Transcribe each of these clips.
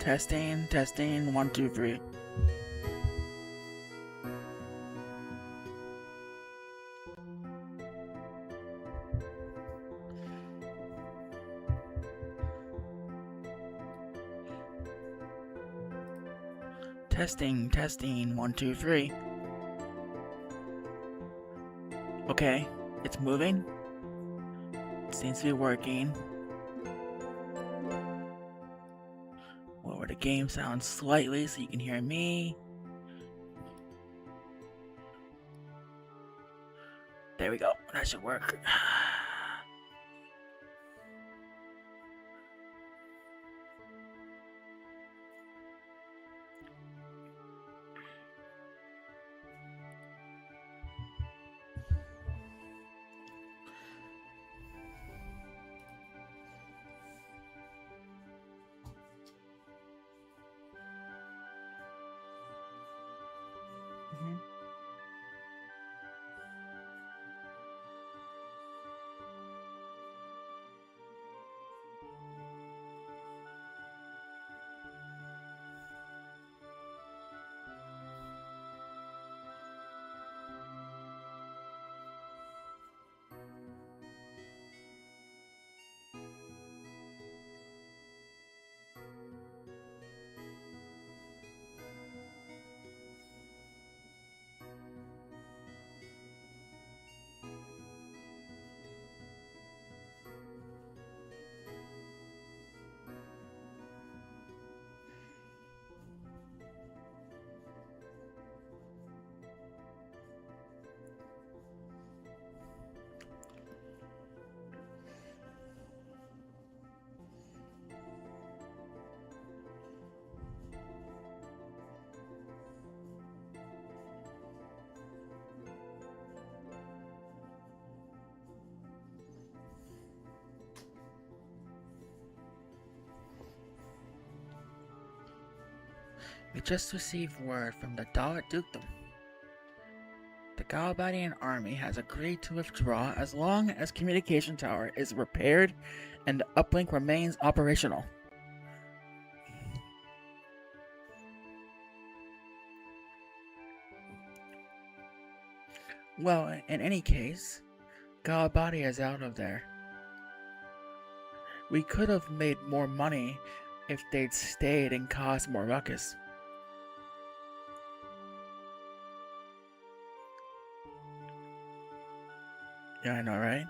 Testing, 1, 2, 3. Testing, 1, 2, 3. Okay, it's moving. It seems to be working. Lower the game sound slightly so you can hear me. There we go. That should work. We just received word from the Dalit Dukedom. The Galbadian army has agreed to withdraw as long as communication tower is repaired and the uplink remains operational. Well, in any case, Galbadia is out of there. We could have made more money if they'd stayed and caused more ruckus. Yeah, I know, right?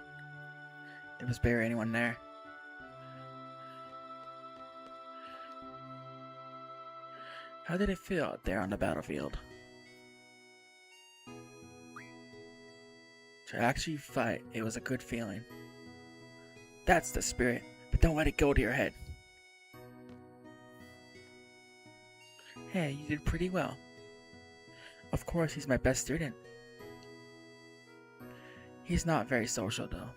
There was barely anyone there. How did it feel out there on the battlefield? To actually fight, it was a good feeling. That's the spirit, but don't let it go to your head. Hey, you did pretty well. Of course, he's my best student. He's not very social, though.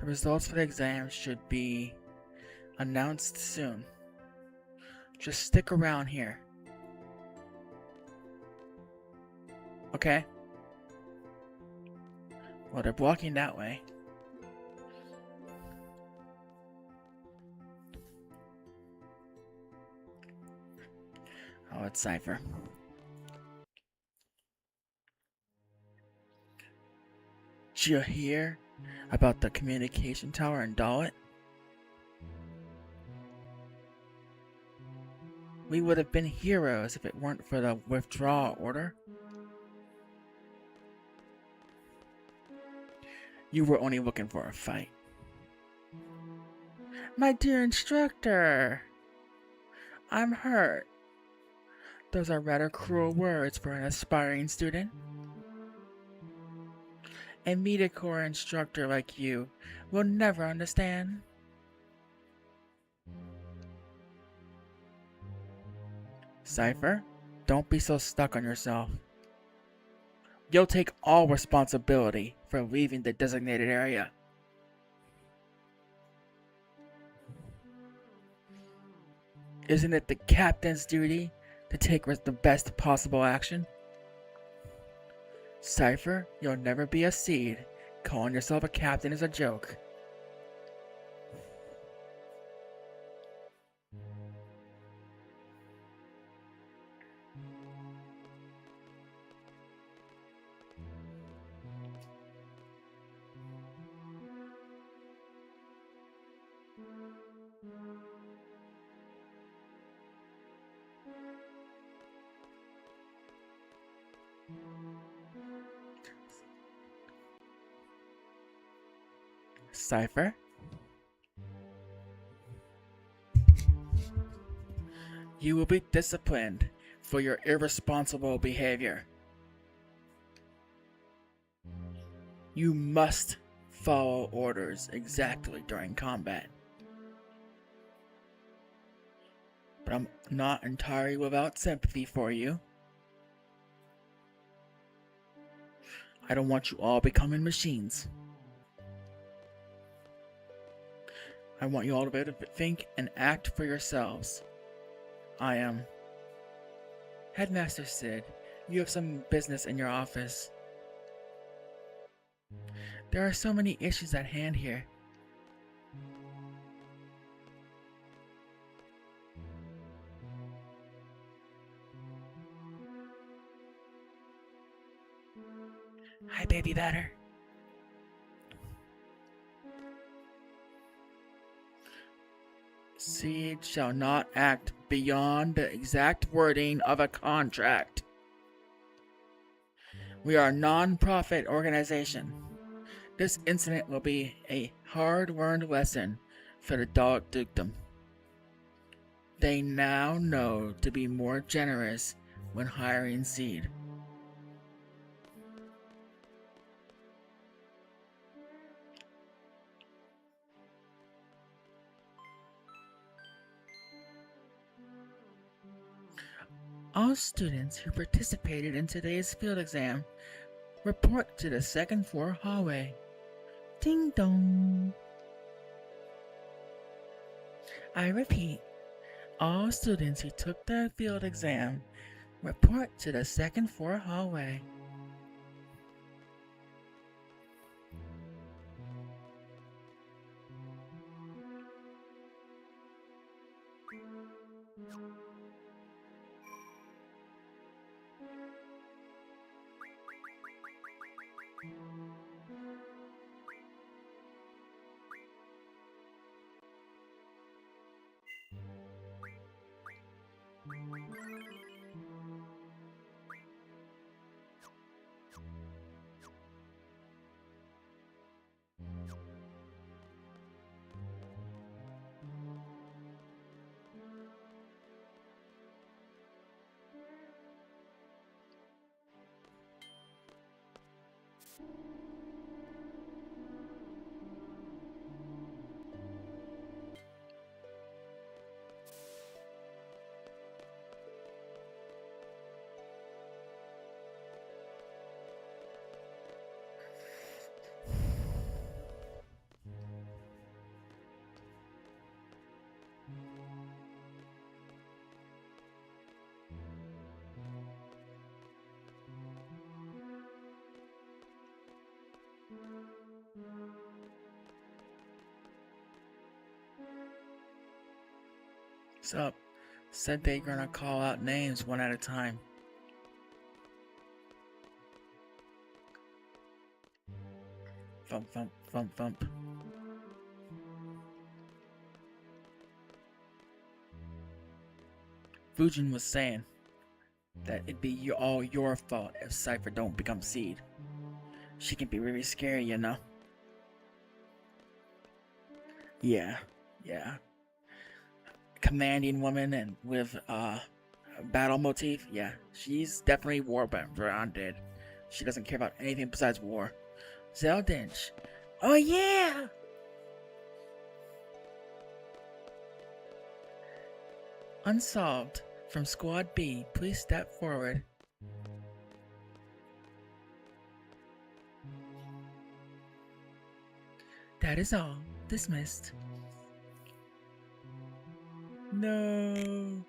The results for the exam should be announced soon. Just stick around here. Okay? Well, they're blocking that way. Oh, it's Cypher. Did you hear about the communication tower in Dalit? We would have been heroes if it weren't for the withdrawal order. You were only looking for a fight. My dear instructor! I'm hurt. Those are rather cruel words for an aspiring student. A media corps instructor like you will never understand. Cypher, don't be so stuck on yourself. You'll take all responsibility for leaving the designated area. Isn't it the captain's duty to take the best possible action? Cypher, you'll never be a seed. Calling yourself a captain is a joke. Cypher, you will be disciplined for your irresponsible behavior. You must follow orders exactly during combat. But I'm not entirely without sympathy for you. I don't want you all becoming machines. I want you all to be able to think and act for yourselves. I am Headmaster Sid. You have some business in your office. There are so many issues at hand here. Hi, baby batter. Seed shall not act beyond the exact wording of a contract. We are a non-profit organization. This incident will be a hard-learned lesson for the Dog Dukedom. They now know to be more generous when hiring Seed. All students who participated in today's field exam report to the second floor hallway. Ding dong. I repeat, all students who took the field exam report to the second floor hallway. Sup? Said they're gonna call out names one at a time. Thump, thump, thump, thump. Fujin was saying that it'd be all your fault if Cypher don't become Seed. She can be really scary, you know? Yeah. Commanding woman and with battle motif, yeah. She's definitely war-bounded. She doesn't care about anything besides war. Zeldinch. Oh yeah! Unsolved. From Squad B, please step forward. That is all. Dismissed. No.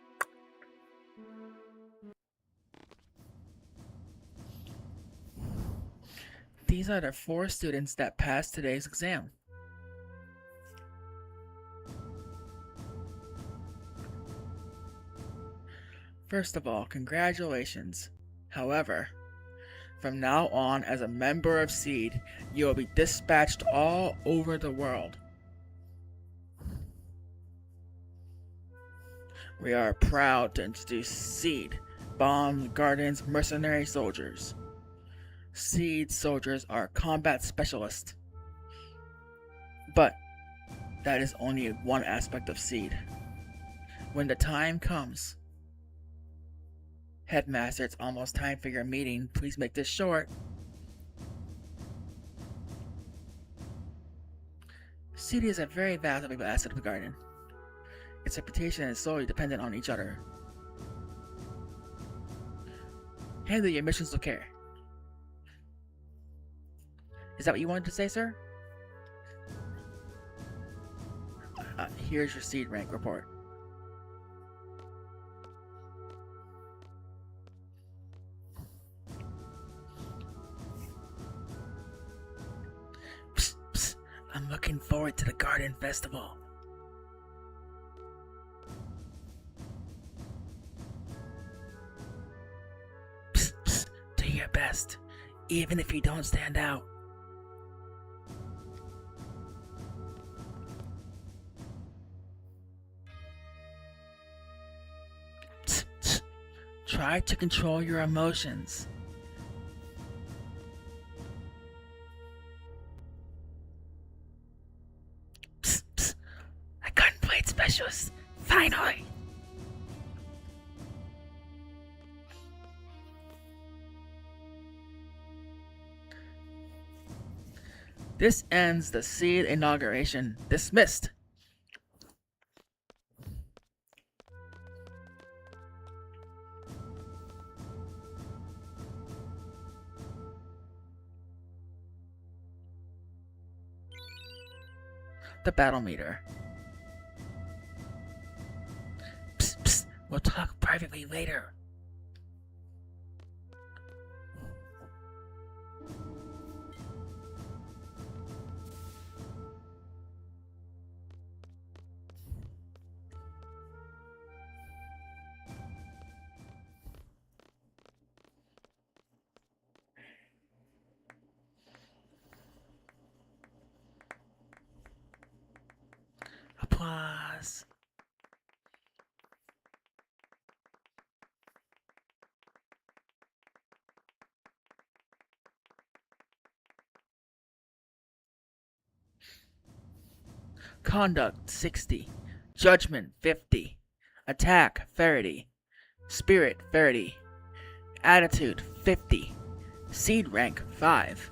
These are the 4 students that passed today's exam. First of all, congratulations. However, from now on, as a member of Seed, you will be dispatched all over the world. We are proud to introduce Seed, Bomb Guardian's mercenary soldiers. Seed soldiers are combat specialists. But that is only one aspect of Seed. When the time comes, Headmaster, it's almost time for your meeting. Please make this short. Seed is a very valuable asset of the Guardian. Its reputation is solely dependent on each other. Handle your missions with care. Is that what you wanted to say, sir? Here's your Seed rank report. Psst, psst. I'm looking forward to the Garden Festival. Psst, psst. Do your best, even if you don't stand out. Psst, psst. Try to control your emotions. Psst, psst. A gunblade specialist. Finally! This ends the Seed inauguration. Dismissed. The battle meter. Psst, psst. We'll talk privately later. Applause. Conduct 60. Judgment 50. Attack 30. Spirit 30. Attitude 50. Seed rank 5.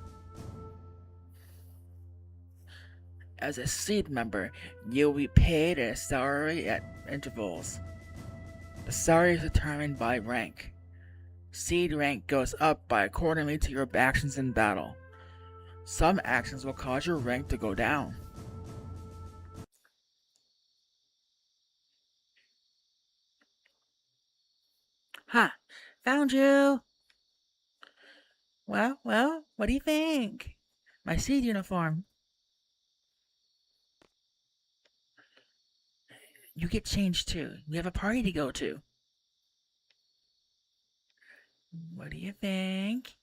As a Seed member, you'll be paid a salary at intervals. The salary is determined by rank. Seed rank goes up by accordingly to your actions in battle. Some actions will cause your rank to go down. Ha! Found you! Well, what do you think? My Seed uniform. You get changed too. We have a party to go to. What do you think?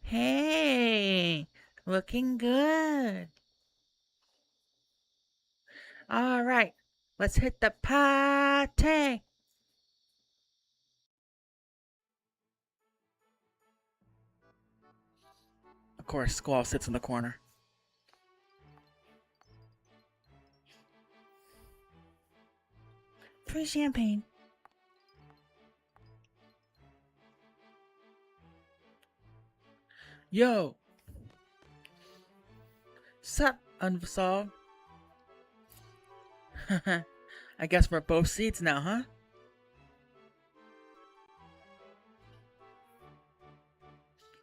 Hey, looking good. All right, let's hit the party. Of course, Squall sits in the corner. Free champagne. Yo. Sup, Unsolved? I guess we're both seeds now, huh?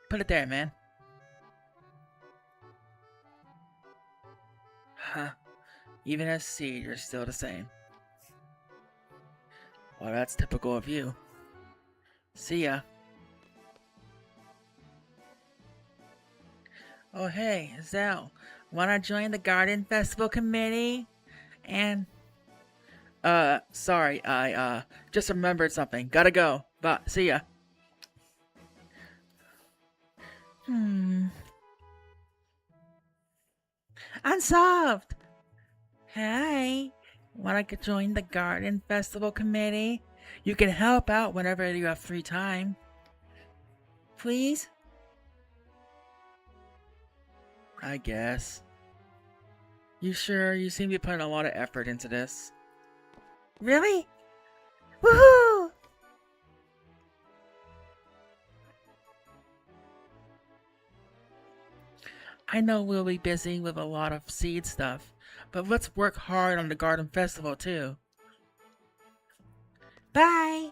Put it there, man. Huh. Even as seed, you're still the same. Well, that's typical of you. See ya. Oh, hey, Zell. Wanna join the Garden Festival Committee? And, sorry, I just remembered something. Gotta go. But, see ya. Unsolved! Hi. Wanna join the Garden Festival Committee? You can help out whenever you have free time. Please? I guess. You sure? You seem to be putting a lot of effort into this. Really? Woohoo! I know we'll be busy with a lot of seed stuff, but let's work hard on the Garden Festival too. Bye!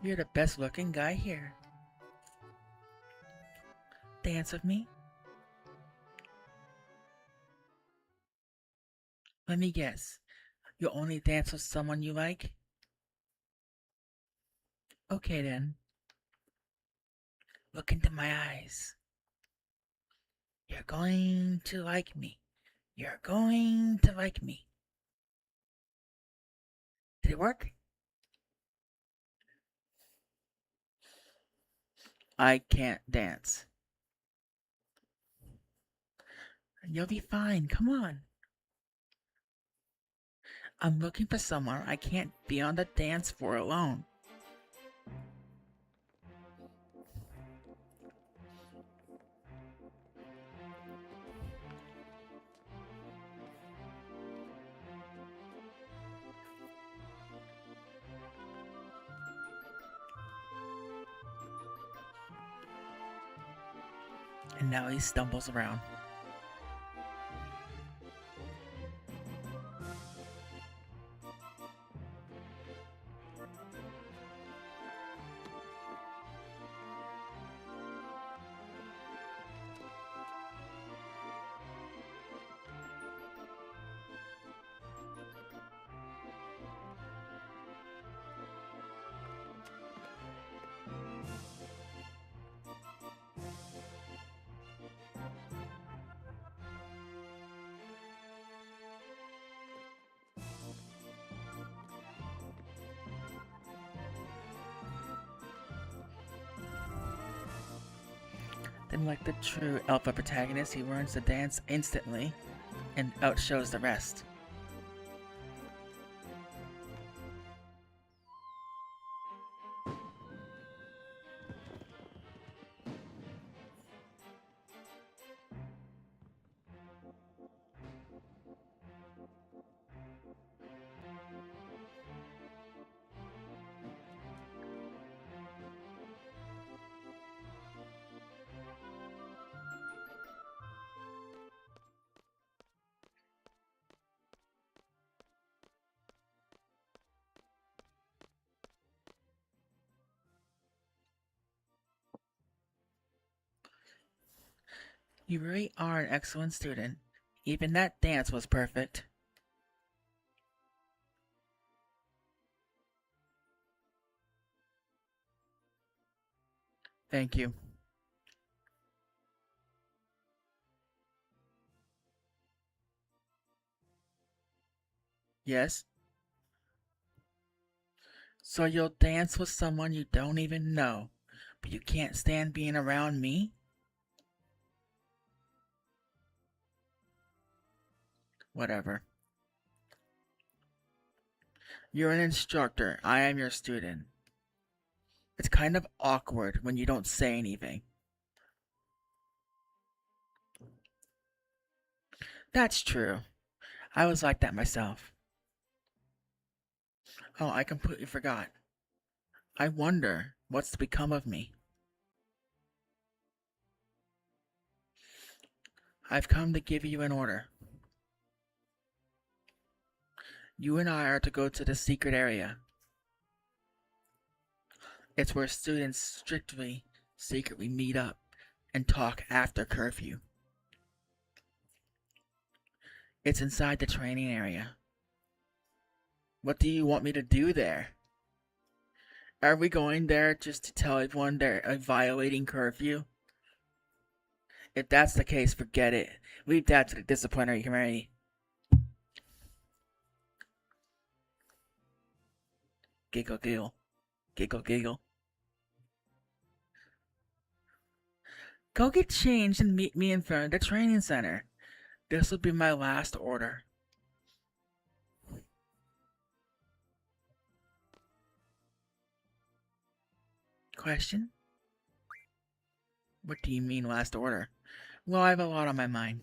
You're the best looking guy here. Dance with me? Let me guess. You only dance with someone you like? Okay then. Look into my eyes. You're going to like me. You're going to like me. Did it work? I can't dance. You'll be fine. Come on. I'm looking for someone. I can't be on the dance floor alone. And now he stumbles around. Then, like the true alpha protagonist, he learns to dance instantly and outshows the rest. You really are an excellent student. Even that dance was perfect. Thank you. Yes? So you'll dance with someone you don't even know, but you can't stand being around me? Whatever. You're an instructor. I am your student. It's kind of awkward when you don't say anything. That's true. I was like that myself. Oh, I completely forgot. I wonder what's become of me. I've come to give you an order. You and I are to go to the secret area. It's where students secretly meet up and talk after curfew. It's inside the training area. What do you want me to do there? Are we going there just to tell everyone they're violating curfew? If that's the case, forget it. Leave that to the disciplinary committee. Giggle, giggle. Giggle, giggle. Go get changed and meet me in front of the training center. This will be my last order. Question? What do you mean last order? Well, I have a lot on my mind.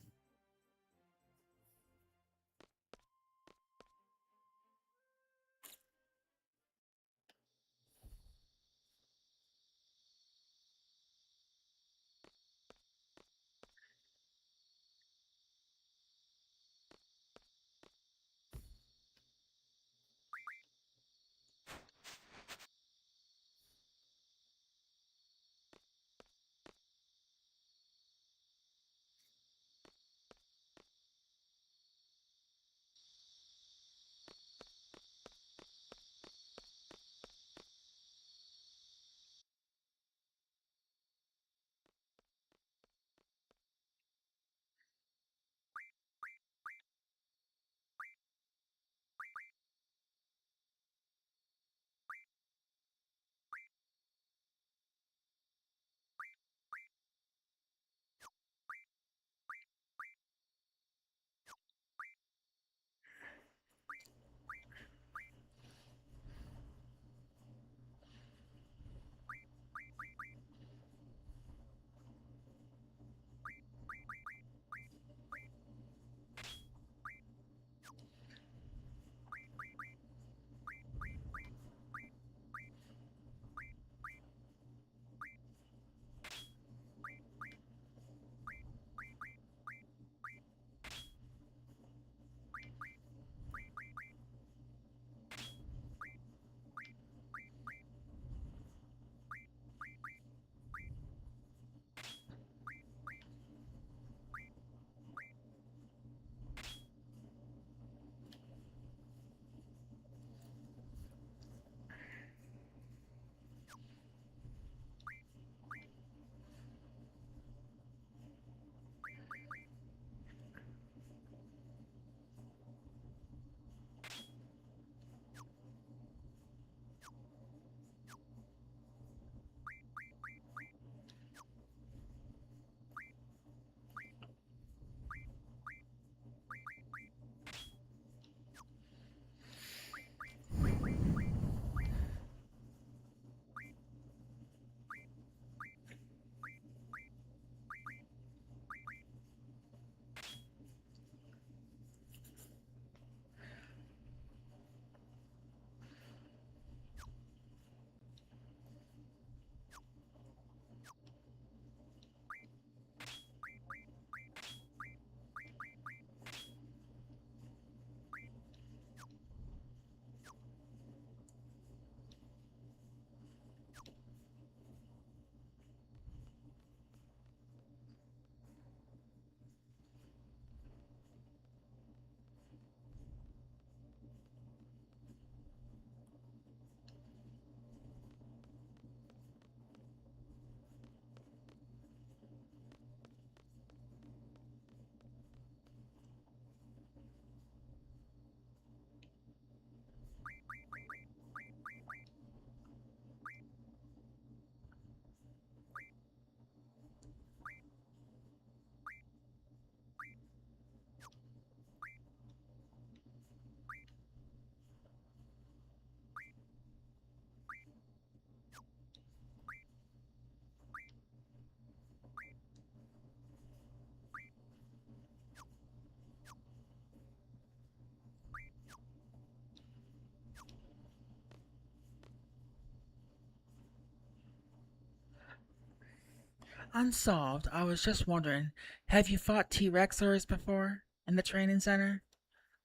Unsolved. I was just wondering, have you fought T-Rexers before in the training center?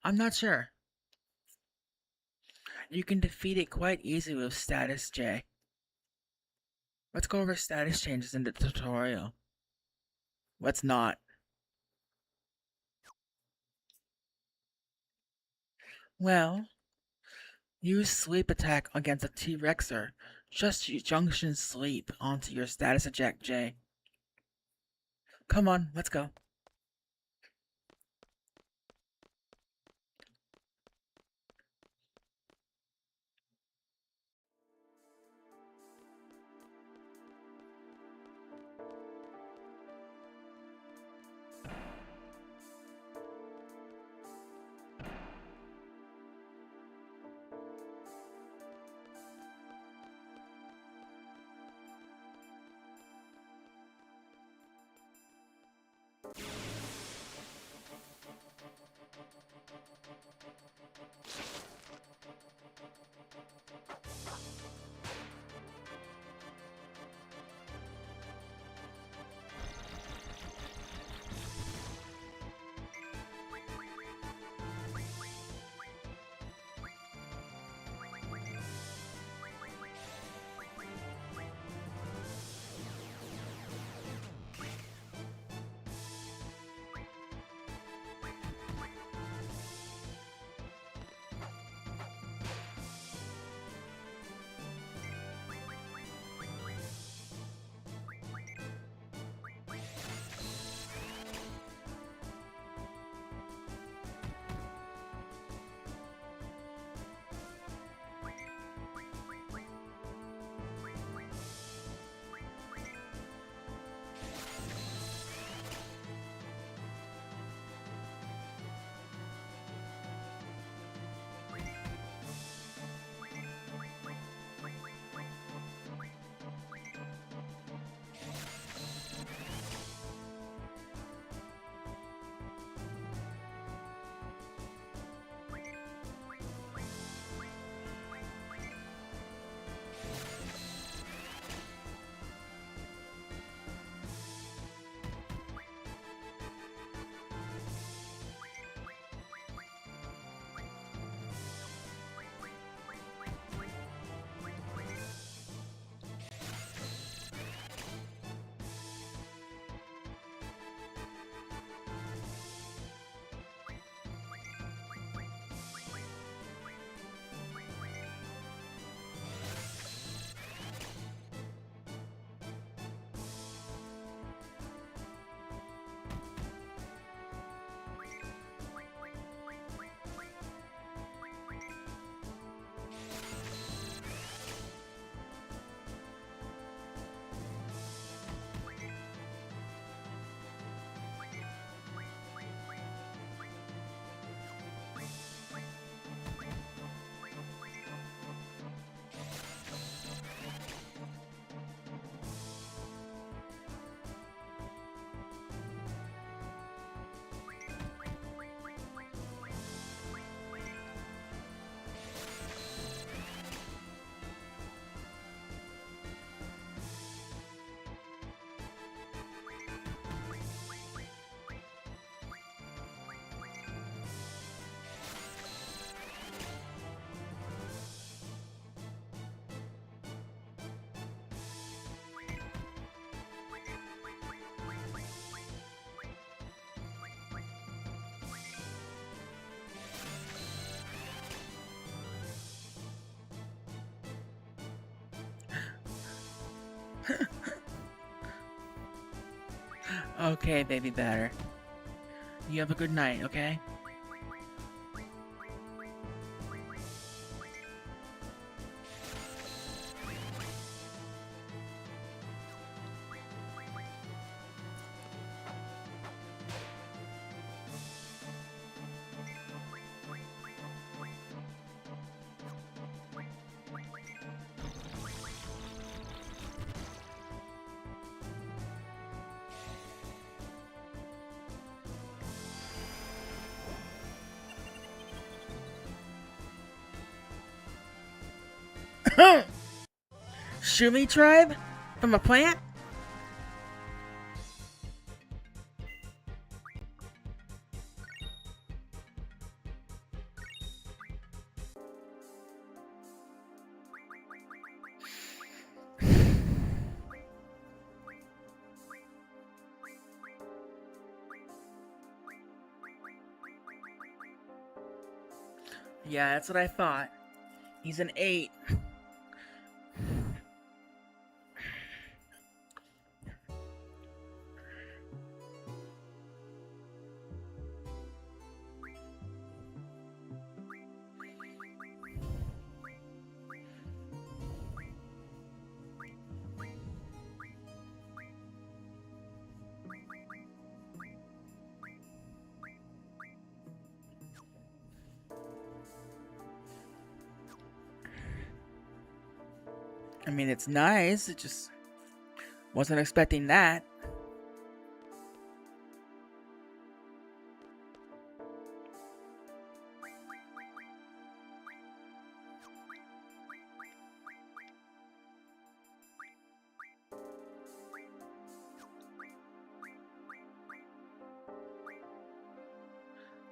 I'm not sure. You can defeat it quite easily with Status J. Let's go over status changes in the tutorial. Let's not. Well, use Sleep Attack against a T-Rexer. Just use Junction Sleep onto your Status Eject J. Come on, let's go. Okay, baby batter. You have a good night, okay? Shumi tribe? From a plant? Yeah, that's what I thought. He's an 8. I mean, it's nice. It just wasn't expecting that.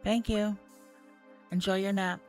Thank you. Enjoy your nap.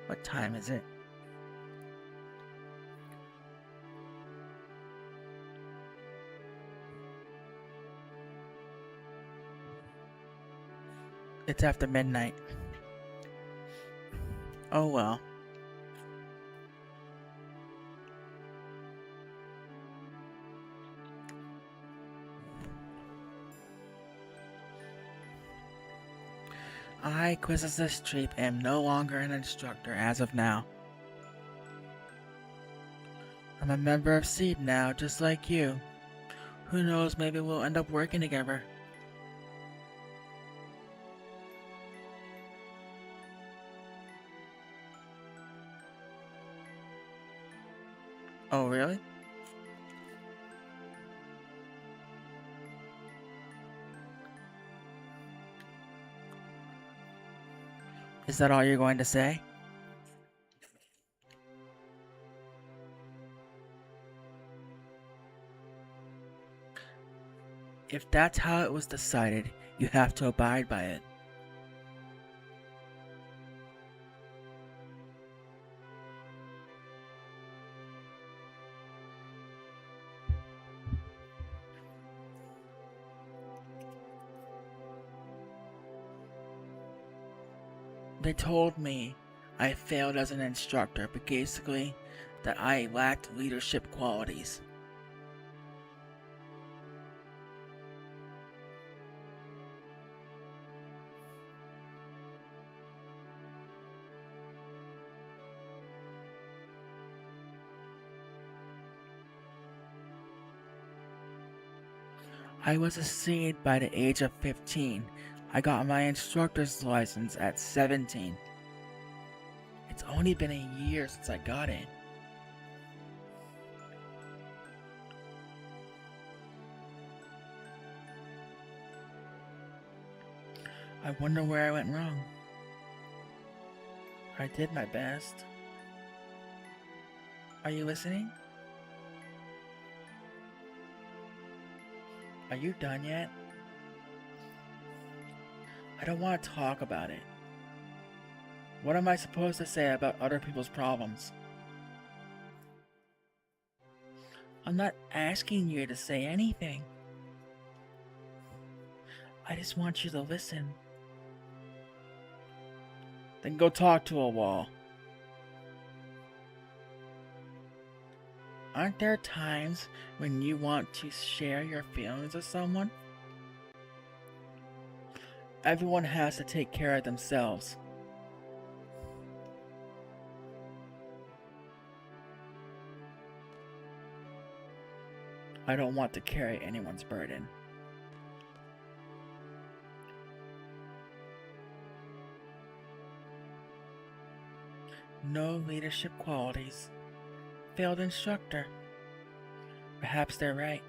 What time is it? It's after midnight. Oh well. I, Quizicist Treep, am no longer an instructor as of now. I'm a member of Seed now, just like you. Who knows, maybe we'll end up working together. Oh, really? Is that all you're going to say? If that's how it was decided, you have to abide by it. They told me I failed as an instructor, but basically that I lacked leadership qualities. I was a seed by the age of 15. I got my instructor's license at 17. It's only been a year since I got it. I wonder where I went wrong. I did my best. Are you listening? Are you done yet? I don't want to talk about it. What am I supposed to say about other people's problems? I'm not asking you to say anything. I just want you to listen. Then go talk to a wall. Aren't there times when you want to share your feelings with someone? Everyone has to take care of themselves. I don't want to carry anyone's burden. No leadership qualities. Failed instructor. Perhaps they're right.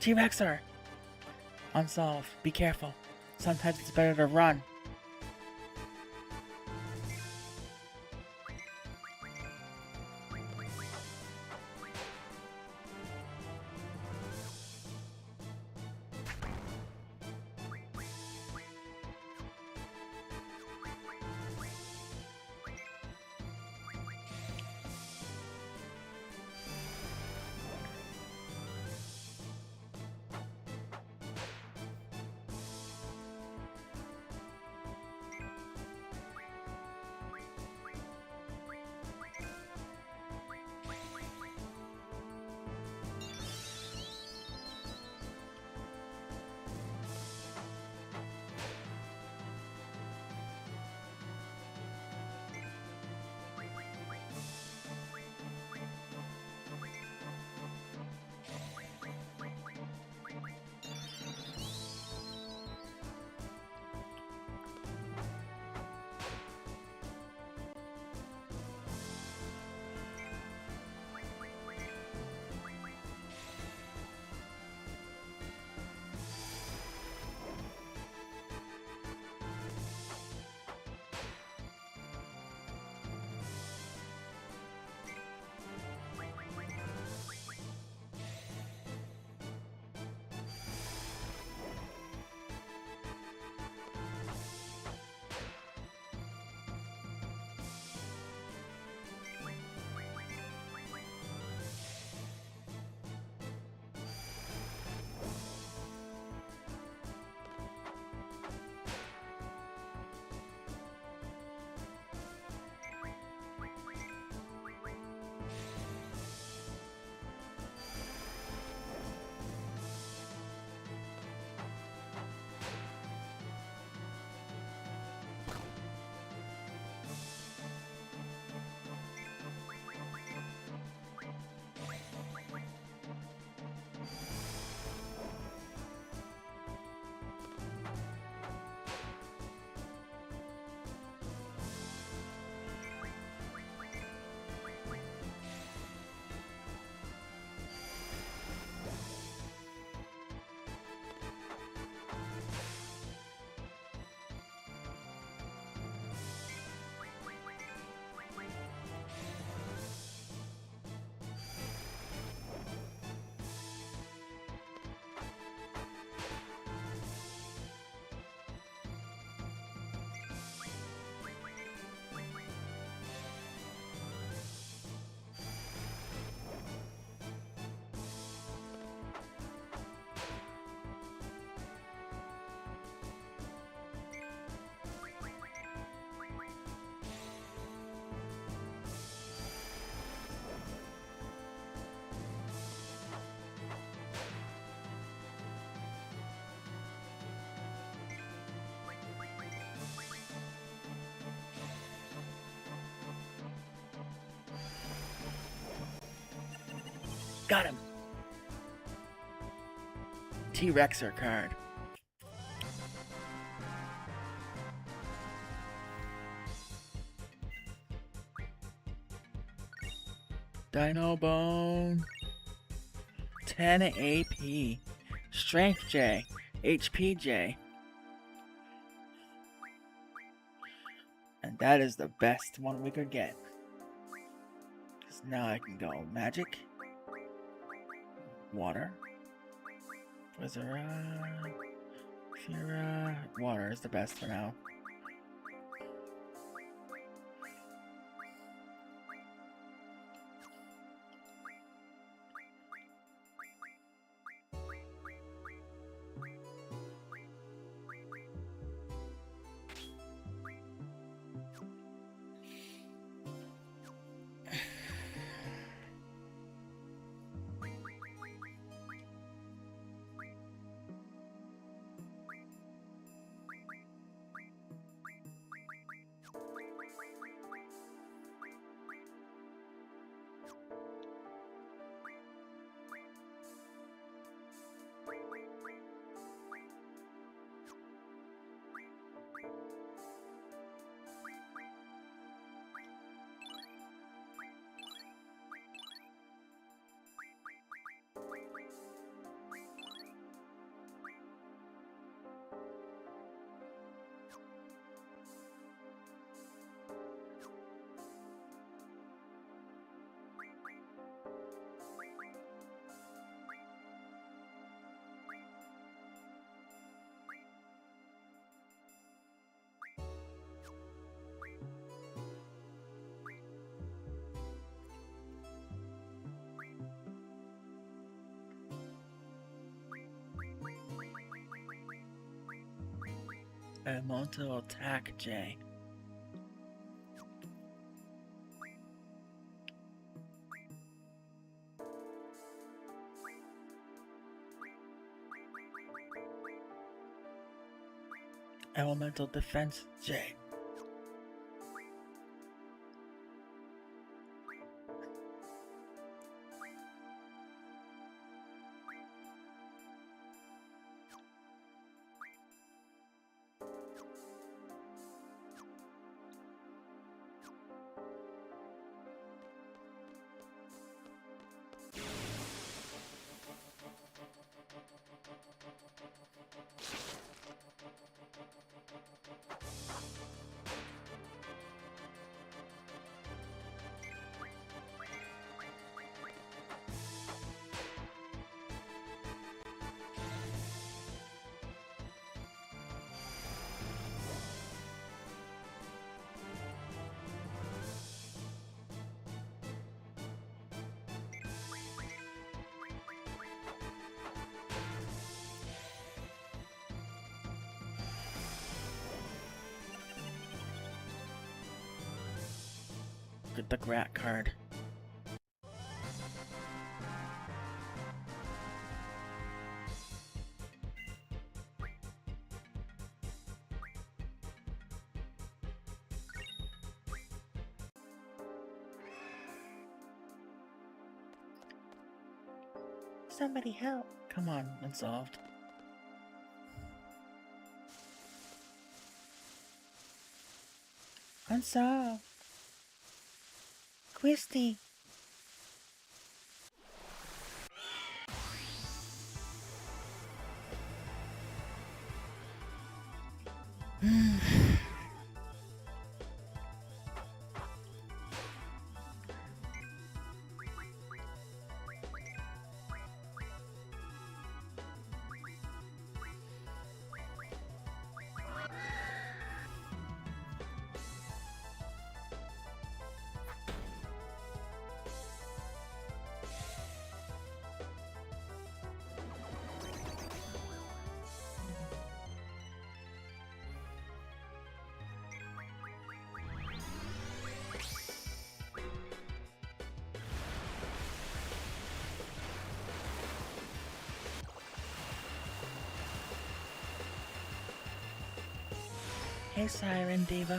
T-Rexer! Unsolved. Be careful. Sometimes it's better to run. Got him! T-Rexer card. Dino Bone. 10 AP. Strength J. HP J. That is the best one we could get. Because now I can go magic, water, Blizzara, Fira. Water is the best for now. Elemental attack J. Elemental defense J. Get the Grat card. Somebody help. Come on, unsolved. Unsolved. Christy. Hey, Siren Diva.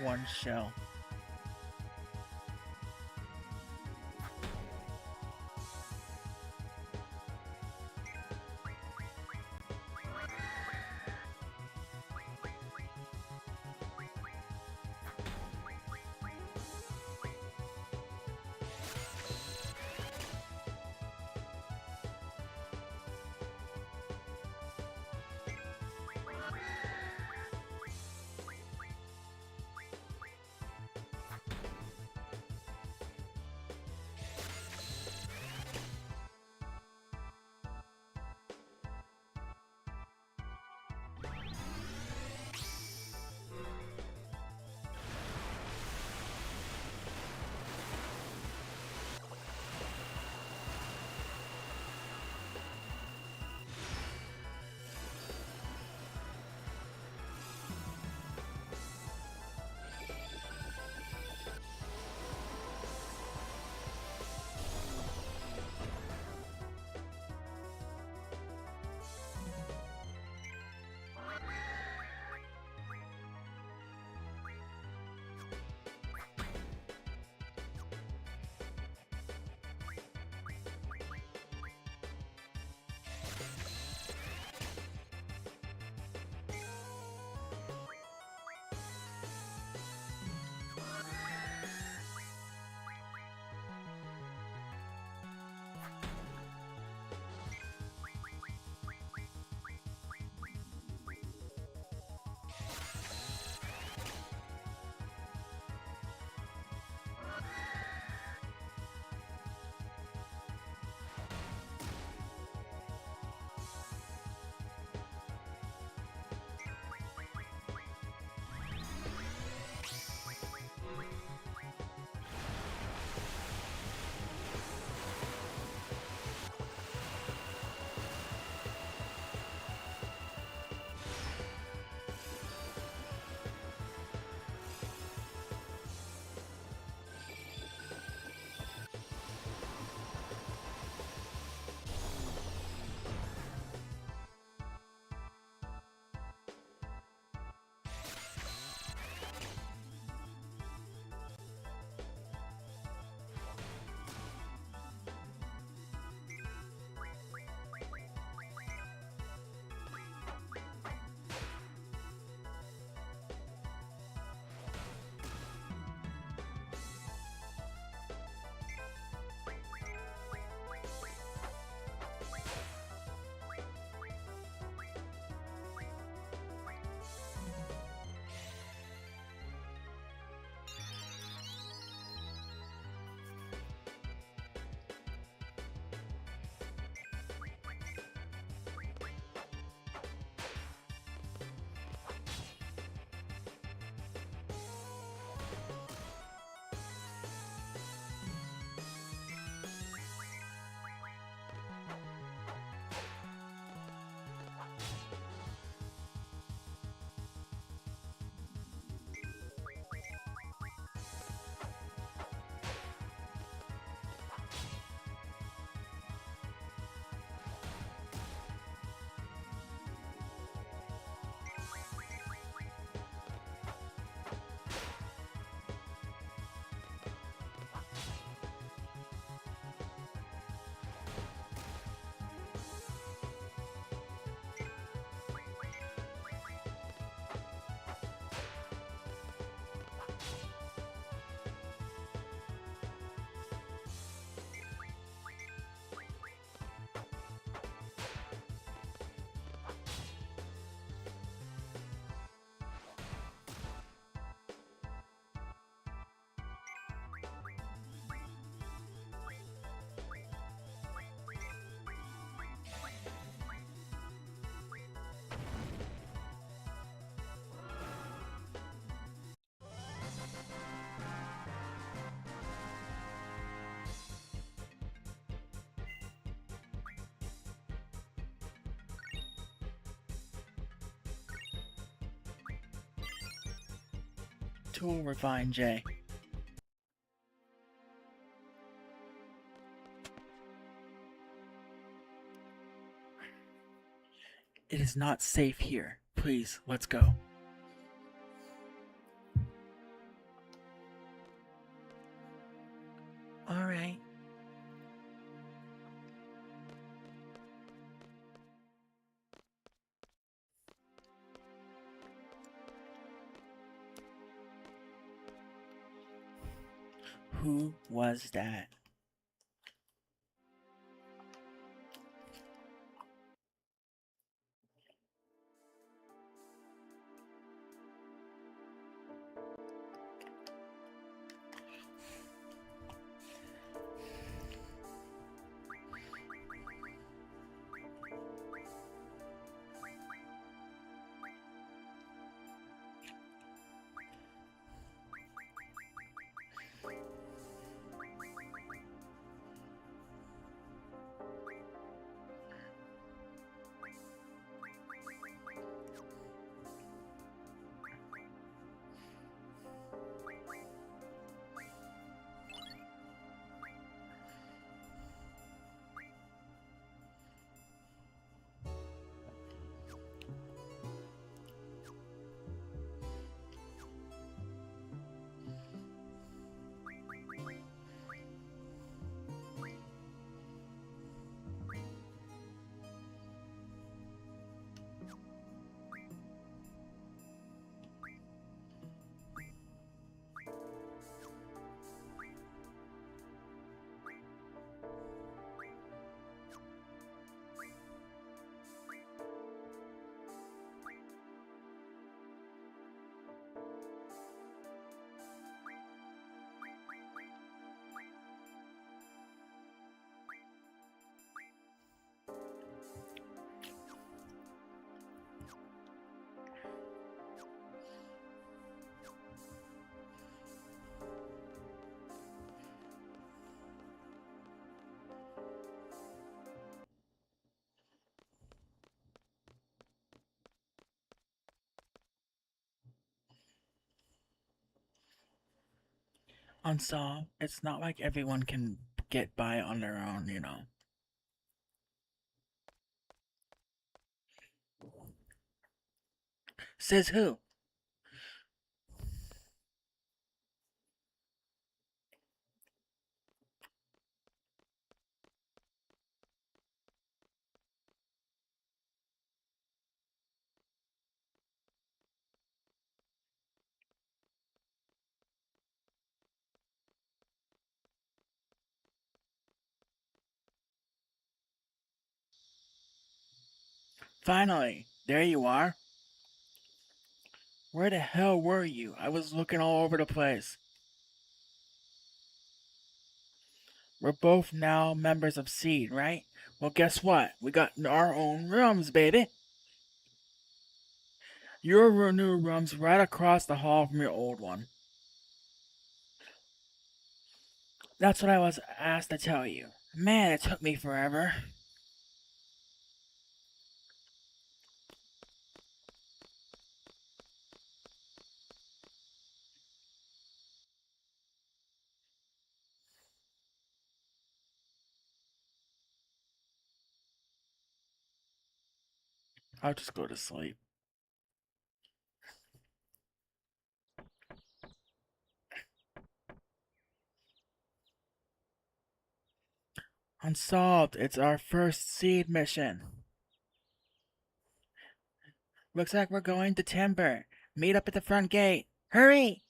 One shell. tool refine, Jay. It is not safe here. Please, let's go. Alright. Who was that? Unsolved. It's not like everyone can get by on their own, you know. Says who? Finally, there you are. Where the hell were you? I was looking all over the place. We're both now members of Seed, right? Well, guess what? We got our own rooms, baby. Your new room's right across the hall from your old one. That's what I was asked to tell you. Man, it took me forever. I'll just go to sleep. Unsolved. It's our first Seed mission. Looks like we're going to Timber. Meet up at the front gate. Hurry!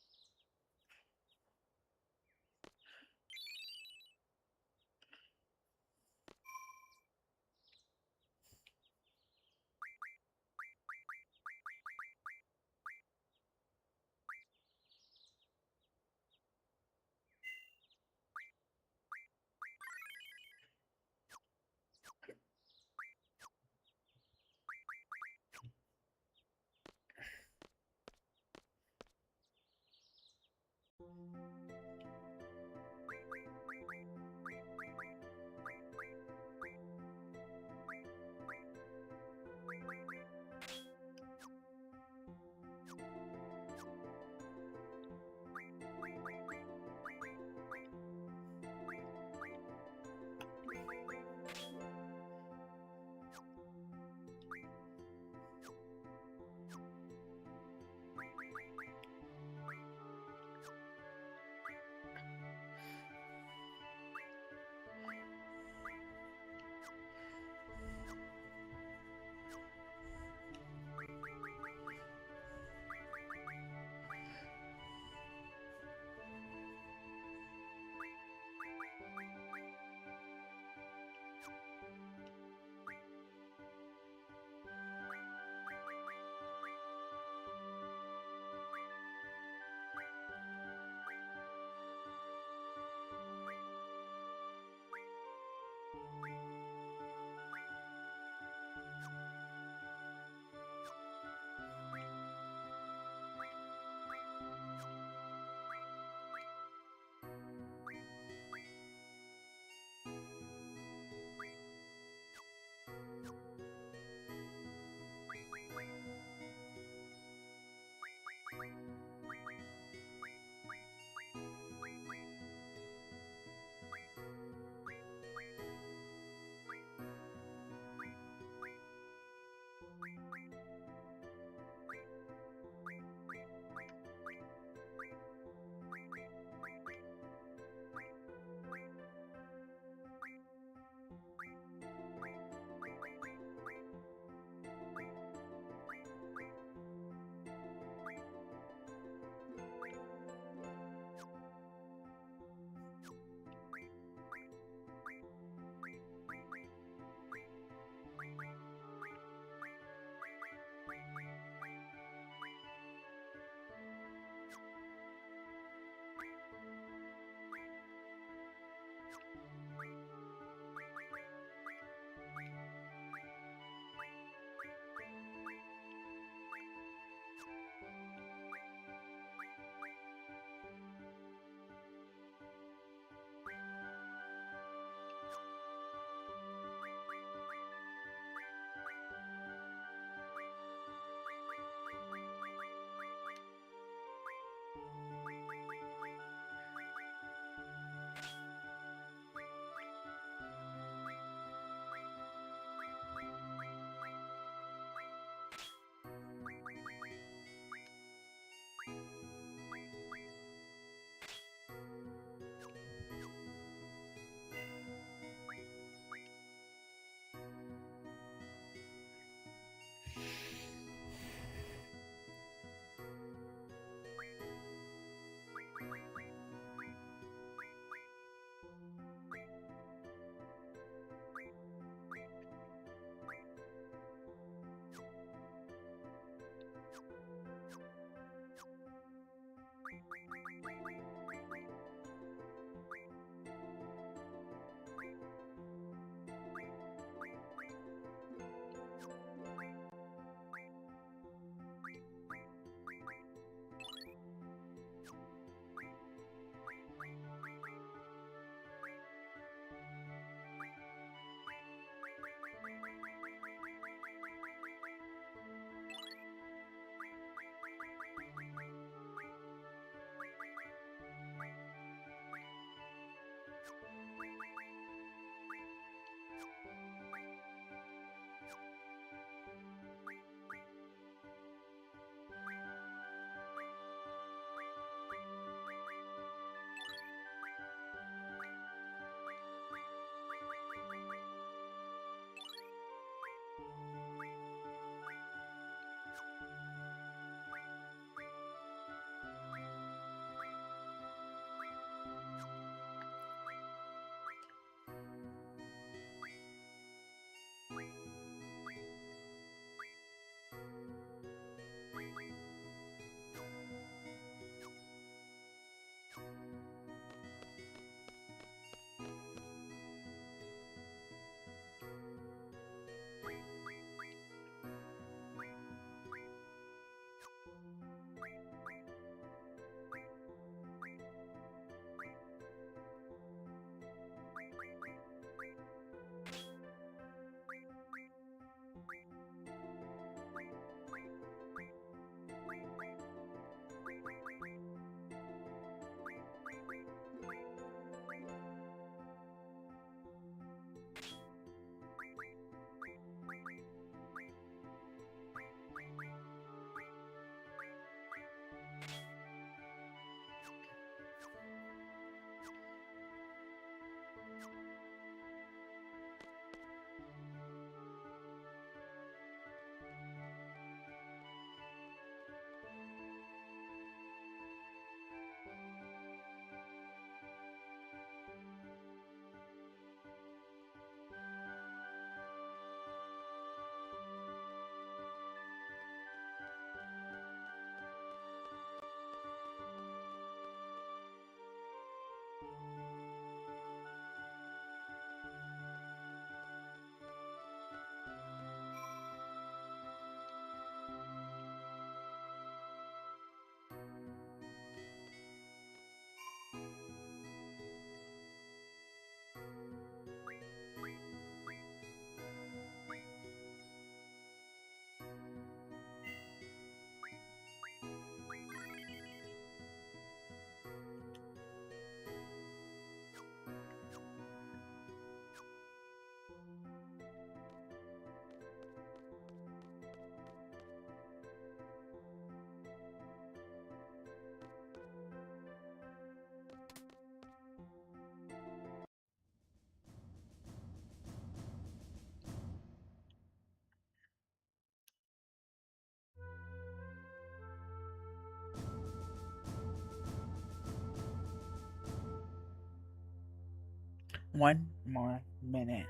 One more minute.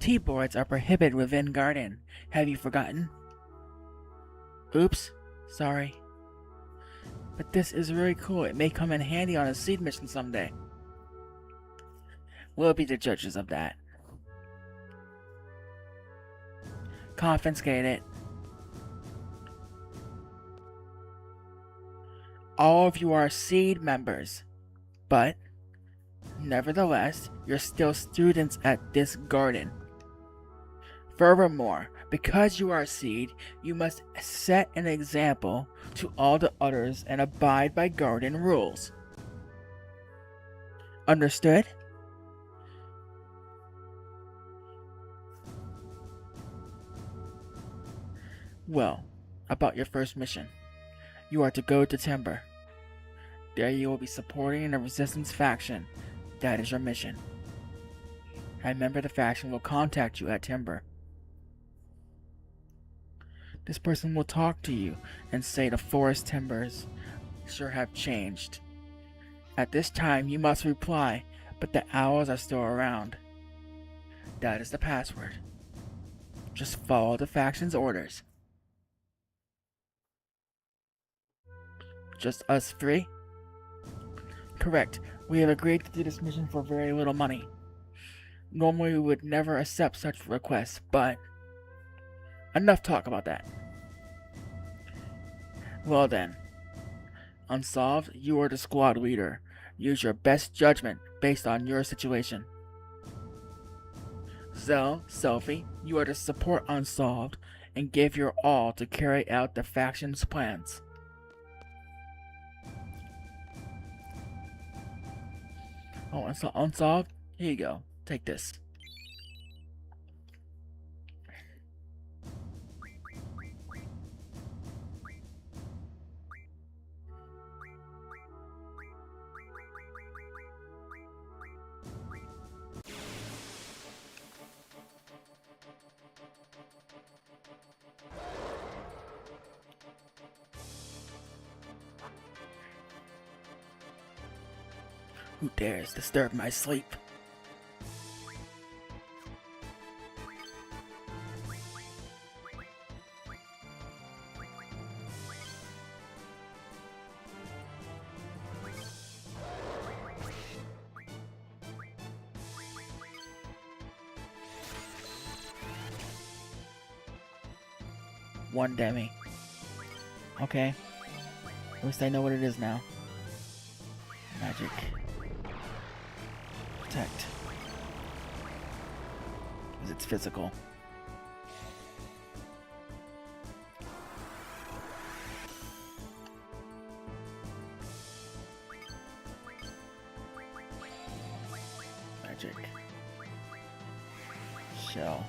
Tea boards are prohibited within garden. Have you forgotten? Oops, sorry. But this is really cool. It may come in handy on a seed mission someday. We'll be the judges of that. Confiscate it. All of you are seed members, but nevertheless, you're still students at this garden. Furthermore, because you are a seed, you must set an example to all the others and abide by garden rules. Understood? Well, about your first mission. You are to go to Timber. There you will be supporting the resistance faction. That is your mission. A member of the faction will contact you at Timber. This person will talk to you and say the forest timbers sure have changed. At this time you must reply, but the owls are still around. That is the password. Just follow the faction's orders. Just us three? Correct. We have agreed to do this mission for very little money. Normally we would never accept such requests, but enough talk about that. Well then. Unsolved, you are the squad leader. Use your best judgment based on your situation. Zell, Selphie, you are to support Unsolved and give your all to carry out the faction's plans. Oh, Unsolved? Here you go. Take this. Who dares disturb my sleep? One demi. Okay. At least I know what it is now. Magic. Protect. Because it's physical. Magic. Shell.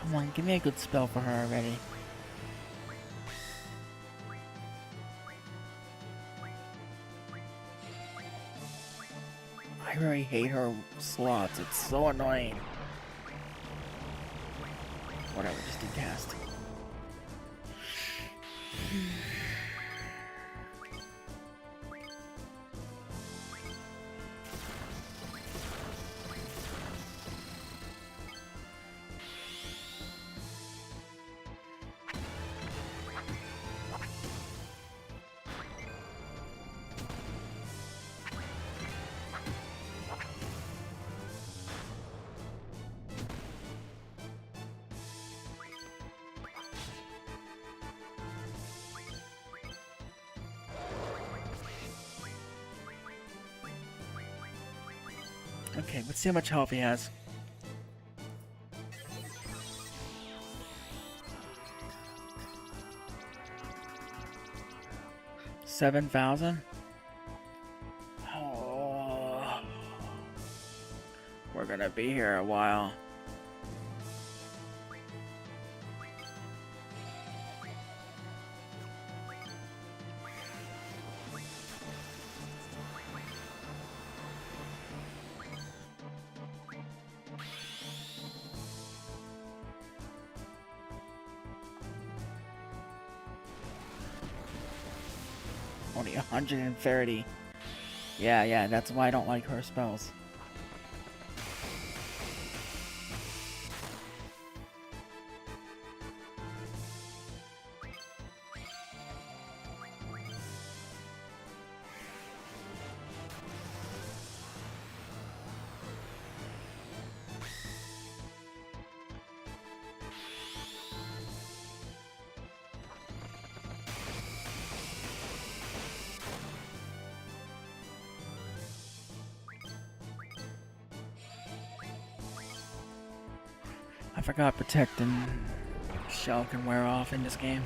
Come on, give me a good spell for her already. I really hate her slots. It's so annoying. Whatever, just do cast. Okay, let's see how much health he has. 7,000? Oh. We're gonna be here a while. Only 130. Yeah, that's why I don't like her spells. I forgot Protect and Shell can wear off in this game.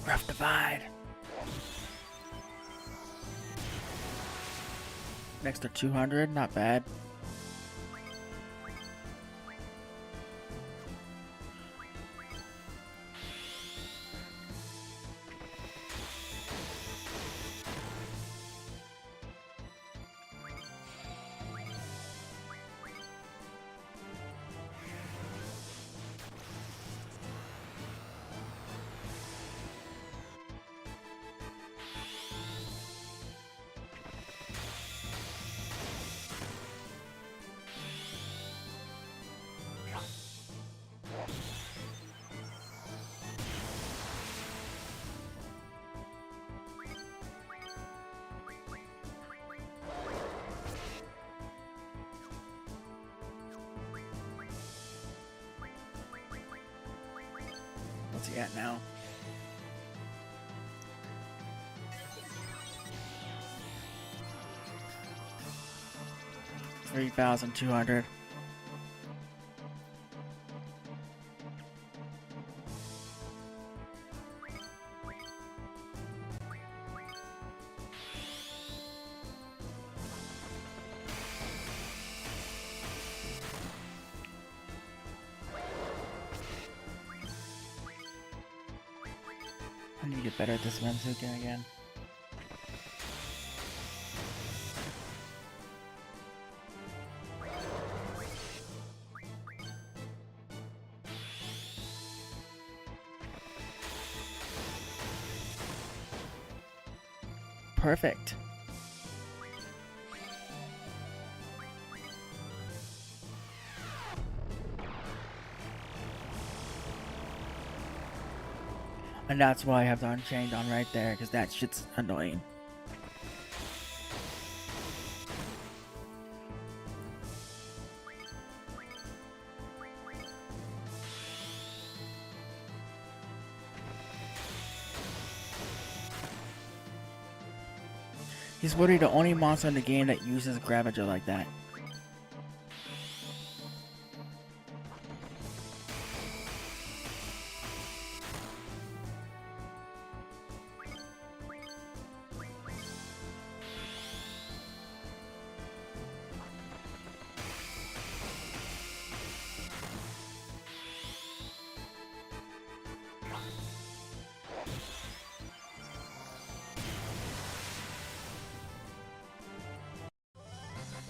Rough Divide. Next to 200, not bad. What's he at now? $3,200. I need to get better at this Rensuken again. Perfect. And that's why I have the Unchained on right there, because that shit's annoying. He's literally the only monster in the game that uses Gravager like that.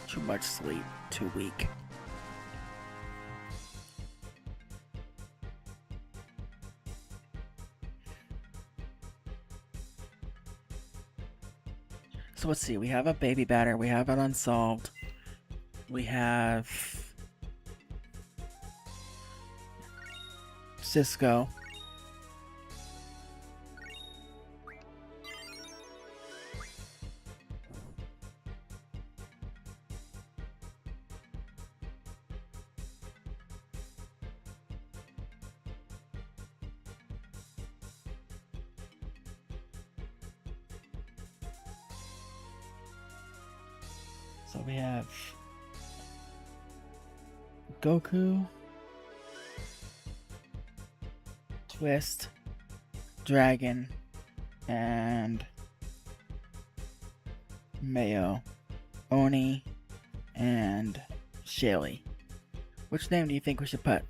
Too much sleep, too weak. So let's see, we have a baby batter, we have an unsolved, we have Cisco. So we have Goku, Twist, Dragon, and Mayo, Oni, and Shelly. Which name do you think we should put?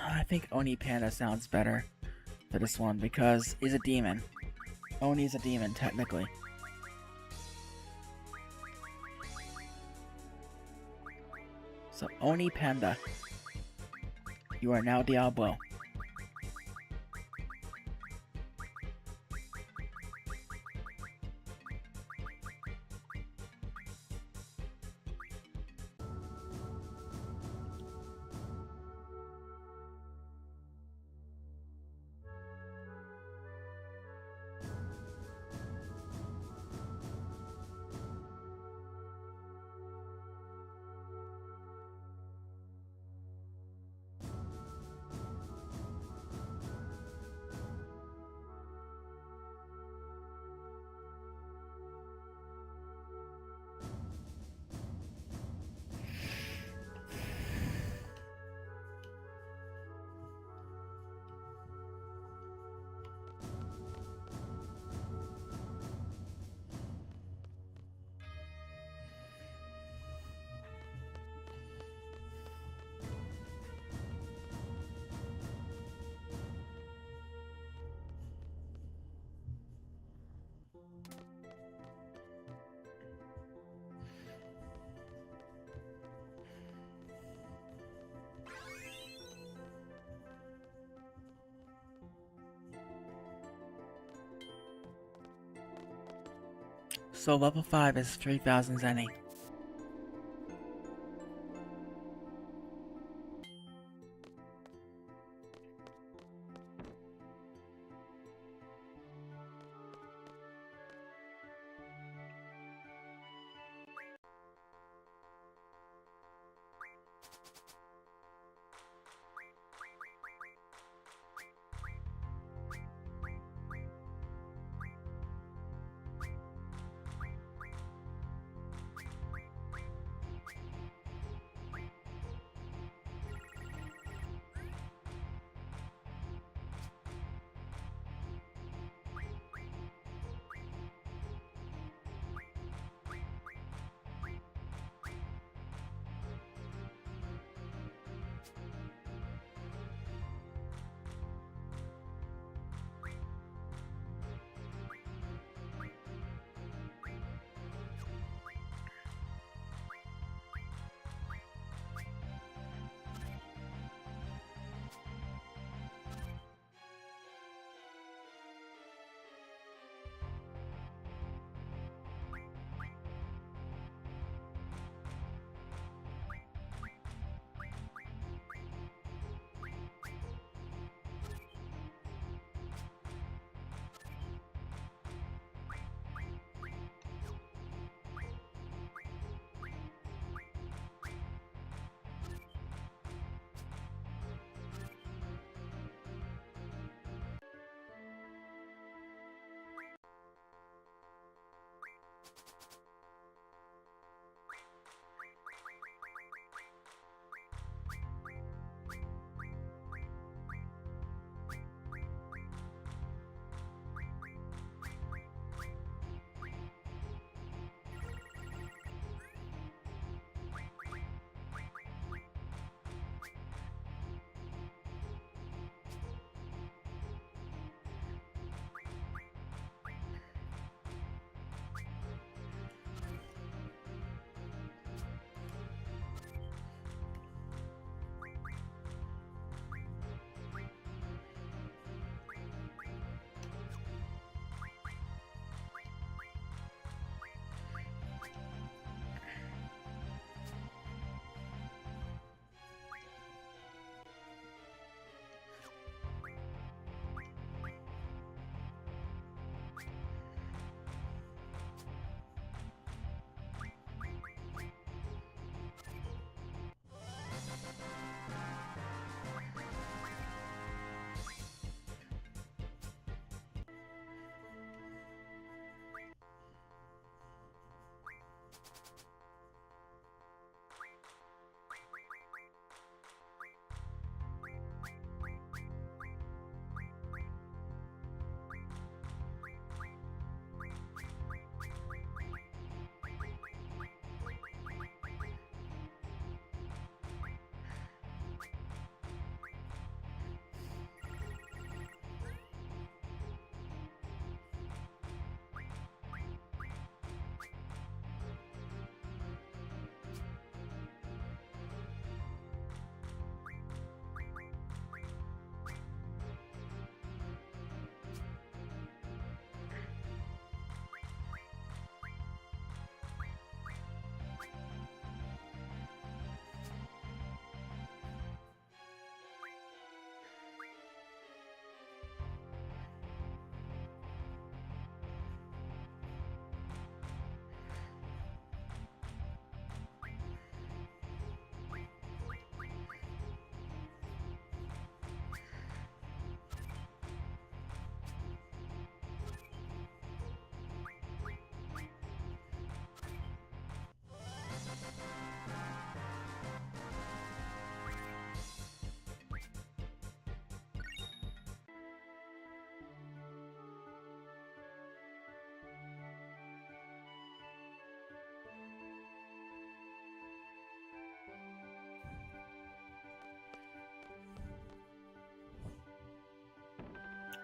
I think Oni Panda sounds better for this one because he's a demon. Oni's a demon, technically. So, Oni Panda, you are now Diablo. So level 5 is 3,000 Zenny.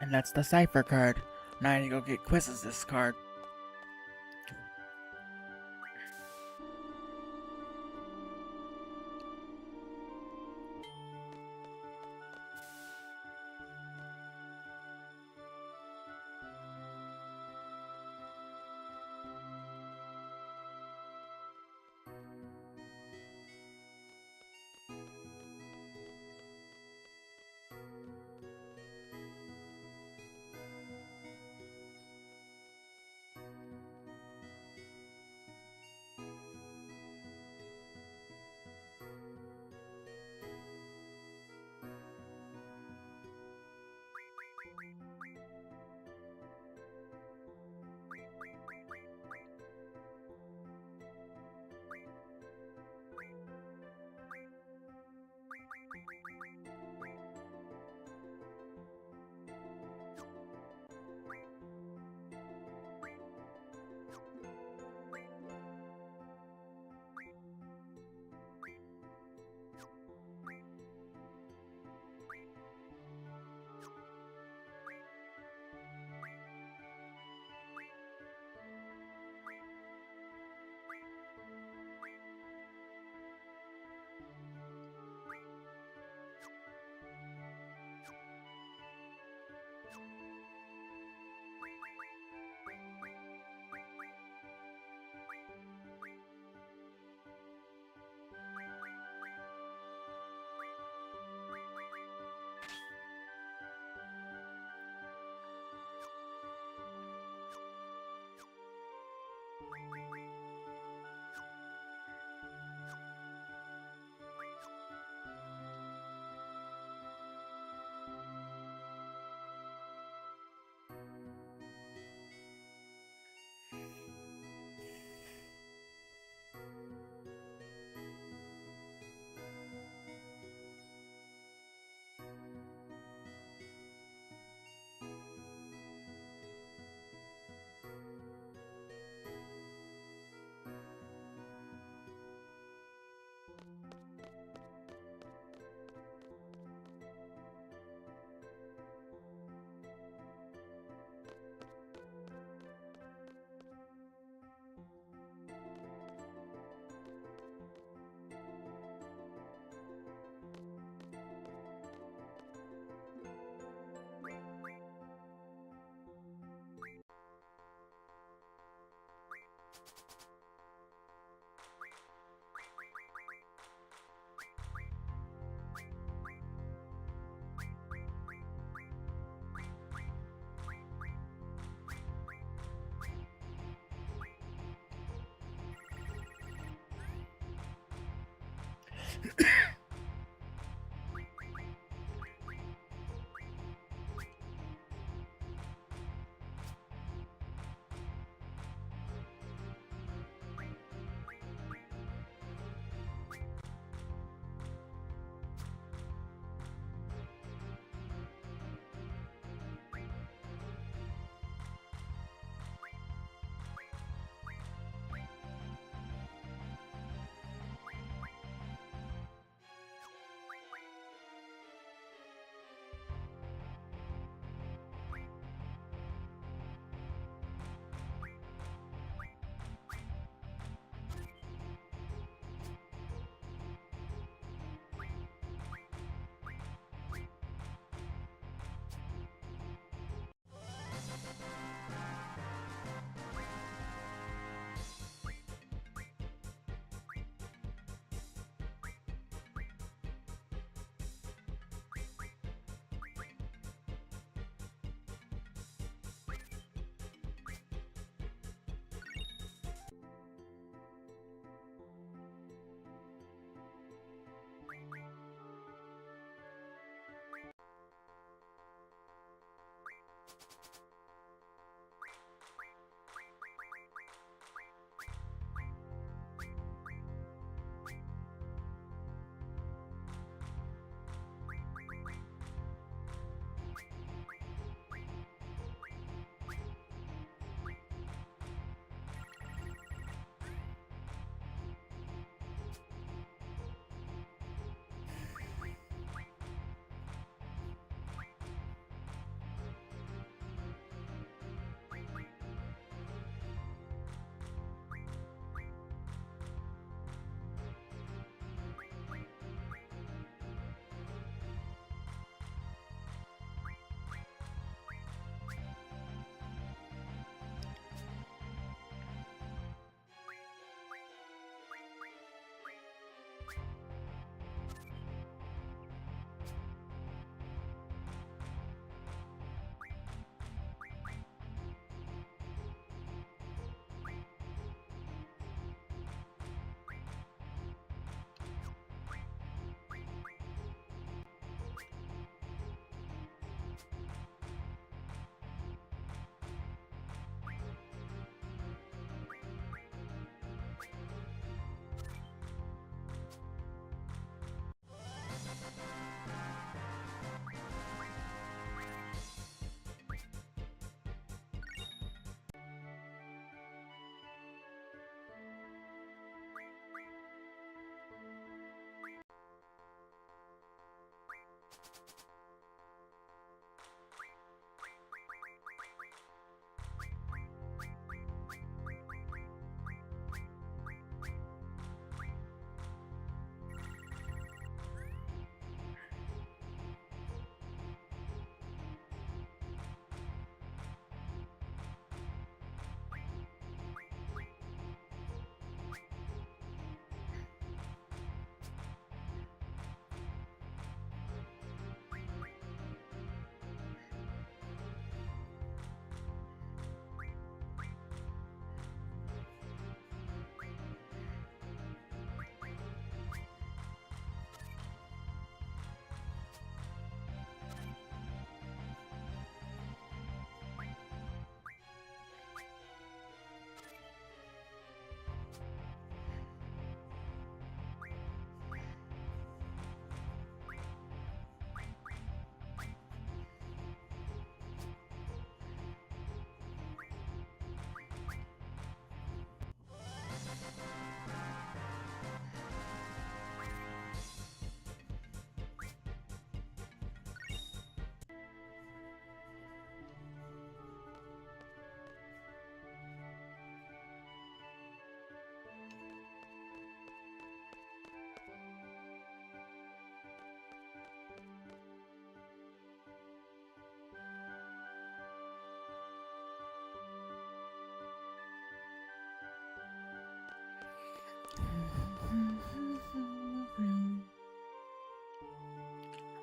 And that's the cipher card. Now I need to go get Quizzes' card.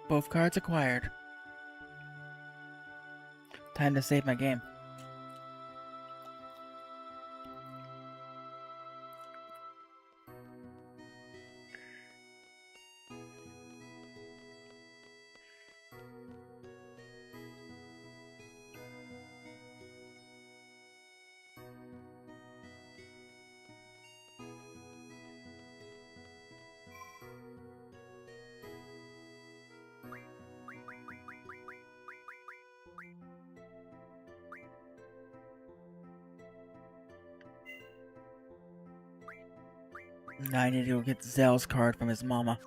Both cards acquired. Time to save my game. Now I need to go get Zell's card from his mama.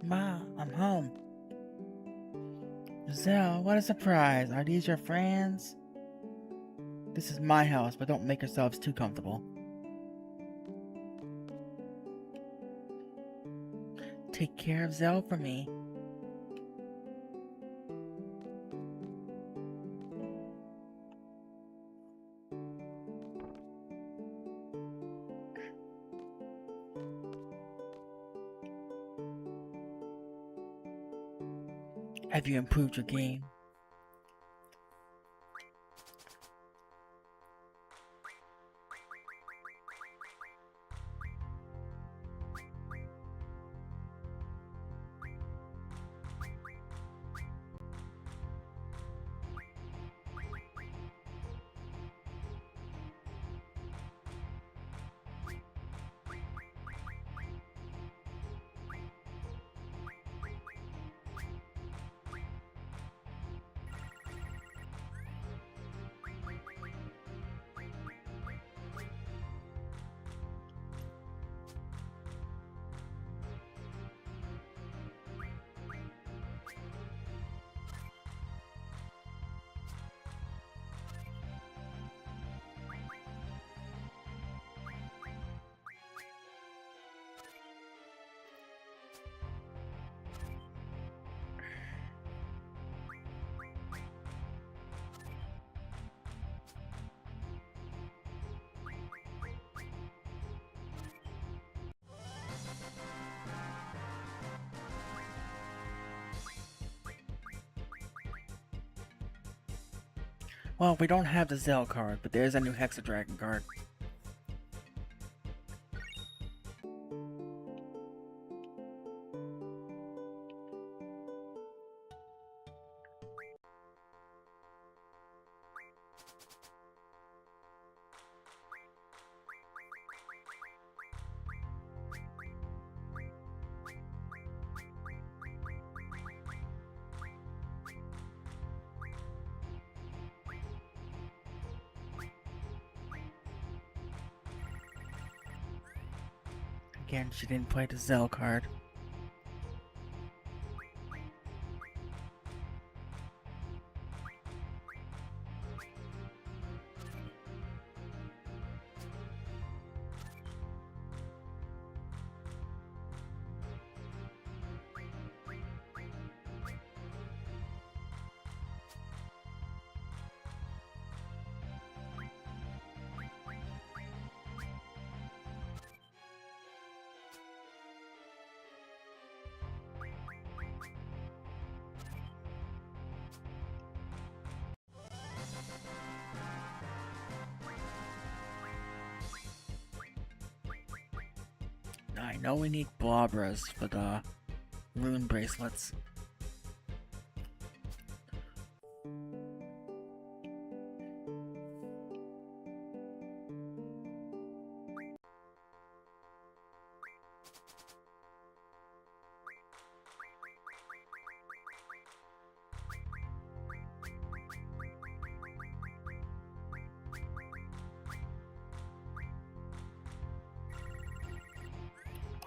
Ma, I'm home. Zell, what a surprise. Are these your friends? This is my house, but don't make yourselves too comfortable. Take care of Zell for me. Have you improved your game? Well, we don't have the Zell card, but there's a new Hexadragon card. Again, she didn't play the Zell card. I know we need Blobras for the rune bracelets.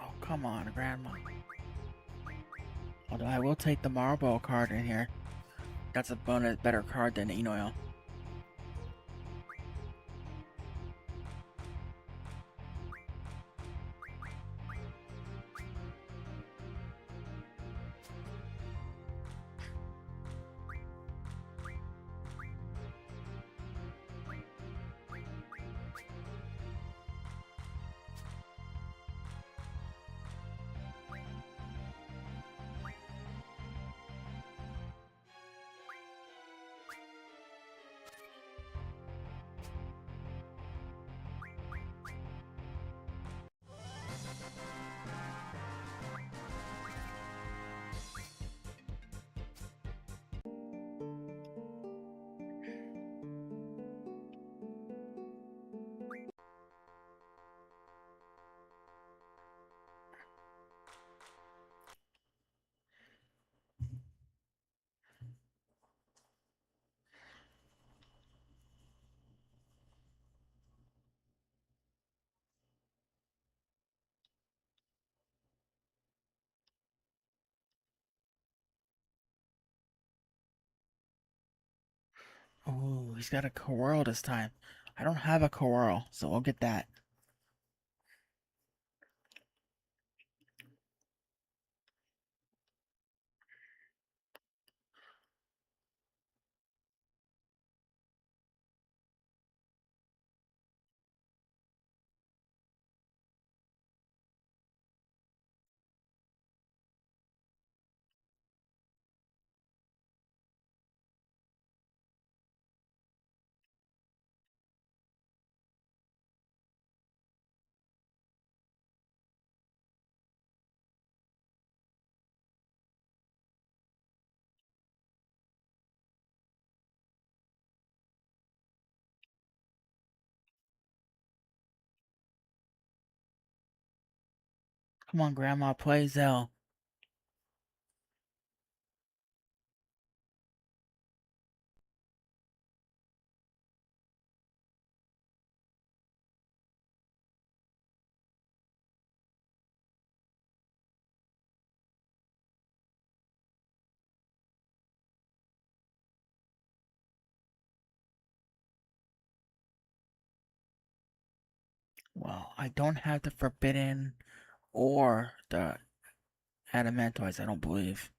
Oh, come on, Grandma. Although I will take the Marble card in here. That's a bonus better card than Enoil. Oh, he's got a Coral this time. I don't have a Coral, so we'll get that. Come on, Grandma, play Zell. Well, I don't have the Forbidden or the Adamantoids, I don't believe.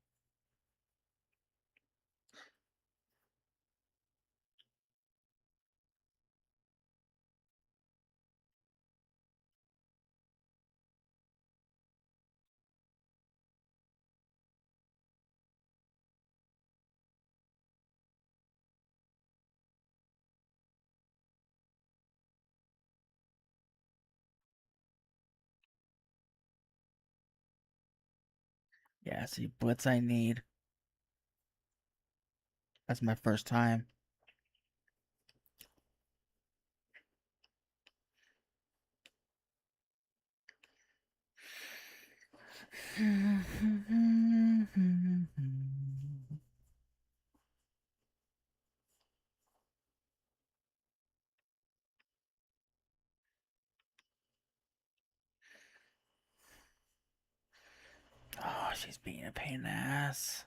Yeah, see, Blitz I need. That's my first time. Oh, she's being a pain in the ass.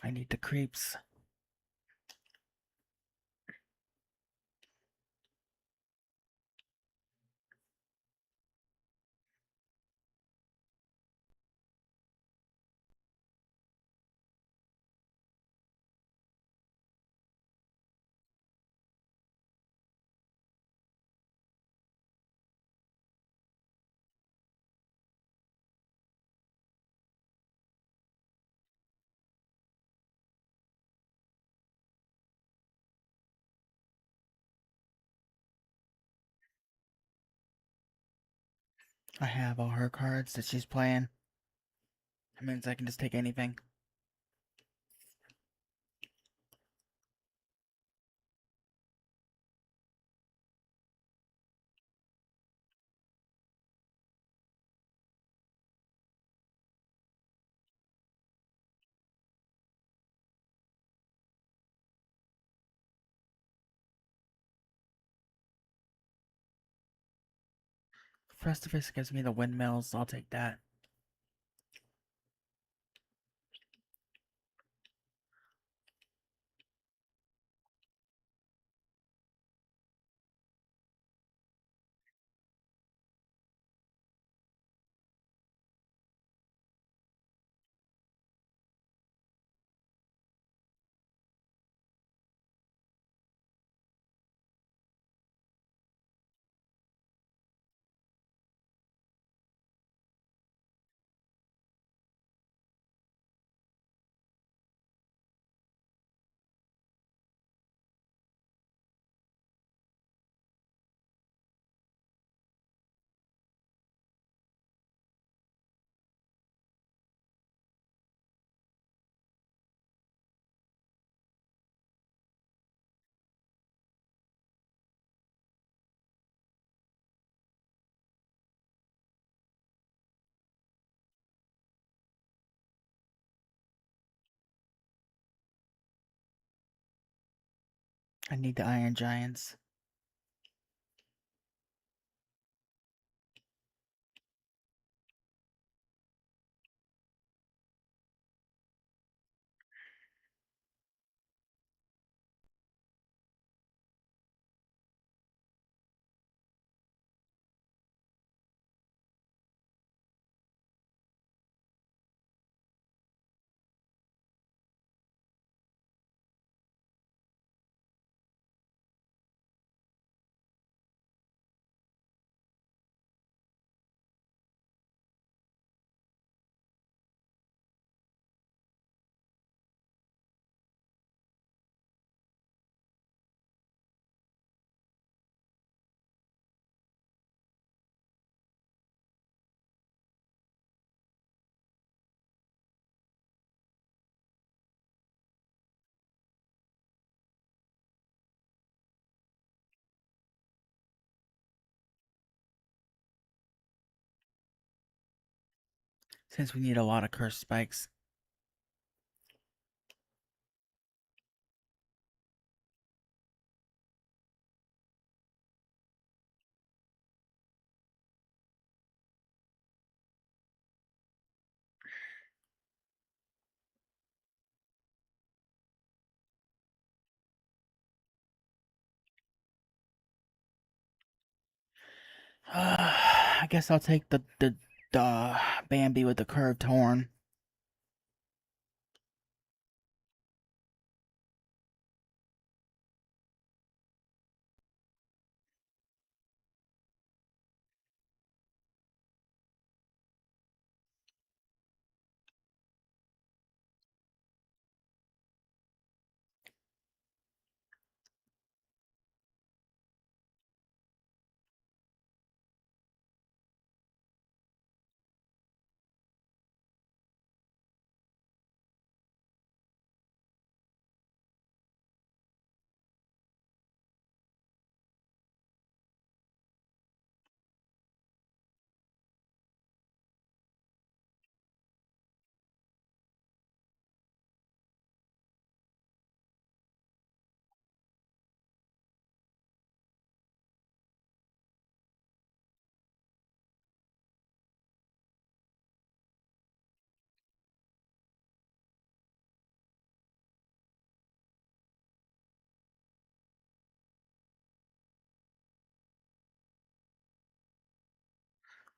I need the creeps. I have all her cards that she's playing. That means I can just take anything. Festivus gives me the windmills. I'll take that. I need the Iron Giants. Since we need a lot of curse spikes. I guess I'll take the Bambi with the curved horn.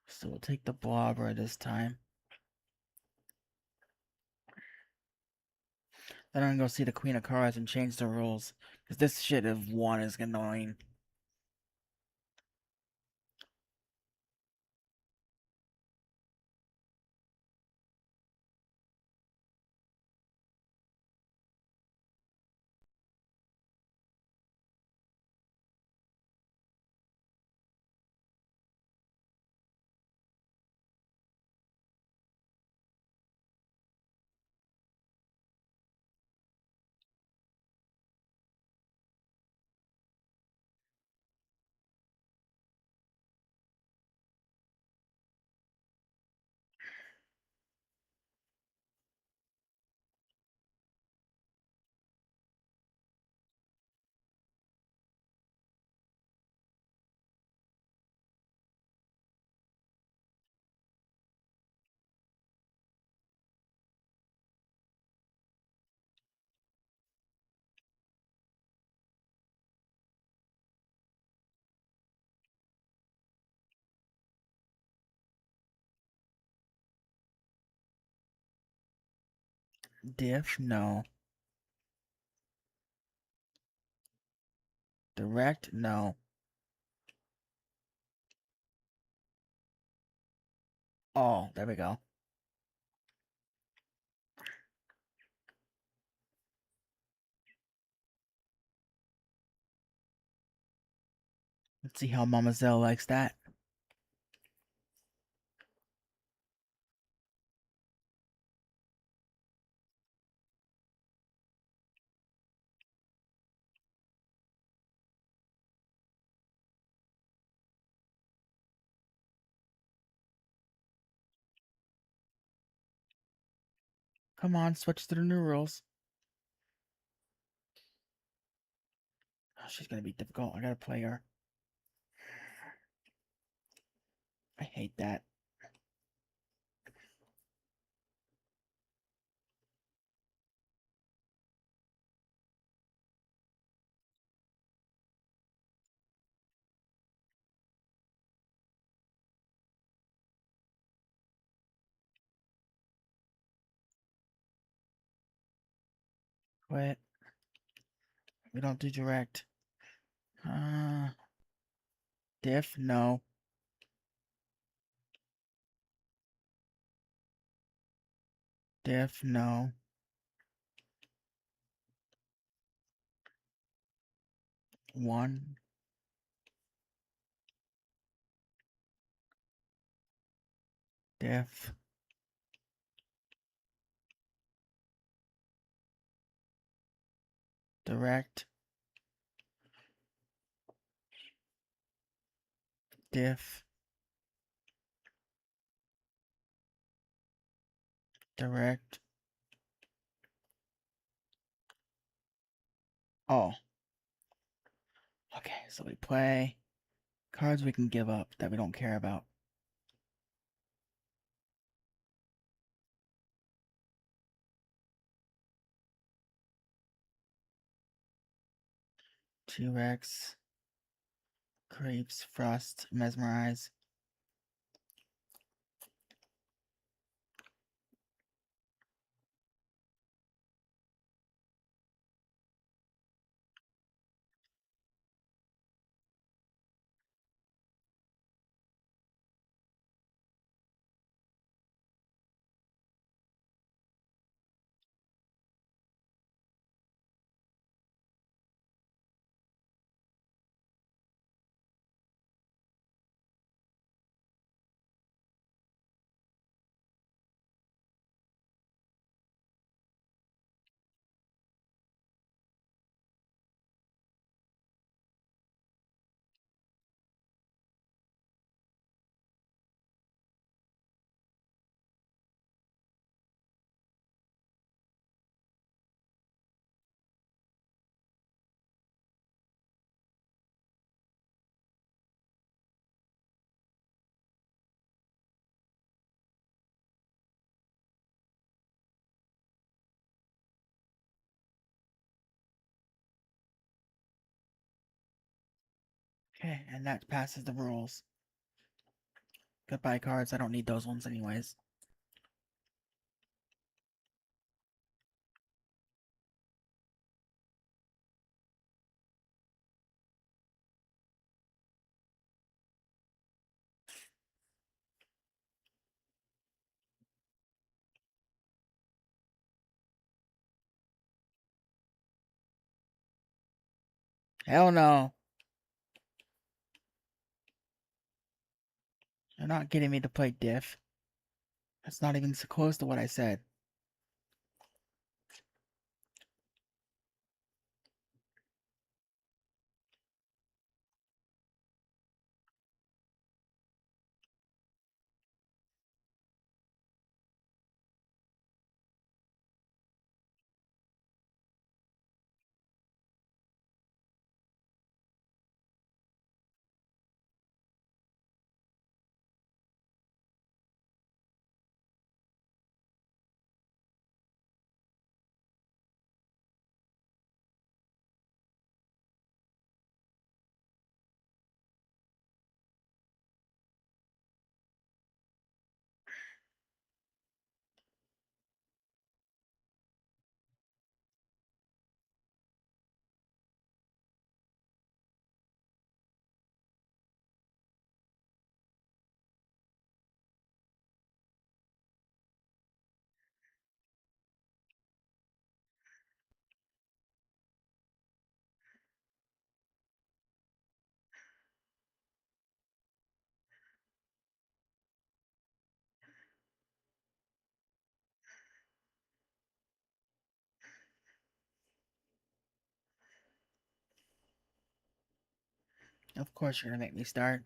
So we'll take the blobber this time. Then I'm gonna go see the Queen of Cards and change the rules. Because this shit of one is annoying. Diff? No. Direct? No. Oh, there we go. Let's see how Mama Zell likes that. Come on, switch to the new rules. Oh, she's gonna be difficult. I gotta play her. I hate that. Quit. We don't do direct. Diff? No. Diff? No. One. Diff. Direct. Diff. Direct. Oh. Okay, so we play cards we can give up that we don't care about. T-Rex. Creeps. Frost. Mesmerize. Okay, and that passes the rules. Goodbye cards. I don't need those ones anyways. Hell no. You're not getting me to play diff. That's not even so close to what I said. Of course you're gonna make me start.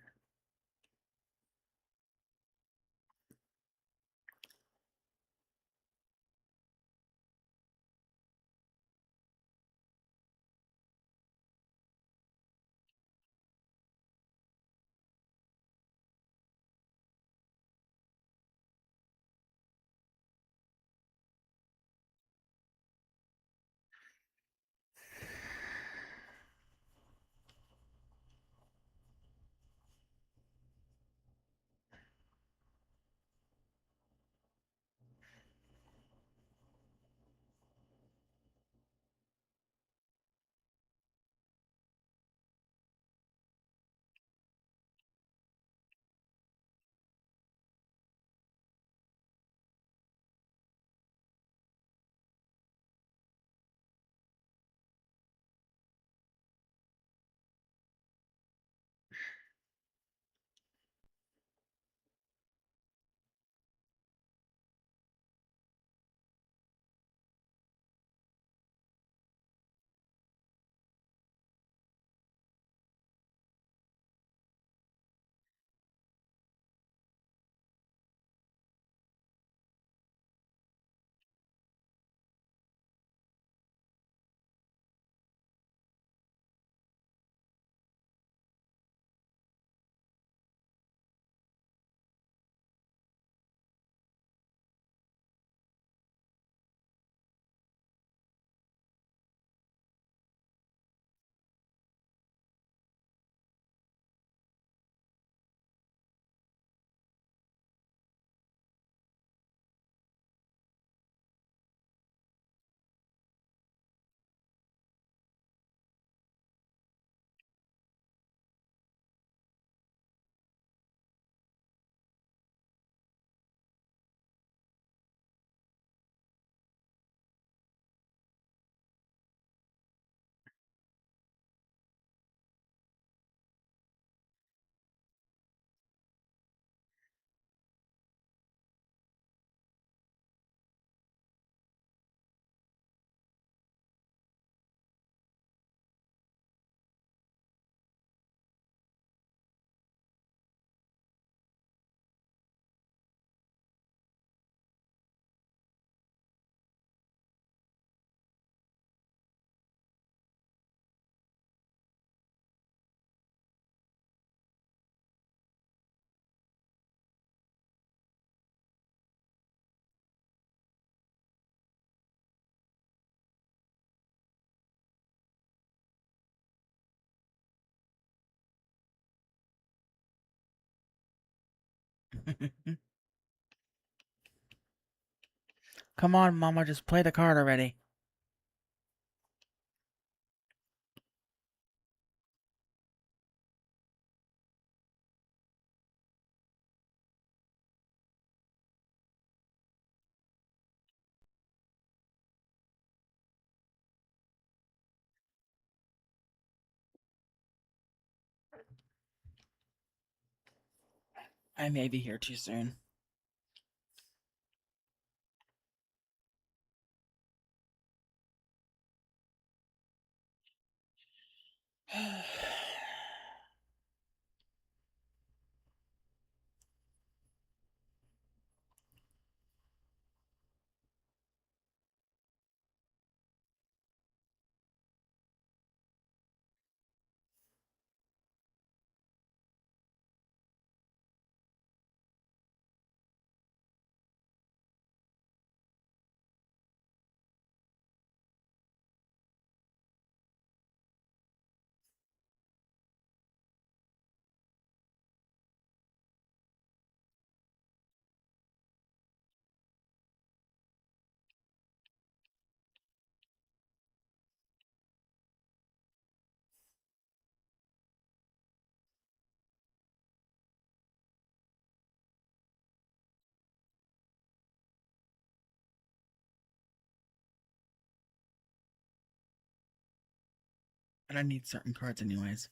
Come on, Mama, just play the card already. I may be here too soon. And I need certain cards anyways.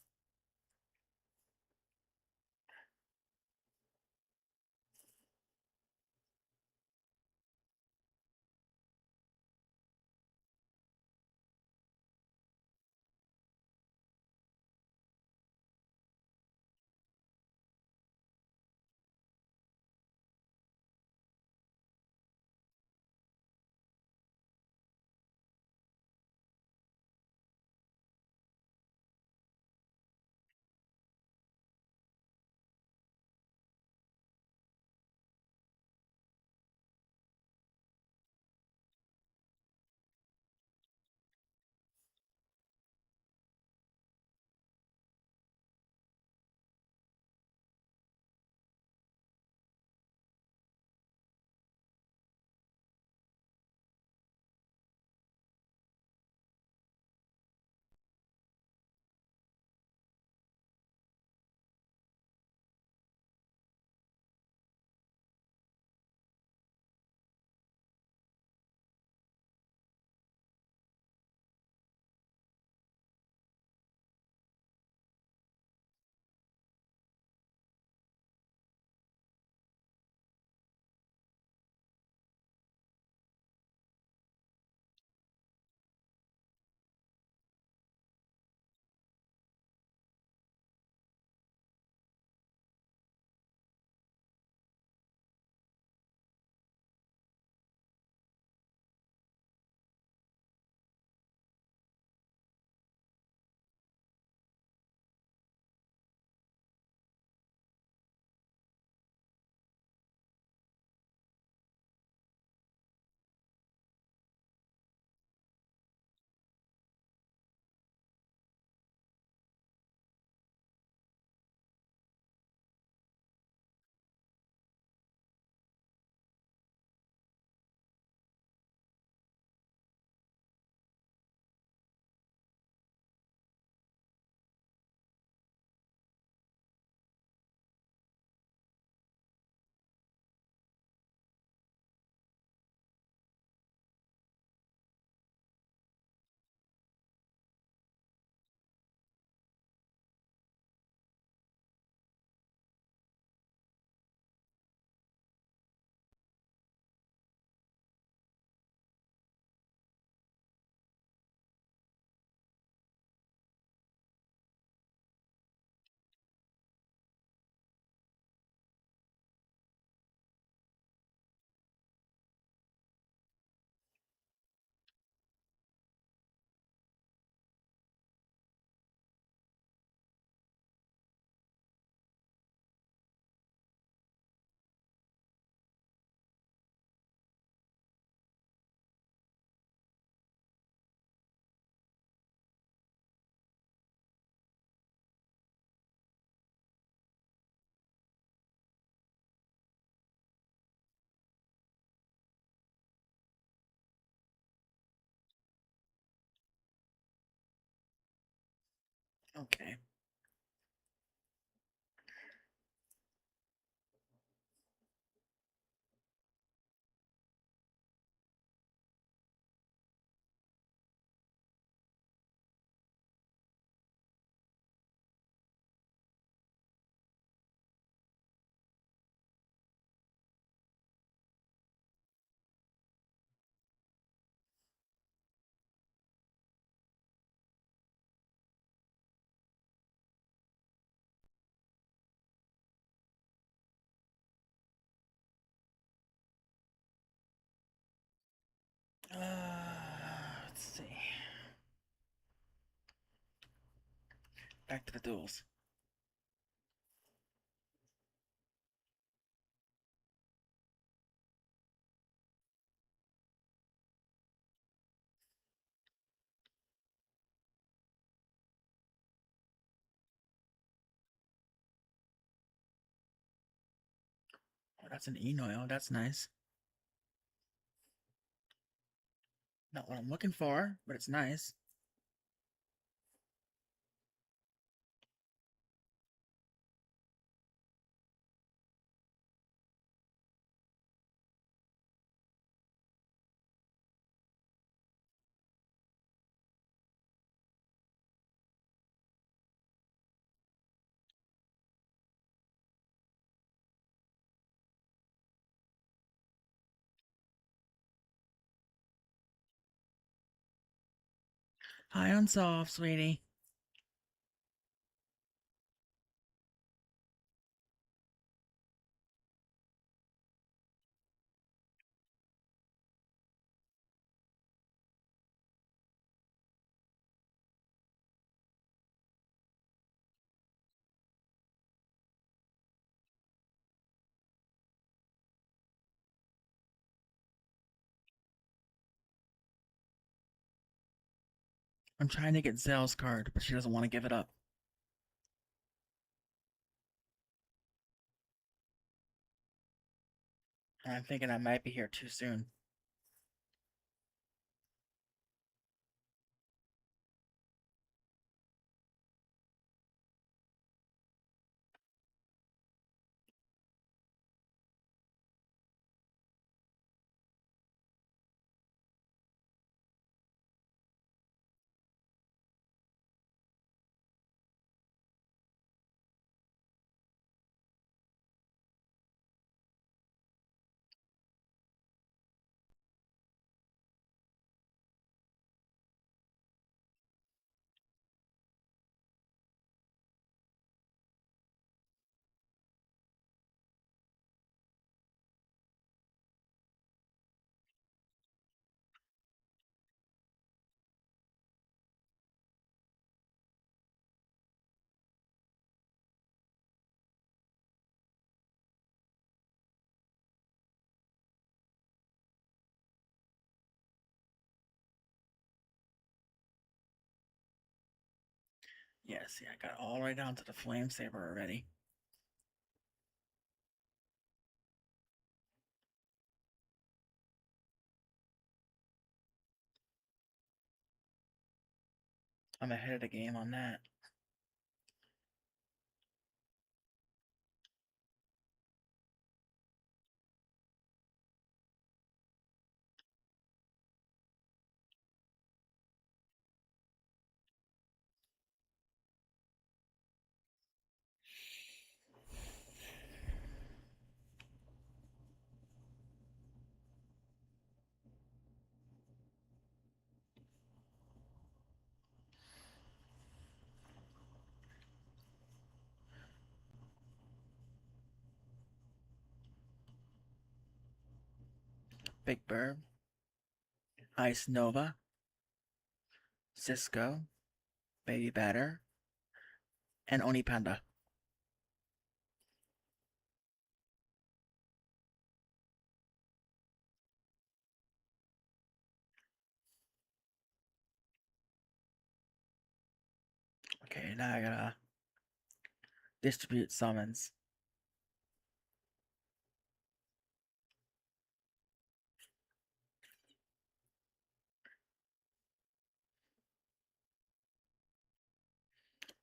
Okay. Let's see. Back to the duels. Oh, that's an Enoil. That's nice. Not what I'm looking for, but it's nice. High on soft, sweetie. I'm trying to get Zell's card, but she doesn't want to give it up. And I'm thinking I might be here too soon. Yeah, see, I got all the way down to the Flame Saber already. I'm ahead of the game on that. Big Bird, Ice Nova, Cisco, Baby Batter, and Oni Panda. Okay, now I gotta distribute summons.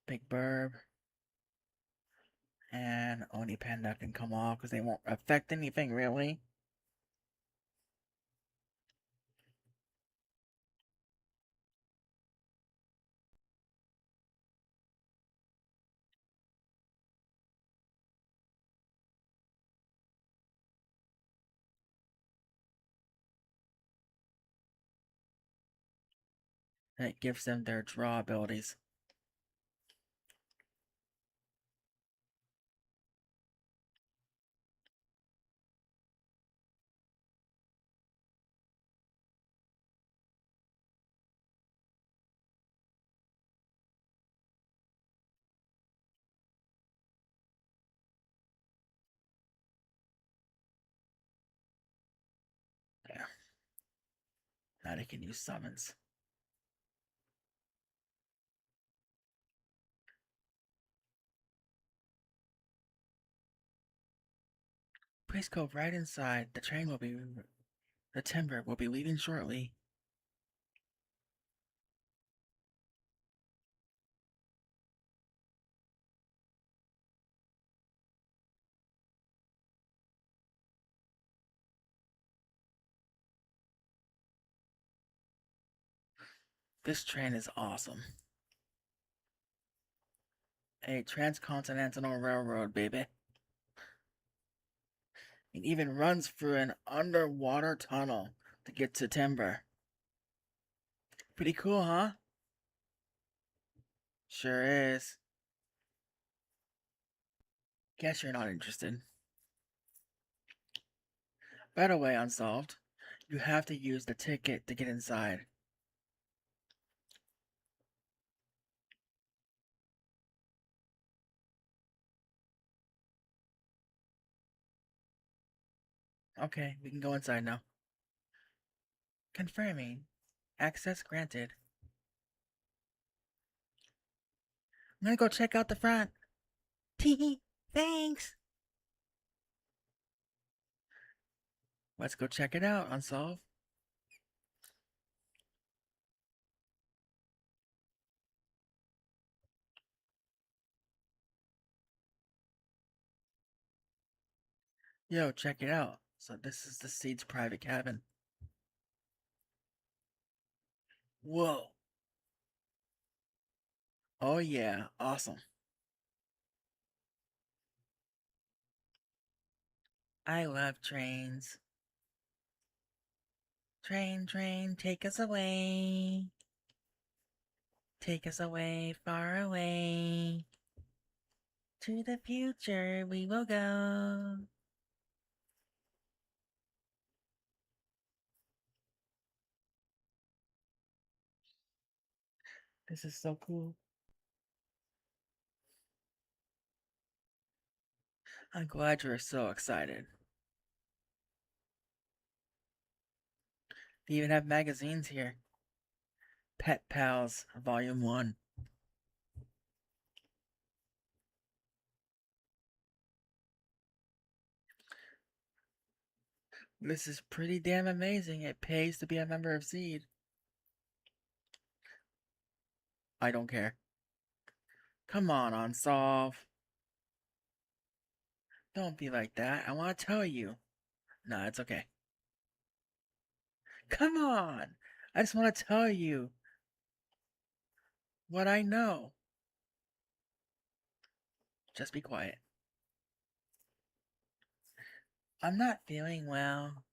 Big Burb and Oni Panda can come off because they won't affect anything really. And it gives them their draw abilities. Yeah. Now they can use summons. Please go right inside. The timber will be leaving shortly. This train is awesome. A transcontinental railroad, baby. It even runs through an underwater tunnel to get to timber. Pretty cool, huh? Sure is. Guess you're not interested. By the way, Unsolved, you have to use the ticket to get inside. Okay, we can go inside now. Confirming. Access granted. I'm gonna go check out the front. Tee, thanks. Let's go check it out, Unsolved. Yo, check it out. So this is the Seed's private cabin. Whoa. Oh yeah, awesome. I love trains. Train, train, take us away. Take us away, far away. To the future we will go. This is so cool. I'm glad you're so excited. They even have magazines here. Pet Pals, Volume 1. This is pretty damn amazing. It pays to be a member of Seed. I don't care. Come on, Unsolve. Don't be like that. I want to tell you. Nah, it's okay. Come on. I just want to tell you what I know. Just be quiet. I'm not feeling well.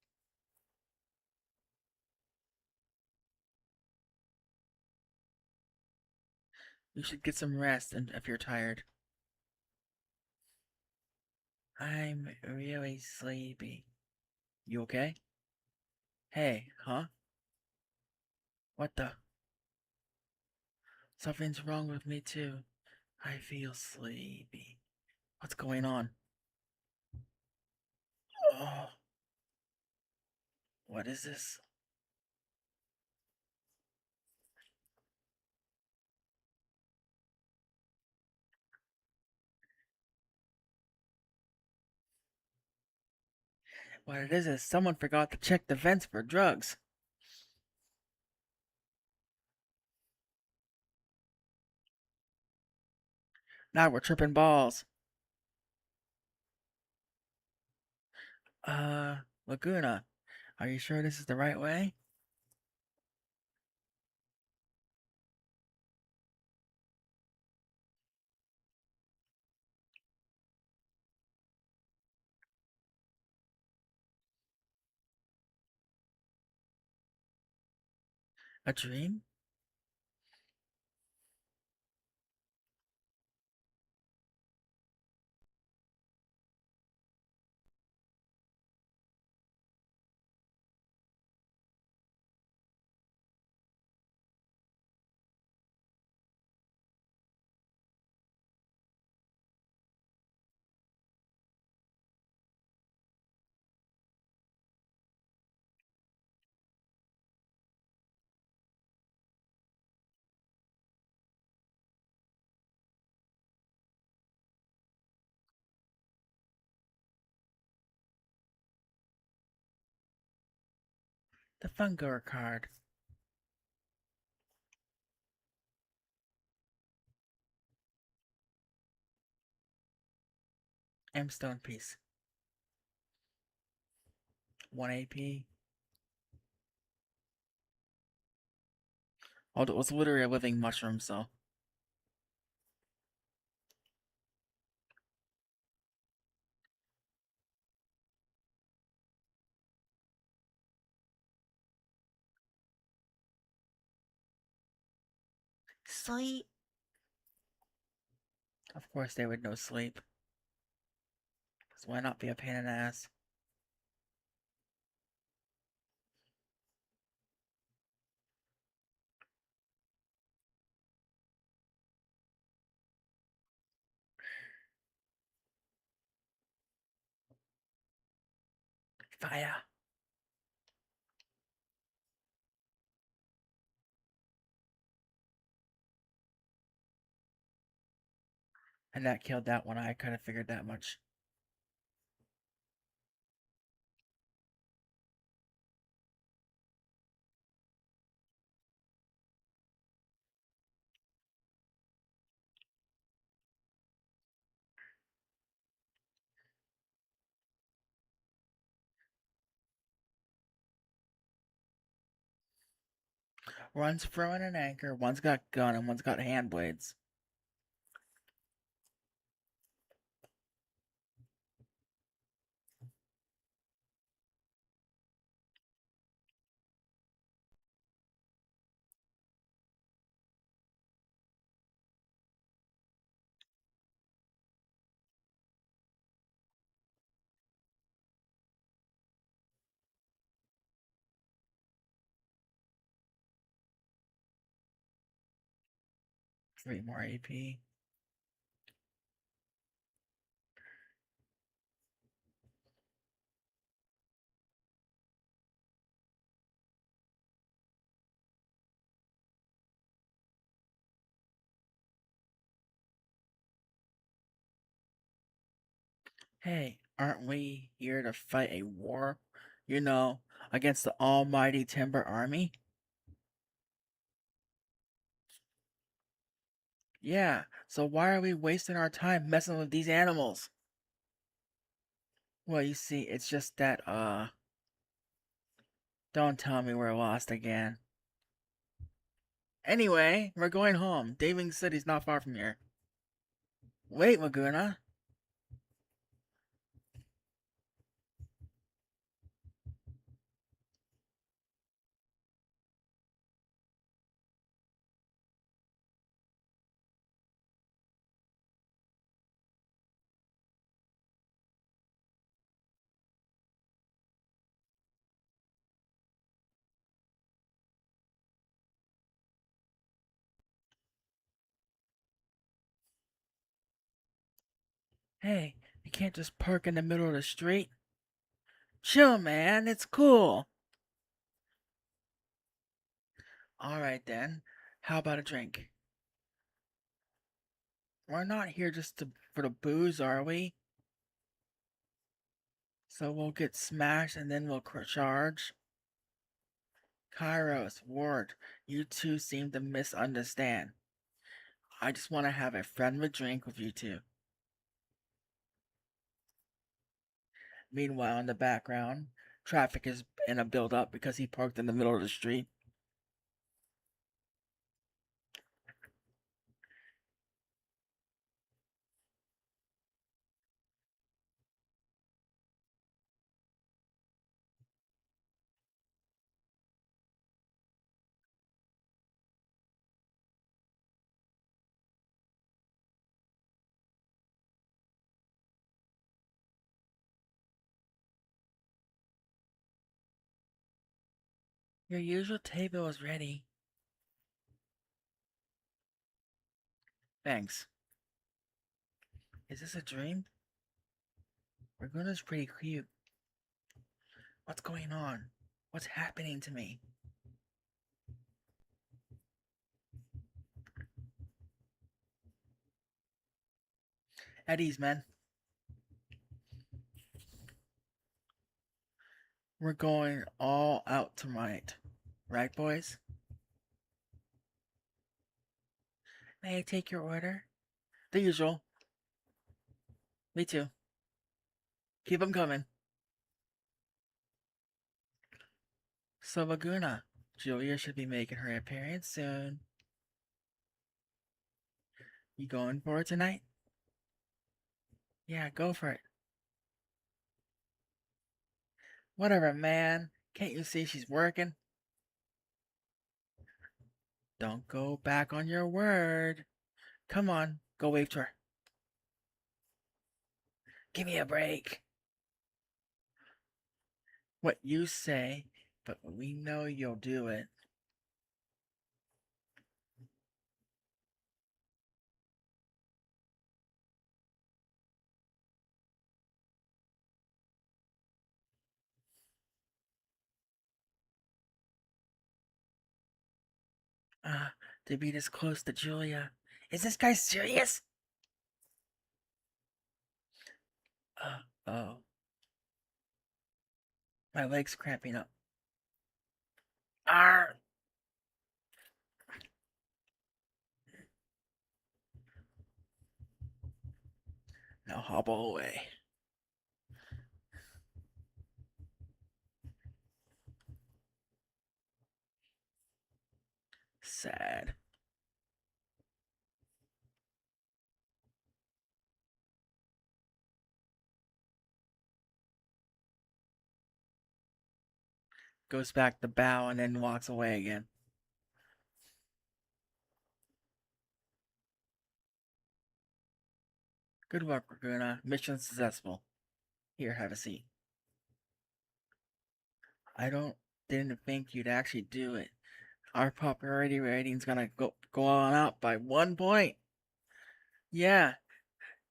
You should get some rest if you're tired. I'm really sleepy. You okay? Hey, huh? What the? Something's wrong with me too. I feel sleepy. What's going on? Oh, what is this? What it is someone forgot to check the vents for drugs. Now we're tripping balls. Laguna, are you sure this is the right way? A dream? The Fungoer card. M Stone piece. 1 AP. Although it was literally a living mushroom, so. Sleep. Of course they would know sleep. Because why not be a pain in the ass? Fire. And that killed that one. I could have figured that much. One's throwing an anchor, one's got gun, and one's got hand blades. 3 more AP. Hey, aren't we here to fight a war? You know, against the almighty Timber Army? Yeah, so why are we wasting our time messing with these animals? Well, you see, it's just that, don't tell me we're lost again. Anyway, we're going home. Daving City's not far from here. Wait, Laguna. Hey, you can't just park in the middle of the street. Chill, man, it's cool. Alright then, how about a drink? We're not here just for the booze, are we? So we'll get smashed and then we'll charge? Kairos, Ward, you two seem to misunderstand. I just want to have a friendly drink with you two. Meanwhile, in the background, traffic is in a build-up because he parked in the middle of the street. Your usual table is ready. Thanks. Is this a dream? Raguna's pretty cute. What's going on? What's happening to me? At ease, men. We're going all out tonight. Right, boys? May I take your order? The usual. Me too. Keep 'em coming. So, Laguna, Julia should be making her appearance soon. You going for it tonight? Yeah, go for it. Whatever, man. Can't you see she's working? Don't go back on your word. Come on, go wave to her. Give me a break. What you say, but we know you'll do it. To be this close to Julia. Is this guy serious? Oh. My leg's cramping up. Arr! Now hobble away. Sad. Goes back to bow and then walks away again. Good work, Raguna. Mission successful. Here, have a seat. I didn't think you'd actually do it. Our popularity rating's gonna go on up by 1 point. Yeah,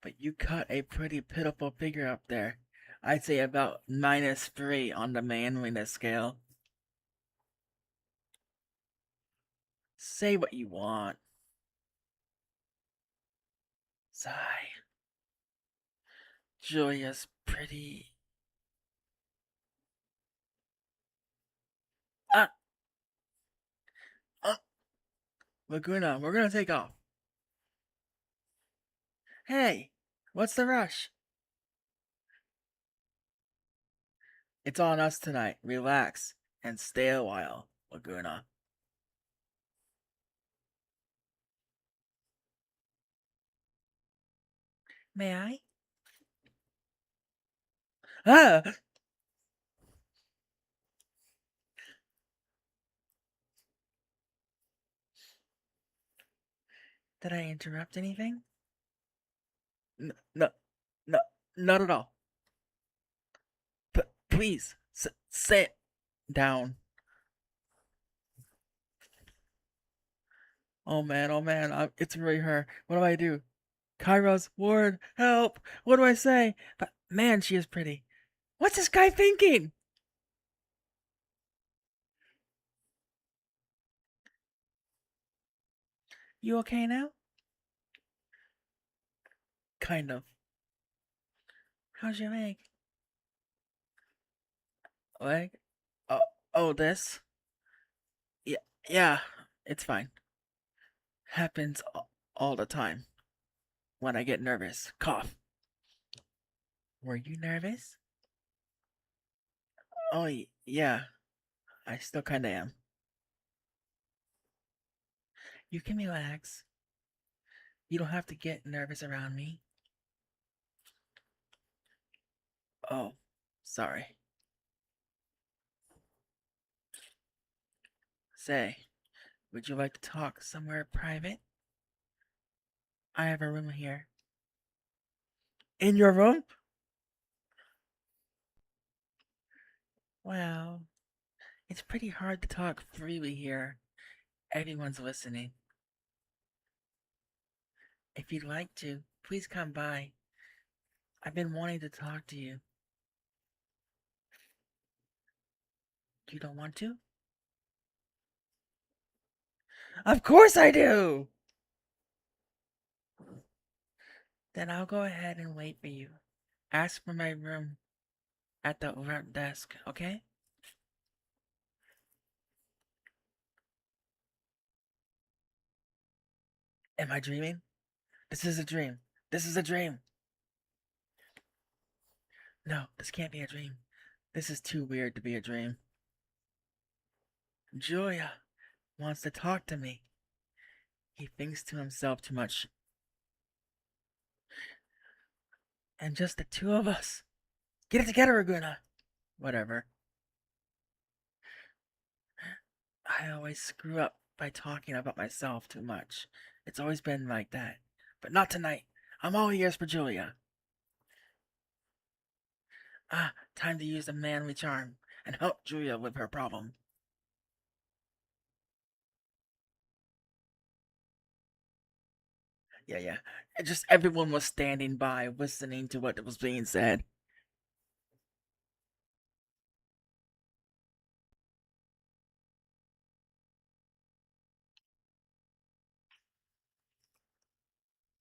but you cut a pretty pitiful figure up there. I'd say about -3 on the manliness scale. Say what you want. Sigh. Julia's pretty. Ah! Laguna, we're gonna take off. Hey, what's the rush? It's on us tonight. Relax and stay a while, Laguna. May I? Ah! Did I interrupt anything? No, no, not at all. Please, sit down. Oh man, it's really her. What do I do? Kairos, Ward, help! What do I say? But man, she is pretty. What's this guy thinking? You okay now? Kind of. How's your leg? Leg? Oh, this? Yeah, yeah, it's fine. Happens all the time when I get nervous. Cough. Were you nervous? Oh, yeah. I still kinda am. You can relax. You don't have to get nervous around me. Oh, sorry. Say, would you like to talk somewhere private? I have a room here. In your room? Well, it's pretty hard to talk freely here. Everyone's listening. If you'd like to, please come by. I've been wanting to talk to you. You don't want to? Of course I do! Then I'll go ahead and wait for you. Ask for my room at the front desk, okay? Am I dreaming? This is a dream. This is a dream. No, this can't be a dream. This is too weird to be a dream. Julia wants to talk to me. He thinks to himself too much. And just the two of us. Get it together, Aguna. Whatever. I always screw up by talking about myself too much. It's always been like that. But not tonight. I'm all ears for Julia. Ah, time to use the manly charm and help Julia with her problem. Yeah, yeah. And just everyone was standing by, listening to what was being said.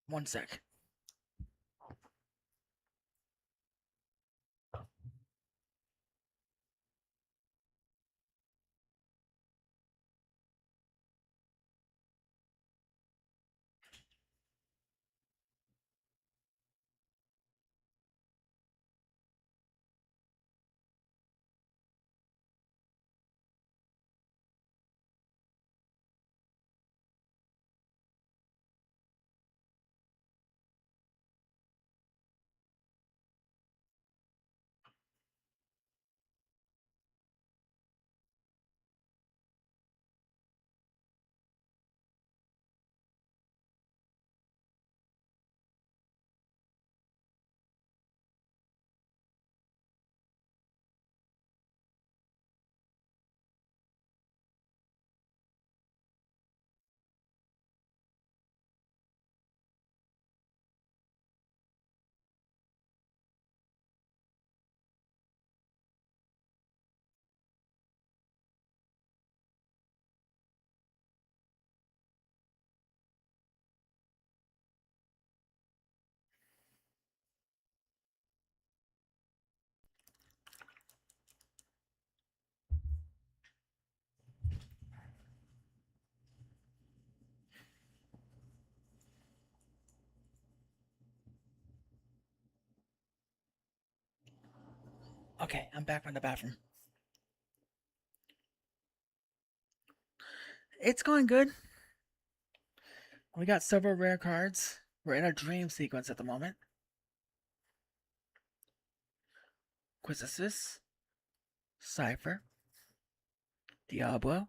One sec. Okay, I'm back from the bathroom. It's going good. We got several rare cards. We're in a dream sequence at the moment. Quizzicis, Cypher, Diablo,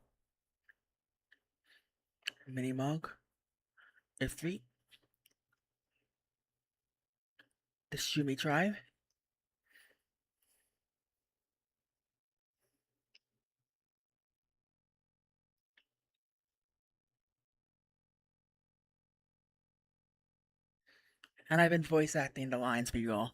Minimog, Ifrit, the Shumi tribe, and I've been voice acting the lines for you all.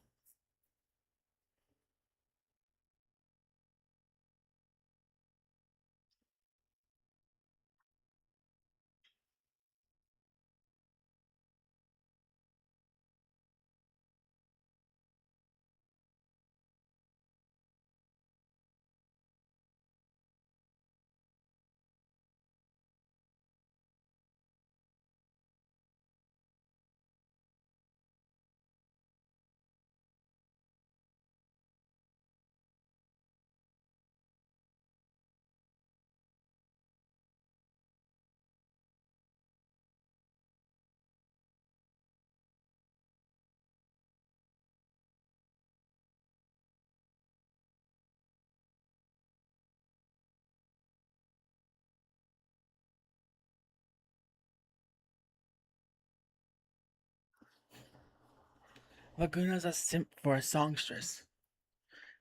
Laguna's a simp for a songstress.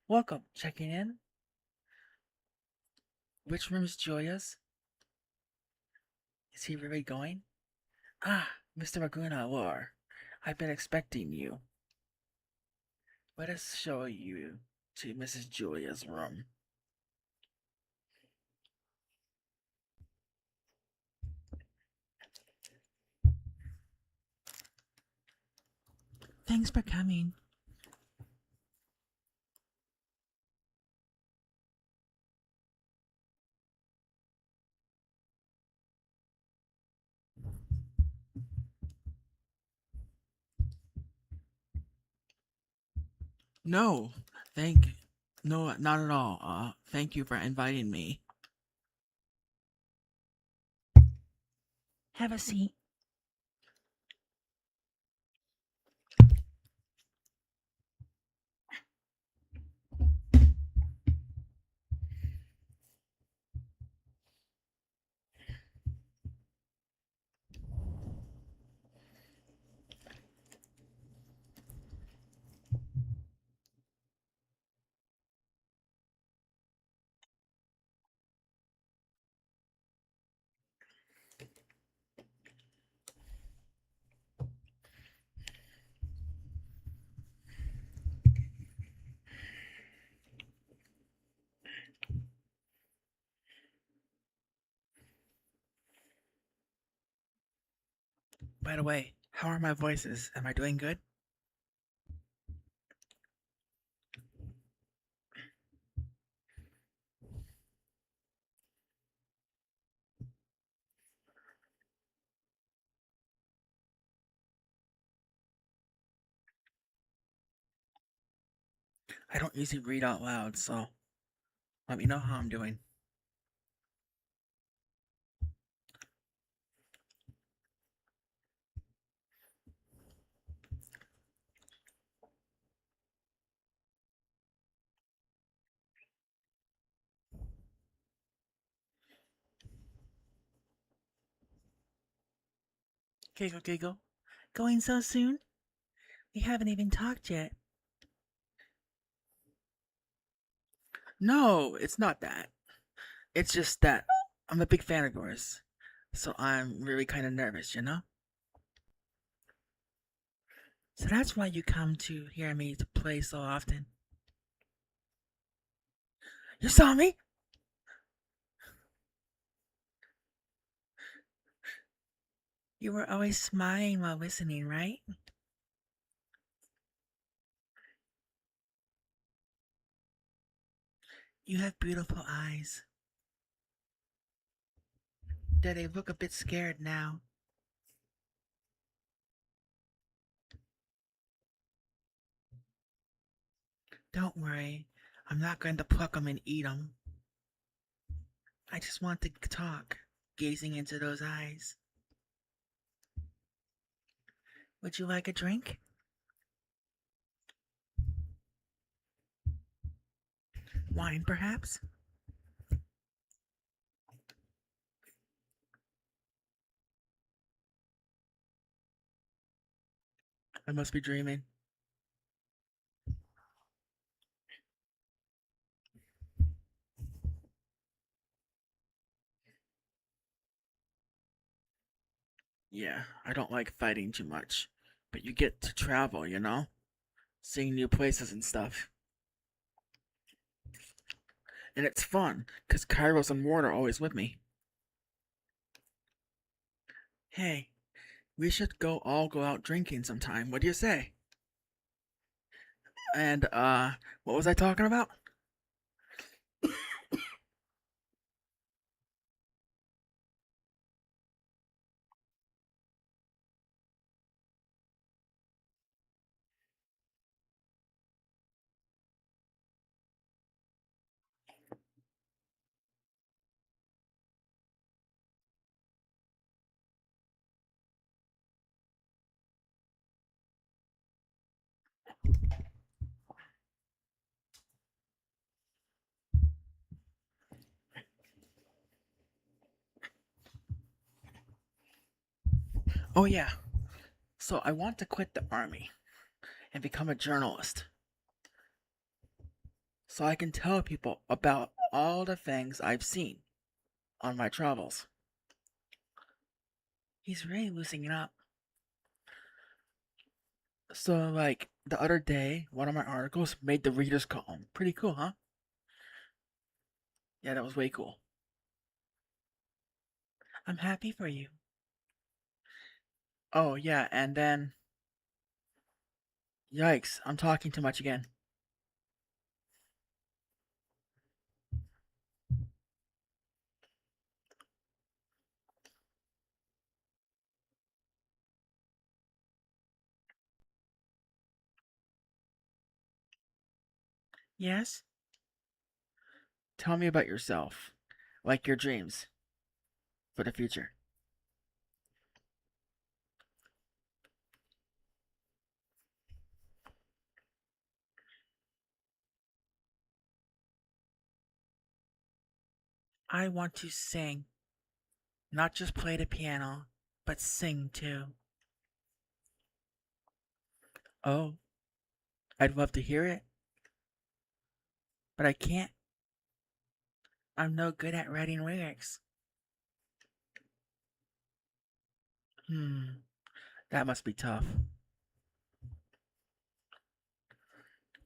Welcome, checking in? Which room is Julia's? Is he really going? Ah, Mr. Laguna, Lore. I've been expecting you. Let us show you to Mrs. Julia's room. Thanks for coming. No, thank no, not at all. Thank you for inviting me. Have a seat. By the way, how are my voices? Am I doing good? I don't usually read out loud, so let me know how I'm doing. Giggle, giggle. Going so soon? We haven't even talked yet. No, it's not that. It's just that I'm a big fan of yours. So I'm really kind of nervous, you know? So that's why you come to hear me to play so often. You saw me? You were always smiling while listening, right? You have beautiful eyes. Do they look a bit scared now? Don't worry. I'm not going to pluck them and eat them. I just want to talk, gazing into those eyes. Would you like a drink? Wine, perhaps? I must be dreaming. Yeah, I don't like fighting too much. But you get to travel, you know? Seeing new places and stuff. And it's fun, because Kairos and Ward are always with me. Hey, we should all go out drinking sometime. What do you say? And, what was I talking about? Oh, yeah. So I want to quit the army. and become a journalist so I can tell people about all the things I've seen on my travels. He's really loosening up. So, like, the other day, one of my articles made the reader's column. Pretty cool, huh? Yeah, that was way cool. I'm happy for you. Oh, yeah, and then. Yikes, I'm talking too much again. Yes? Tell me about yourself. Like your dreams for the future. I want to sing. Not just play the piano, but sing too. Oh, I'd love to hear it, but I can't. I'm no good at writing lyrics. Hmm, that must be tough.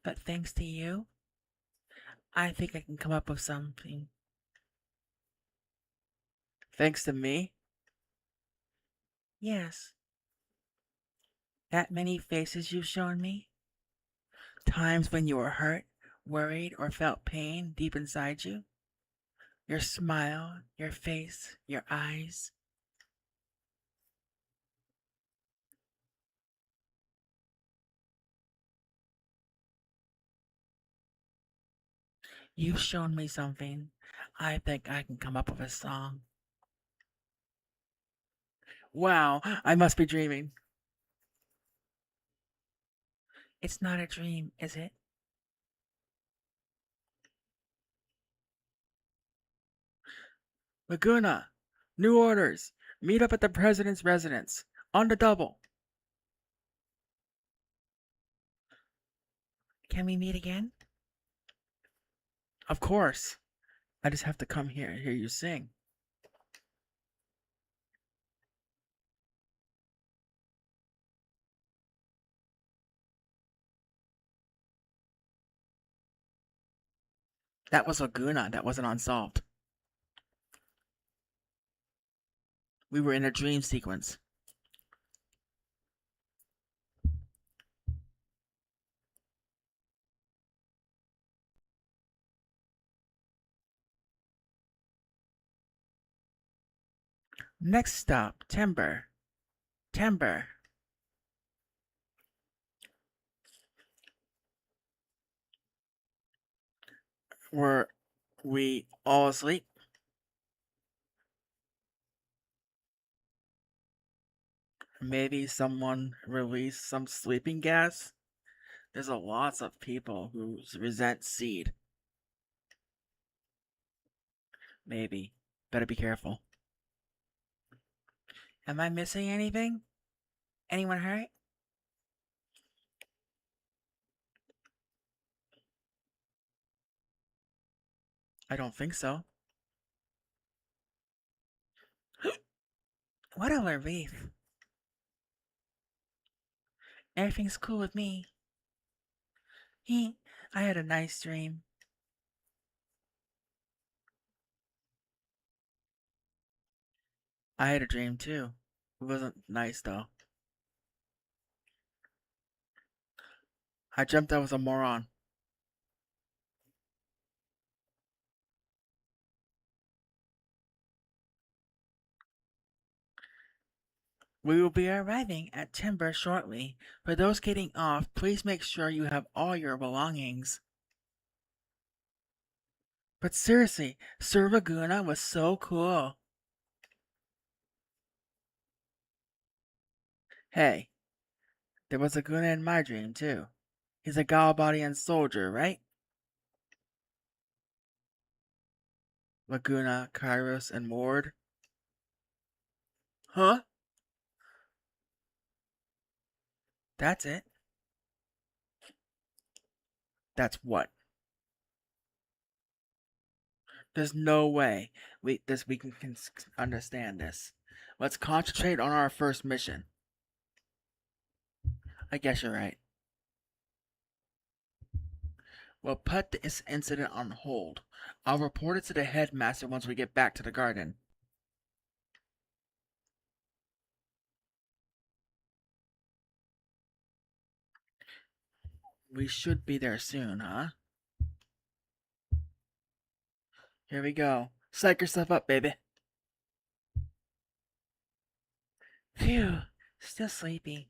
But thanks to you, I think I can come up with something. Thanks to me? Yes. That many faces you've shown me? Times when you were hurt, worried, or felt pain deep inside you? Your smile, your face, your eyes. You've shown me something. I think I can come up with a song. Wow, I must be dreaming. It's not a dream, is it? Laguna, new orders. Meet up at the president's residence. On the double. Can we meet again? Of course. I just have to come here and hear you sing. That was Laguna. That wasn't unsolved. We were in a dream sequence. Next stop, Timber. Timber. Were we all asleep? Maybe someone released some sleeping gas? There's a lots of people who resent seed. Maybe. Better be careful. Am I missing anything? Anyone hurt? I don't think so. What a relief. Everything's cool with me. He, I had a nice dream. I had a dream too. It wasn't nice though. I dreamt I was a moron. We will be arriving at Timber shortly. For those getting off, please make sure you have all your belongings. But seriously, Sir Laguna was so cool. Hey, there was Laguna in my dream too. He's a Galbadian soldier, right? Laguna, Kairos, and Mord. Huh? That's it. That's what. There's no way we can understand this. Let's concentrate on our first mission. I guess you're right. We'll put this incident on hold. I'll report it to the headmaster once we get back to the garden. We should be there soon, huh? Here we go. Psych yourself up, baby. Phew, still sleepy.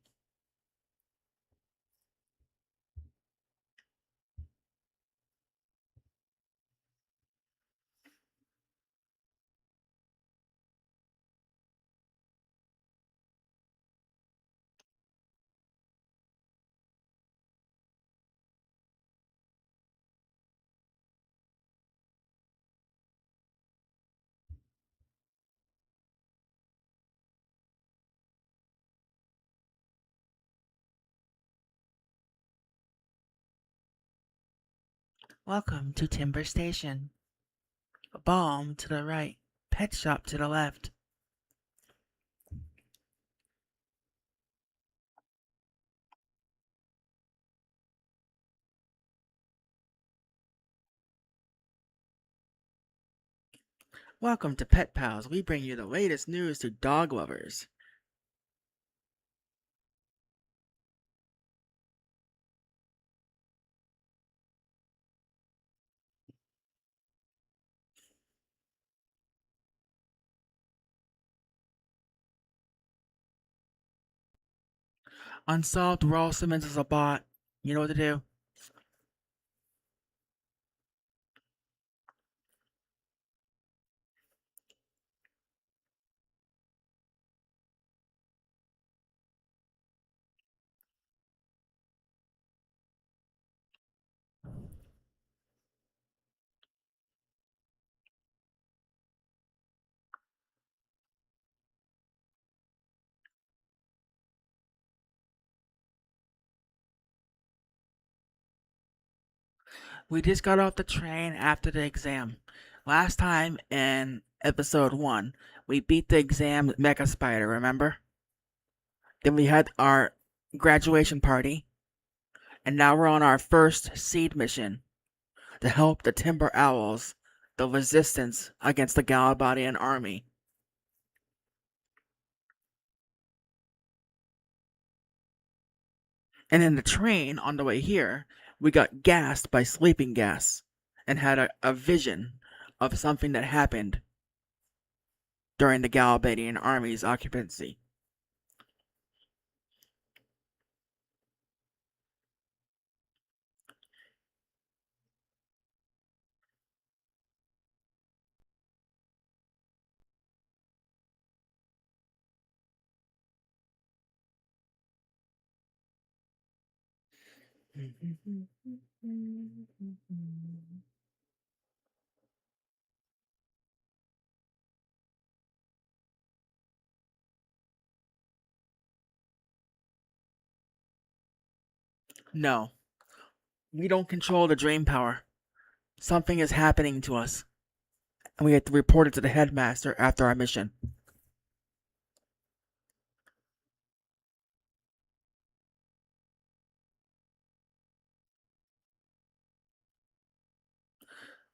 Welcome to Timber Station. Balm to the right, pet shop to the left. Welcome to Pet Pals. We bring you the latest news to dog lovers. Unsolved Raw Simmons is a bot. You know what to do. We just got off the train after the exam. Last time in episode 1, we beat the exam Mecha Spider, remember? Then we had our graduation party, and now we're on our first seed mission to help the Timber Owls, the resistance against the Galabadian army. And in the train on the way here, we got gassed by sleeping gas and had a vision of something that happened during the Galabadian army's occupancy. No, we don't control the dream power. Something is happening to us, and we have to report it to the headmaster after our mission.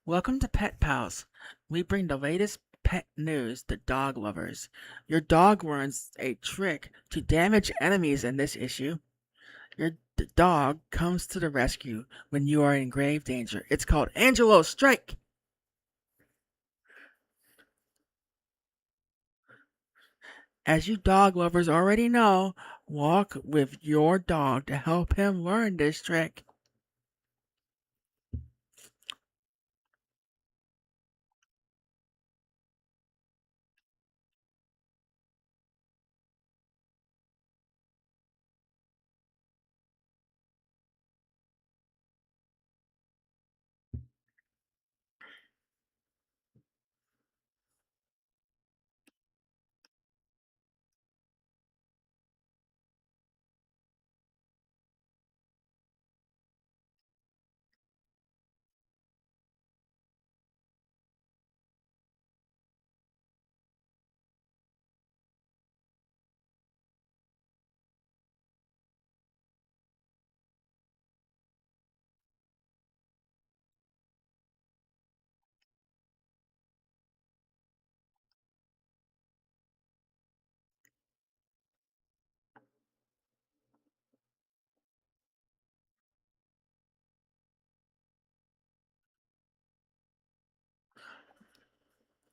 Welcome to Pet Pals. We bring the latest pet news to dog lovers. Your dog learns a trick to damage enemies in this issue. Your dog comes to the rescue when you are in grave danger. It's called Angelo's Strike. As you dog lovers already know, walk with your dog to help him learn this trick.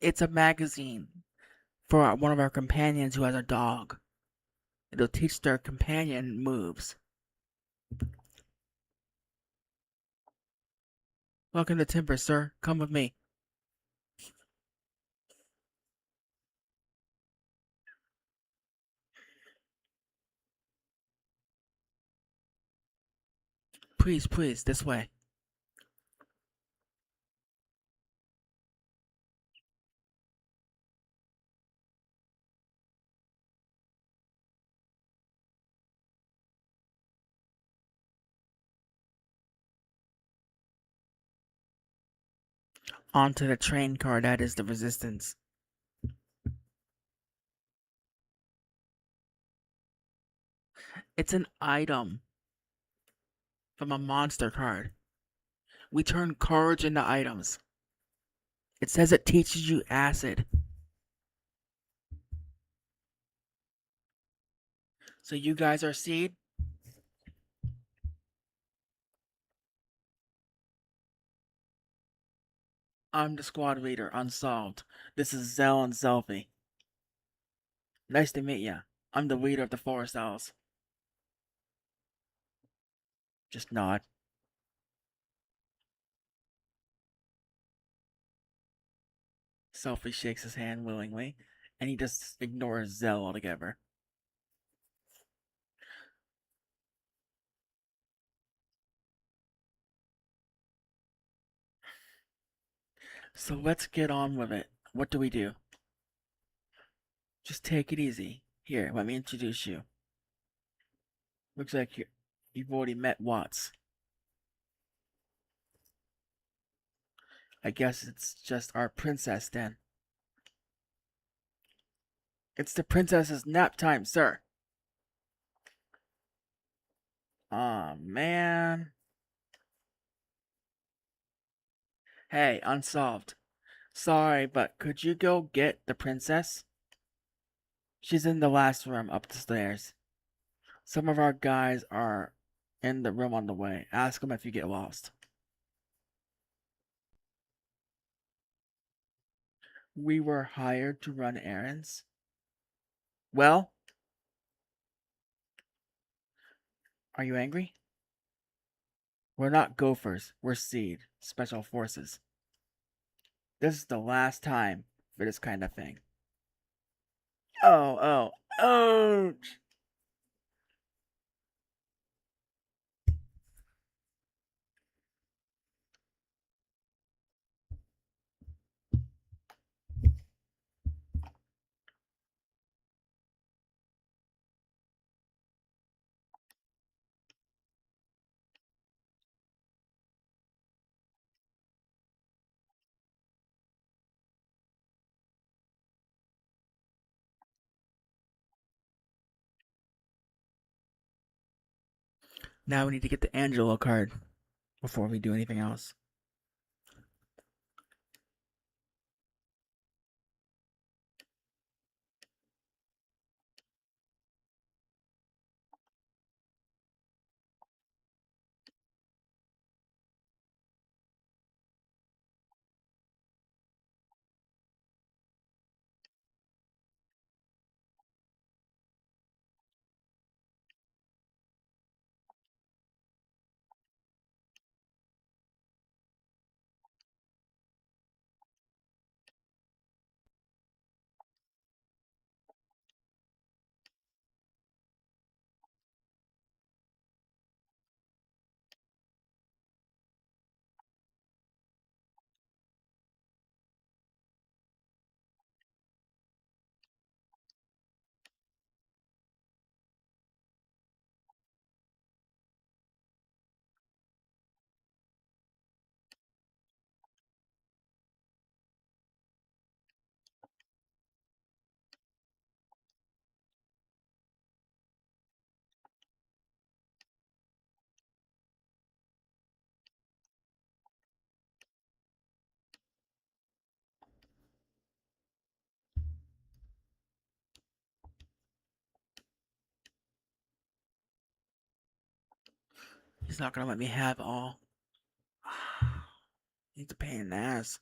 It's a magazine for one of our companions who has a dog. It'll teach their companion moves. Welcome to Timber, sir. Come with me. Please, please, this way. Onto the train car that is the resistance. It's an item from a monster card. We turn cards into items. It says it teaches you acid. So you guys are seed? I'm the squad leader, unsolved. This is Zell and Zelfie. Nice to meet ya. I'm the leader of the Forest Owls. Just nod. Selfie shakes his hand willingly, and he just ignores Zell altogether. So let's get on with it. What do we do? Just take it easy. Here, let me introduce you. Looks like you've already met Watts. I guess it's just our princess then. It's the princess's nap time, sir. Aw, man. Hey, unsolved. Sorry, but could you go get the princess? She's in the last room up the stairs. Some of our guys are in the room on the way. Ask them if you get lost. We were hired to run errands. Well, are you angry? We're not gophers. We're Seed. Special Forces. This is the last time for this kind of thing. Oh, ouch! Now we need to get the Angelo card before we do anything else. He's not gonna let me have all. He's a pain in the ass.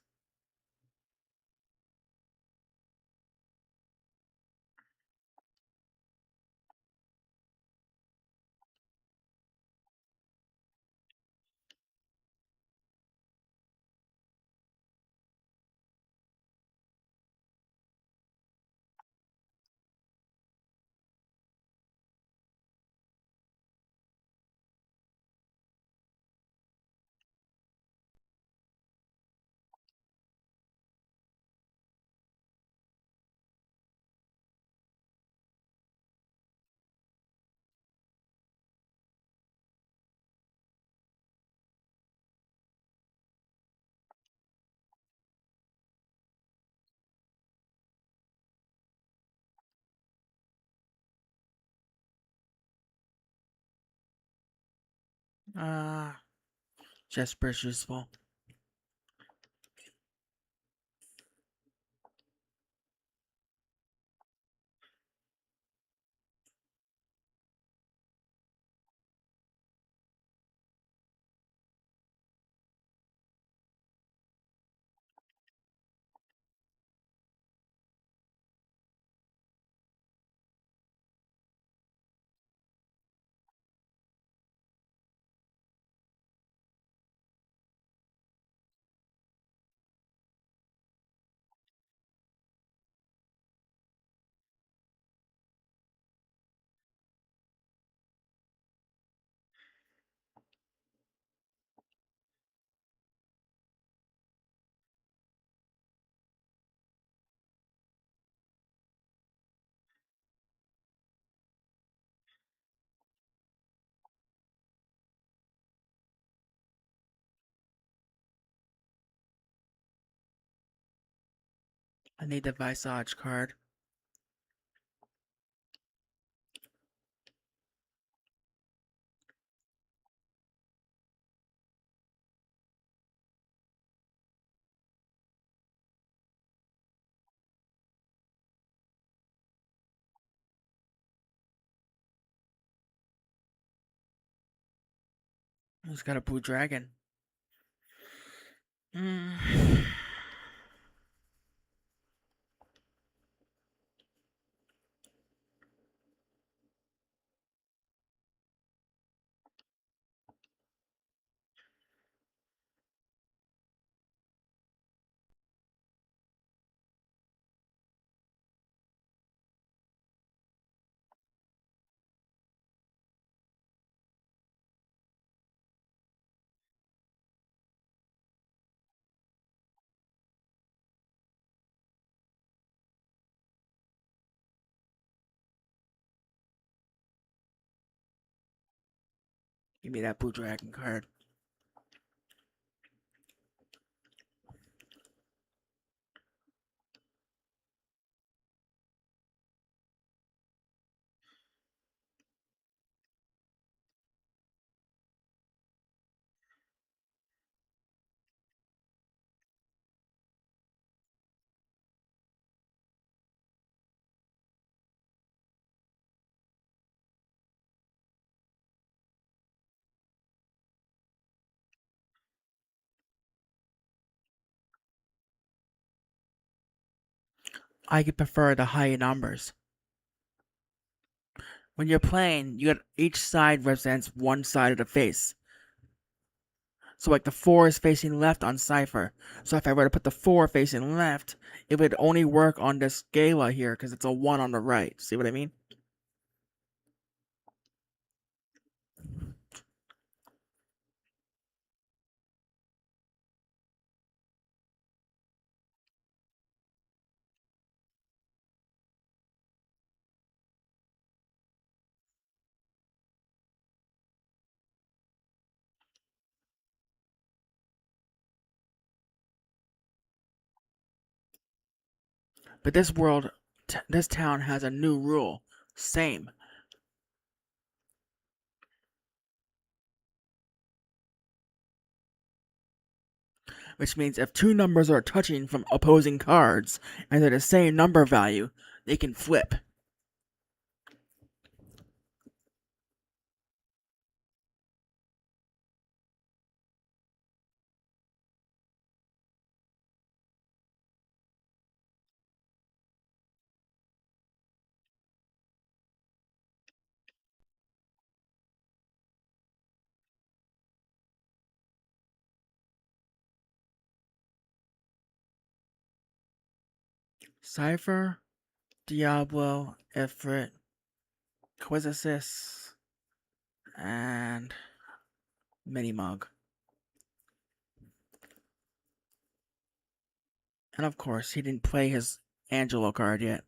Ah, Jesper's useful. I need the Visage card. Who's got a blue dragon? Mm. Give me that blue dragon card. I could prefer the higher numbers. When you're playing, you got each side represents one side of the face. So like the 4 is facing left on Cypher. So if I were to put the 4 facing left, it would only work on this Gala here because it's a 1 on the right. See what I mean? But this world, this town has a new rule. Same. Which means if two numbers are touching from opposing cards and they're the same number value, they can flip. Cypher, Diablo, Ifrit, Quizzicis, and Minimug. And of course, he didn't play his Angelo card yet.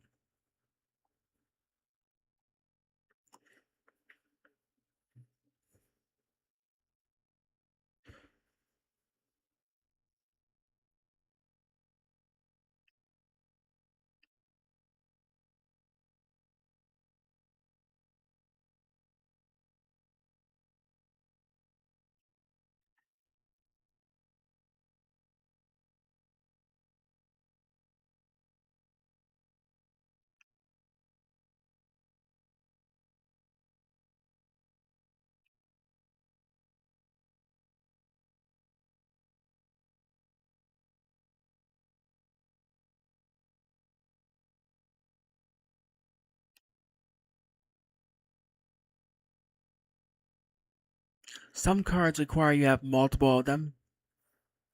Some cards require you have multiple of them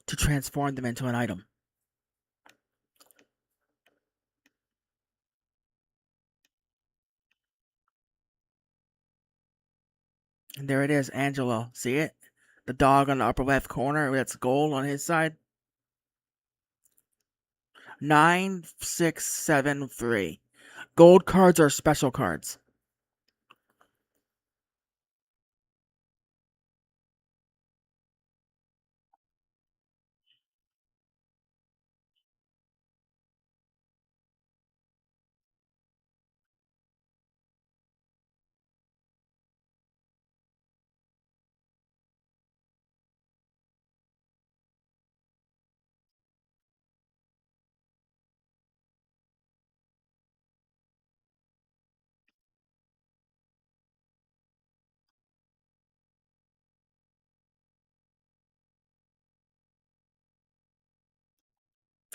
to transform them into an item. And there it is, Angelo. See it? The dog on the upper left corner that's gold on his side. 9673. Gold cards are special cards.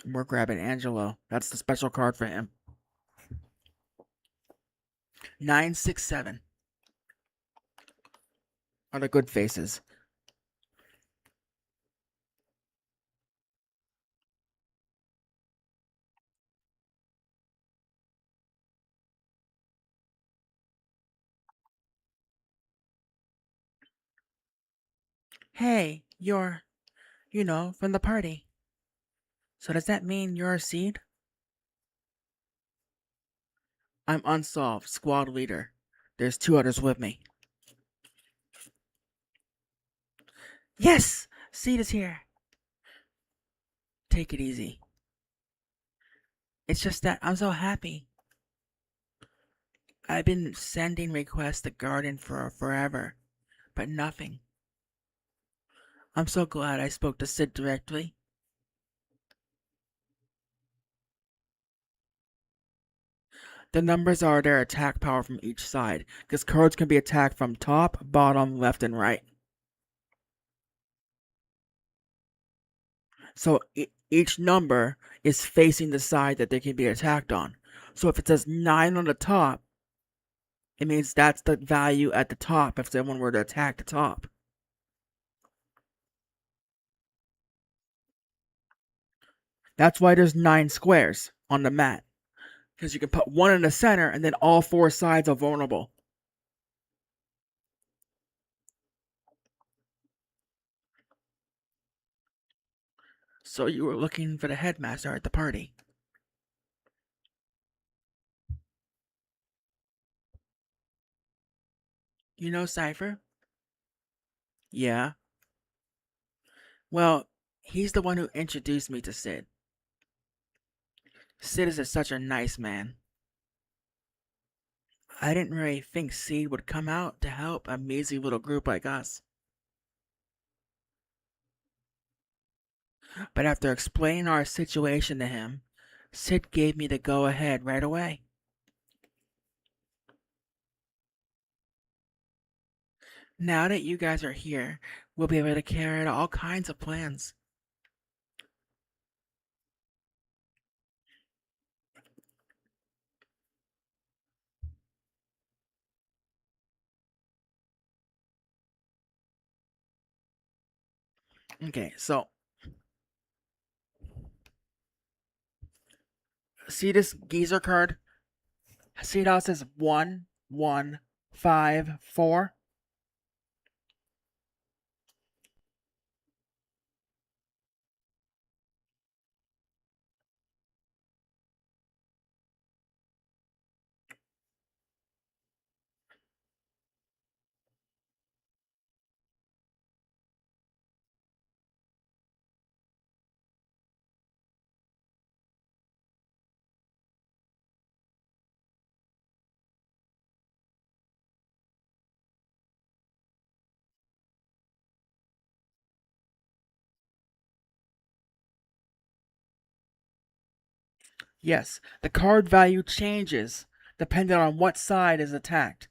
We're grabbing Angelo. That's the special card for him. 967 are the good faces. Hey, you're from the party. So does that mean you're a seed? I'm Unsolved, squad leader. There's two others with me. Yes! Seed is here. Take it easy. It's just that I'm so happy. I've been sending requests to Garden for forever, but nothing. I'm so glad I spoke to Sid directly. The numbers are their attack power from each side, because cards can be attacked from top, bottom, left, and right. So each number is facing the side that they can be attacked on. So if it says 9 on the top, it means that's the value at the top if someone were to attack the top. That's why there's 9 squares on the mat. Because you can put one in the center and then all 4 sides are vulnerable. So you were looking for the headmaster at the party. You know Cypher? Yeah. Well, he's the one who introduced me to Sid. Sid is such a nice man. I didn't really think Sid would come out to help a measly little group like us. But after explaining our situation to him, Sid gave me the go ahead right away. Now that you guys are here, we'll be able to carry out all kinds of plans. Okay, so see this geezer card? See how it says 1154? Yes, the card value changes depending on what side is attacked.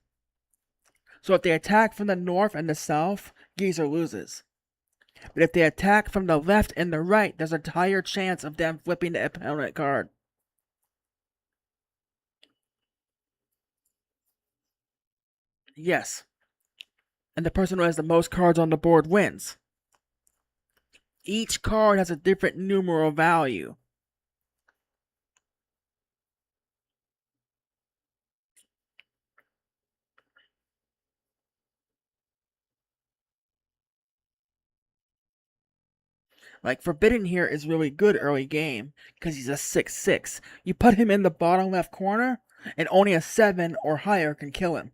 So if they attack from the north and the south, Geezer loses. But if they attack from the left and the right, there's a higher chance of them flipping the opponent card. Yes. and the person who has the most cards on the board wins. Each card has a different numeral value. Like, Forbidden here is really good early game because he's a 6/6. You put him in the bottom left corner, and only a 7 or higher can kill him.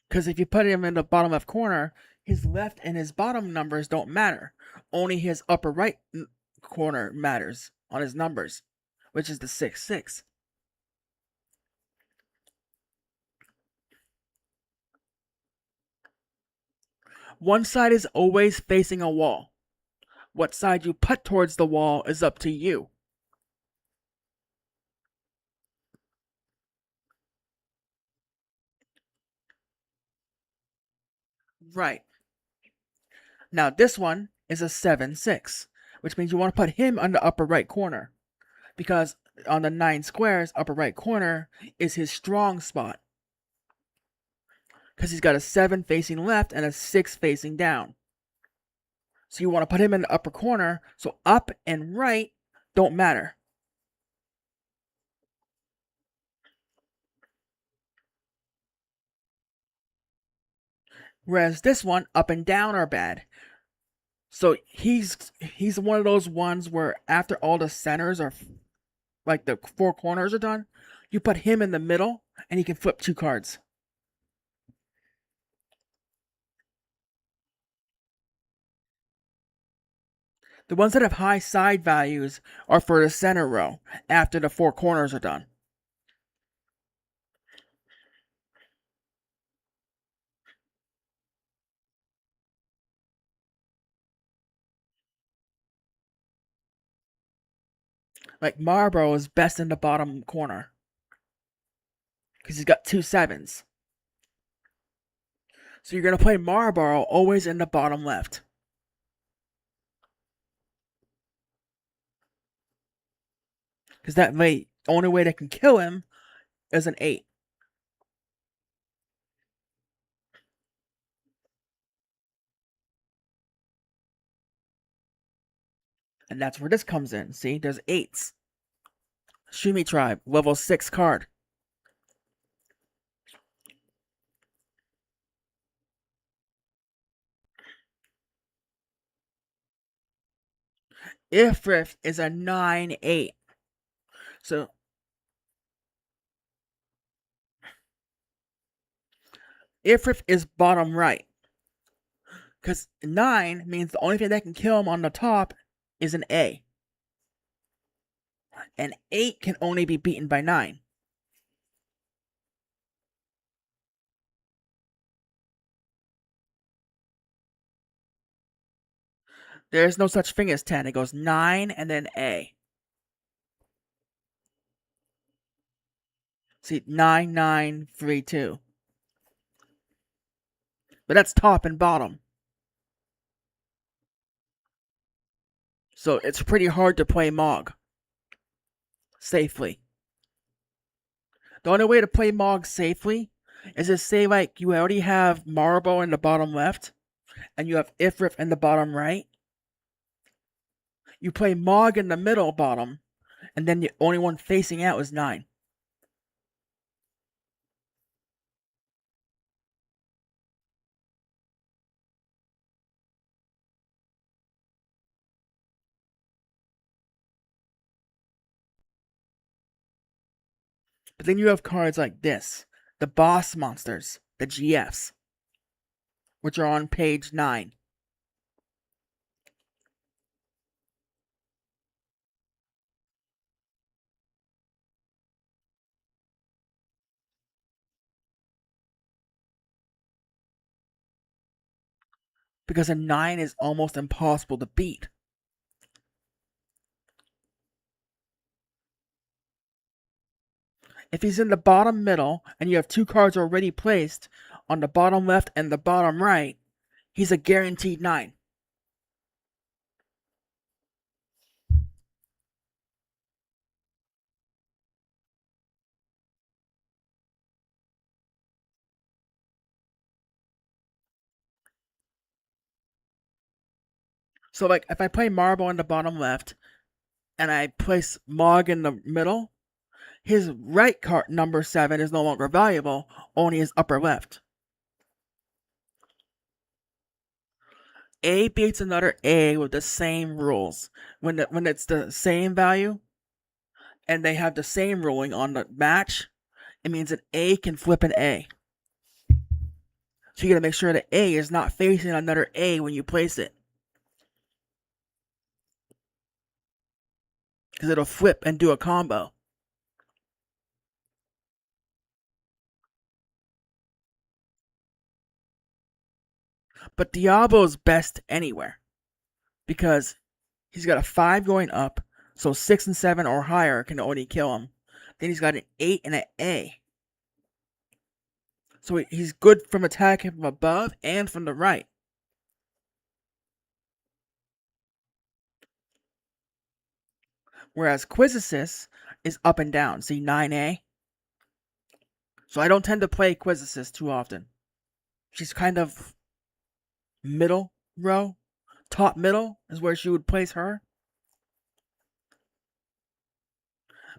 Because if you put him in the bottom left corner, his left and his bottom numbers don't matter. Only his upper right corner matters on his numbers, which is the 6/6. One side is always facing a wall. What side you put towards the wall is up to you. Right. Now this one is a 7/6, which means you want to put him on the upper right corner. Because on the 9 squares, upper right corner is his strong spot. Because he's got a 7 facing left and a 6 facing down. So you want to put him in the upper corner, so up and right don't matter. Whereas this one, up and down are bad. So he's one of those ones where after all the centers are, like the 4 corners are done, you put him in the middle and he can flip 2 cards. The ones that have high side values are for the center row after the 4 corners are done. Like Marlboro is best in the bottom corner because he's got 2 sevens. So you're going to play Marlboro always in the bottom left. Because that way, the only way that can kill him is an 8. And that's where this comes in. See, there's 8s. Shumi Tribe, level 6 card. Ifrith is a 9/8. So Ifrith is bottom right. Because 9 means the only thing that can kill him on the top is an A. And 8 can only be beaten by 9. There is no such thing as 10. It goes 9 and then A. See, 9, 9, 3, 2. But that's top and bottom. So it's pretty hard to play Mog safely. The only way to play Mog safely is to say, like, you already have Marbo in the bottom left, and you have Ifrith in the bottom right. You play Mog in the middle bottom, and then the only one facing out is 9. But then you have cards like this, the boss monsters, the GFs, which are on page 9. Because a 9 is almost impossible to beat. If he's in the bottom middle and you have 2 cards already placed on the bottom left and the bottom right, he's a guaranteed 9. So, like, if I play Marble in the bottom left and I place Mog in the middle, his right card, number 7, is no longer valuable, only his upper left. A beats another A with the same rules. When it's the same value and they have the same ruling on the match, it means an A can flip an A. So you gotta make sure that A is not facing another A when you place it. Because it'll flip and do a combo. But Diablo's best anywhere. Because he's got a 5 going up, so 6 and 7 or higher can only kill him. Then he's got an 8 and an A. So he's good from attacking from above and from the right. Whereas Quizicist is up and down. See 9A? So I don't tend to play Quizicist too often. She's kind of middle row. Top middle is where she would place her.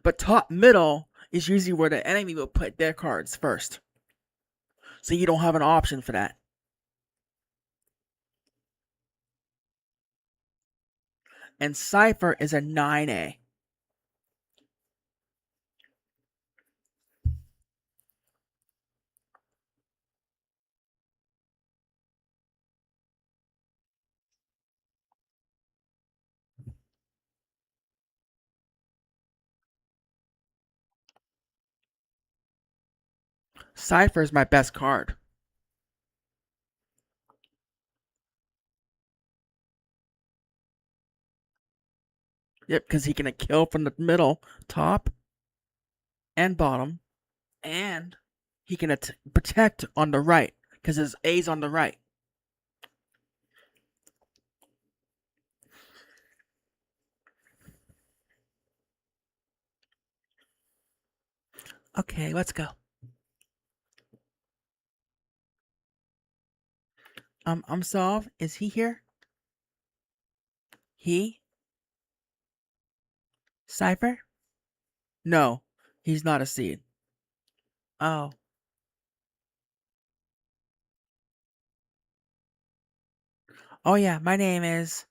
But top middle is usually where the enemy will put their cards first. So you don't have an option for that. And Cypher is a 9A. Cypher is my best card. Yep, because he can kill from the middle, top, and bottom, and he can protect on the right because his A's on the right. Okay, let's go. Solve. Is he here? He? Cypher? No, he's not a seed. Oh. Oh yeah, my name is.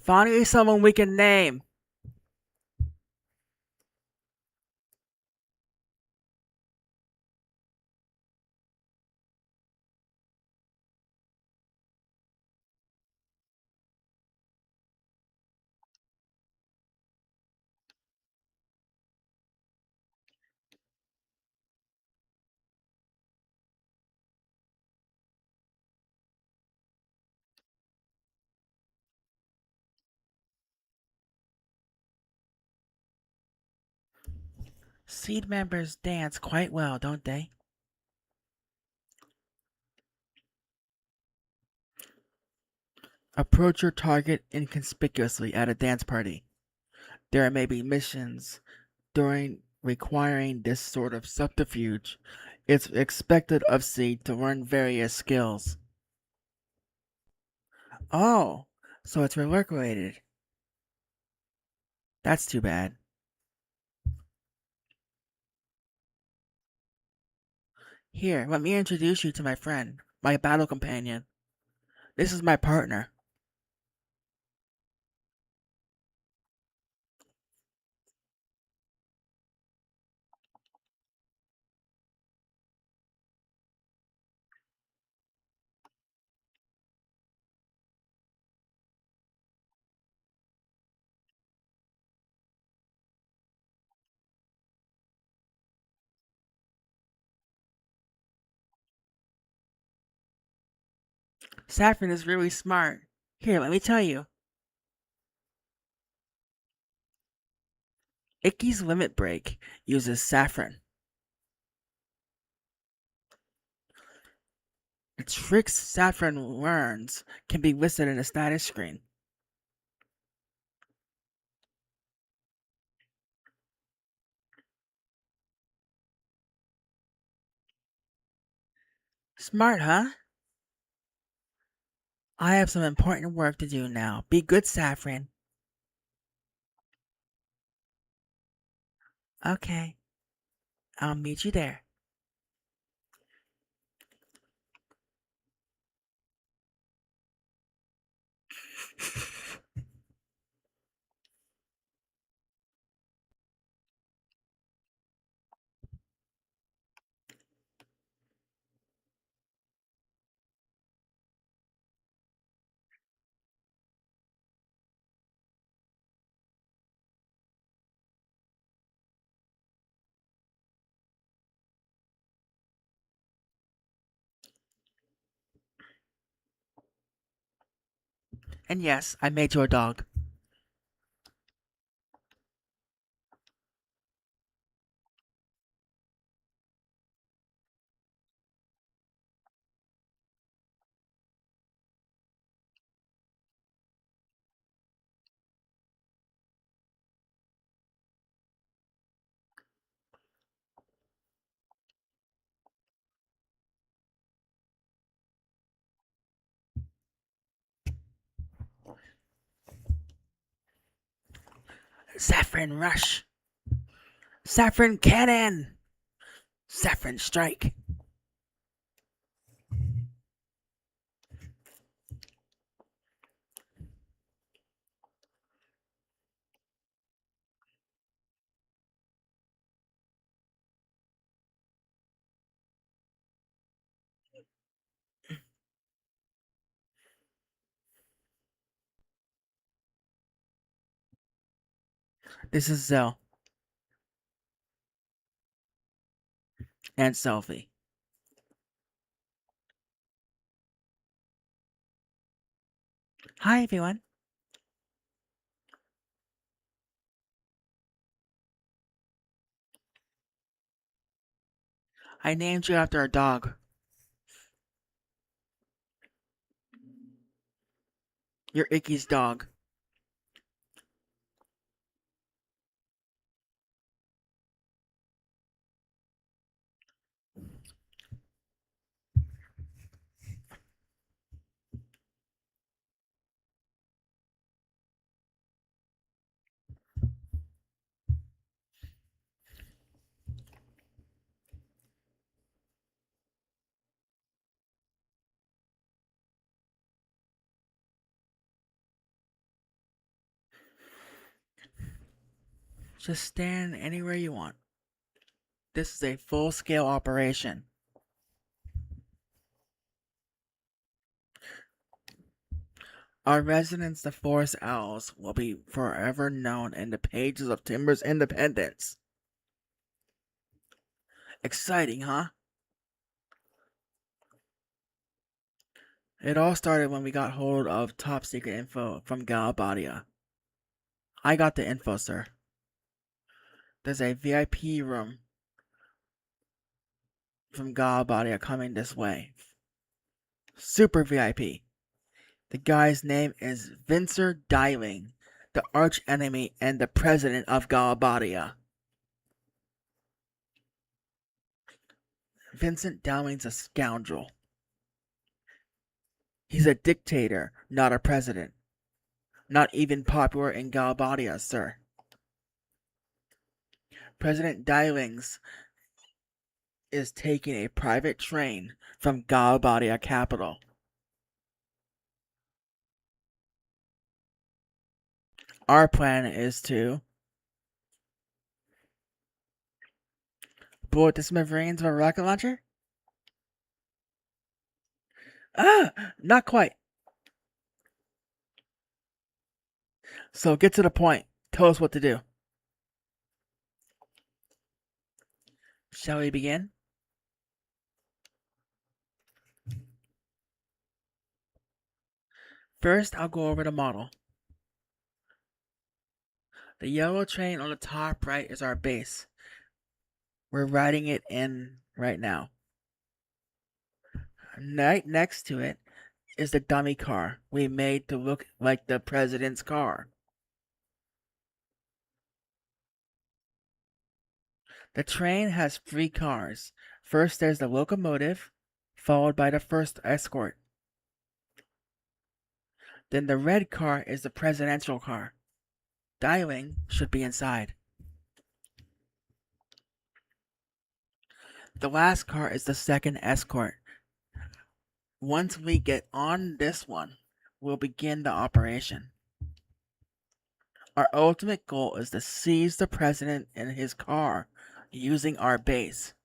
Finally someone we can name. Seed members dance quite well, don't they? Approach your target inconspicuously at a dance party. There may be missions during requiring this sort of subterfuge. It's expected of Seed to learn various skills. Oh, so it's work related. That's too bad. Here, let me introduce you to my friend, my battle companion. This is my partner. Saffron is really smart. Here, let me tell you. Icky's limit break uses Saffron. The tricks Saffron learns can be listed in the status screen. Smart, huh? I have some important work to do now. Be good, Saffron. Okay, I'll meet you there. And yes, I made you a dog. Saffron rush. Saffron cannon. Saffron strike. This is Zell and Selfie. Hi, everyone. I named you after a dog. You're Icky's dog. Just stand anywhere you want. This is a full-scale operation. Our residence, the Forest Owls, will be forever known in the pages of Timber's independence. Exciting, huh? It all started when we got hold of top secret info from Galabadia. I got the info, sir. There's a VIP room from Galabadia coming this way. Super VIP. The guy's name is Vincer Diling, the arch enemy and the president of Galabadia. Vincent Dowling's a scoundrel. He's a dictator, not a president. Not even popular in Galabadia, sir. President Dylings is taking a private train from Galabadia capital. Our plan is to blow it to smithereens with a rocket launcher? Ah, not quite. So get to the point. Tell us what to do. Shall we begin? First, I'll go over the model. The yellow train on the top right is our base. We're riding it in right now. Right next to it is the dummy car we made to look like the president's car. The train has 3 cars. First, there's the locomotive, followed by the first escort. Then the red car is the presidential car. Dialing should be inside. The last car is the second escort. Once we get on this one, we'll begin the operation. Our ultimate goal is to seize the president in his car using our base.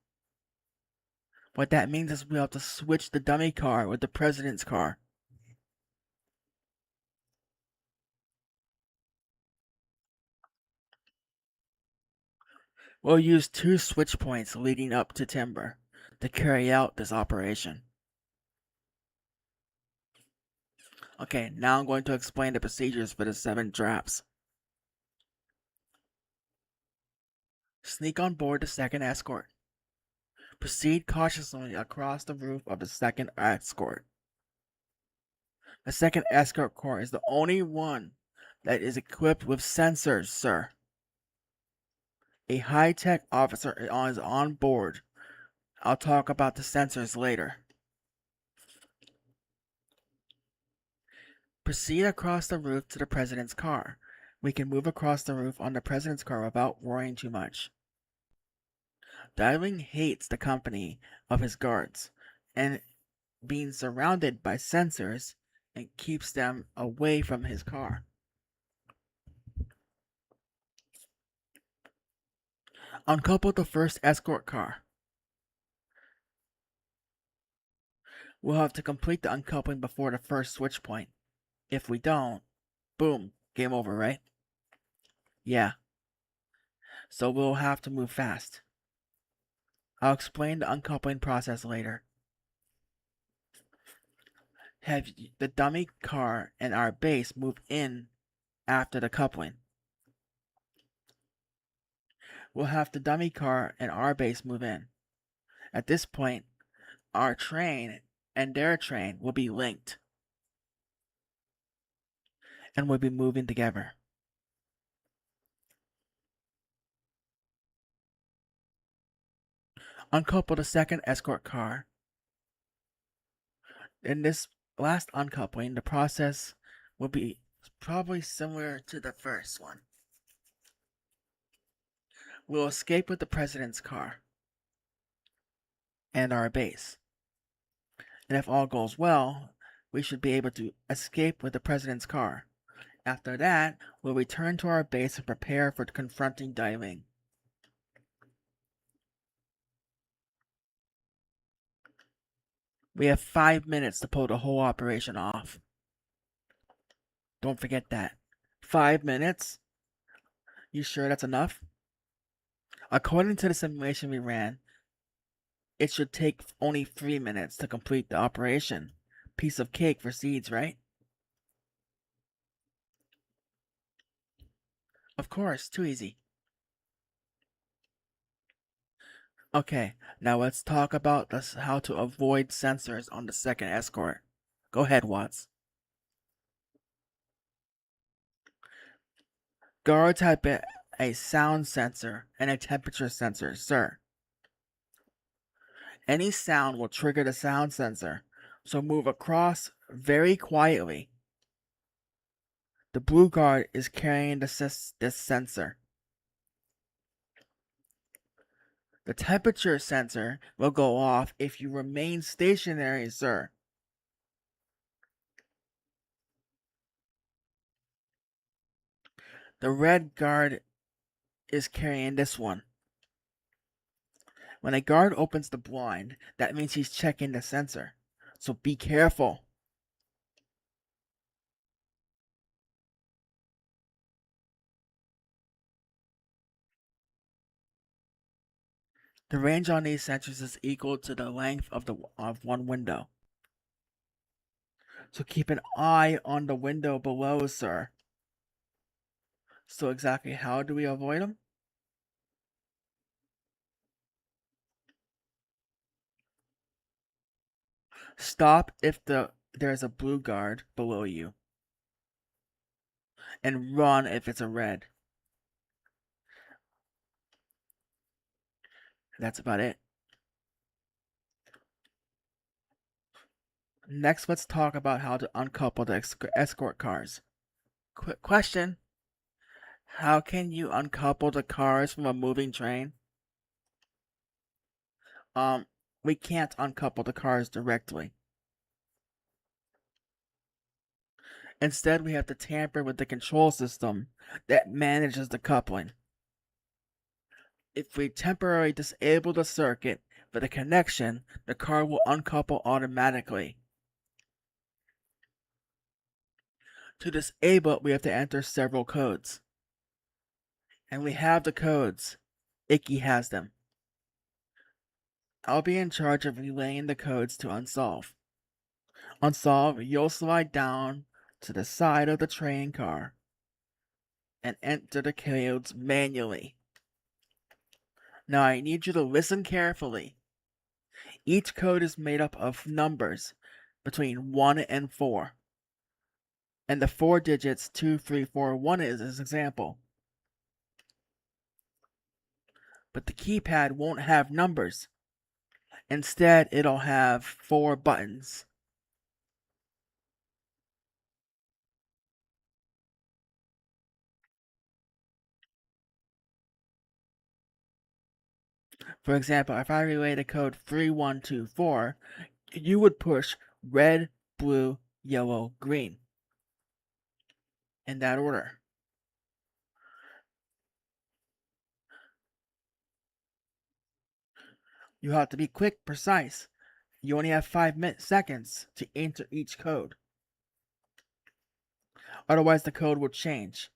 What that means is we have to switch the dummy car with the president's car. We'll use 2 switch points leading up to Timber to carry out this operation. Okay, now I'm going to explain the procedures for the 7 traps. Sneak on board the second escort. Proceed cautiously across the roof of the second escort. The second escort car is the only one that is equipped with sensors, sir. A high-tech officer is on board. I'll talk about the sensors later. Proceed across the roof to the president's car. We can move across the roof on the president's car without worrying too much. Dialing hates the company of his guards and being surrounded by sensors and keeps them away from his car. Uncouple the first escort car. We'll have to complete the uncoupling before the first switch point. If we don't, boom, game over, right? Yeah. So we'll have to move fast. I'll explain the uncoupling process later. Have the dummy car and our base move in after the coupling. We'll have the dummy car and our base move in. At this point, our train and their train will be linked and will be moving together. Uncouple the second escort car. In this last uncoupling, the process will be probably similar to the first one. We'll escape with the president's car and our base. And if all goes well, we should be able to escape with the president's car. After that, we'll return to our base and prepare for confronting Dialing. We have 5 minutes to pull the whole operation off. Don't forget that. 5 minutes? You sure that's enough? According to the simulation we ran, it should take only 3 minutes to complete the operation. Piece of cake for Seeds, right? Of course, too easy. Okay, now let's talk about how to avoid sensors on the second escort. Go ahead, Watts. Guards have a sound sensor and a temperature sensor, sir. Any sound will trigger the sound sensor, so move across very quietly. The blue guard is carrying this sensor. The temperature sensor will go off if you remain stationary, sir. The red guard is carrying this one. When a guard opens the blind, that means he's checking the sensor. So be careful. The range on these sensors is equal to the length of one window. So keep an eye on the window below, sir. So exactly how do we avoid them? Stop if there's a blue guard below you. And run if it's a red. That's about it. Next, let's talk about how to uncouple the escort cars. Quick question. How can you uncouple the cars from a moving train? Um, we can't uncouple the cars directly. Instead, we have to tamper with the control system that manages the coupling. If we temporarily disable the circuit for the connection, the car will uncouple automatically. To disable it, we have to enter several codes. And we have the codes. Icky has them. I'll be in charge of relaying the codes to Unsolve. Unsolve, you'll slide down to the side of the train car and enter the codes manually. Now I need you to listen carefully. Each code is made up of numbers between 1 and 4. And the 4 digits 2, 3, 4, 1 is an example. But the keypad won't have numbers. Instead, it'll have 4 buttons. For example, if I relay the code 3124, you would push red, blue, yellow, green. In that order. You have to be quick, precise. You only have 5 seconds to enter each code. Otherwise, the code will change.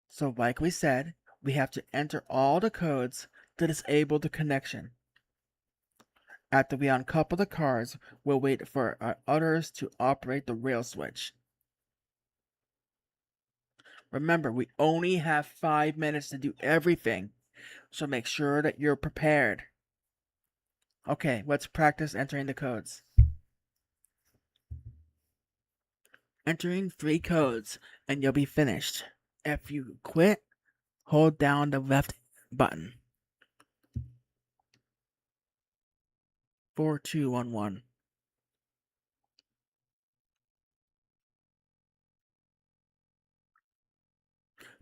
So, like we said, we have to enter all the codes to disable the connection. After we uncouple the cars, we'll wait for our others to operate the rail switch. Remember, we only have 5 minutes to do everything, so make sure that you're prepared. Okay, let's practice entering the codes. Entering 3 codes and you'll be finished. If you quit, hold down the left button. 4211.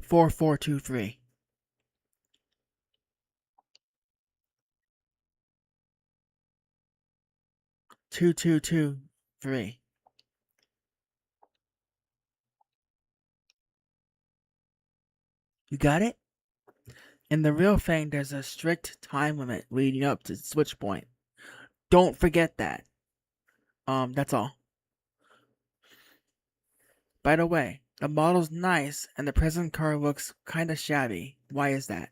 4423. 2223. You got it? In the real thing, there's a strict time limit leading up to the switch point. Don't forget that. That's all. By the way, the model's nice and the present car looks kinda shabby. Why is that?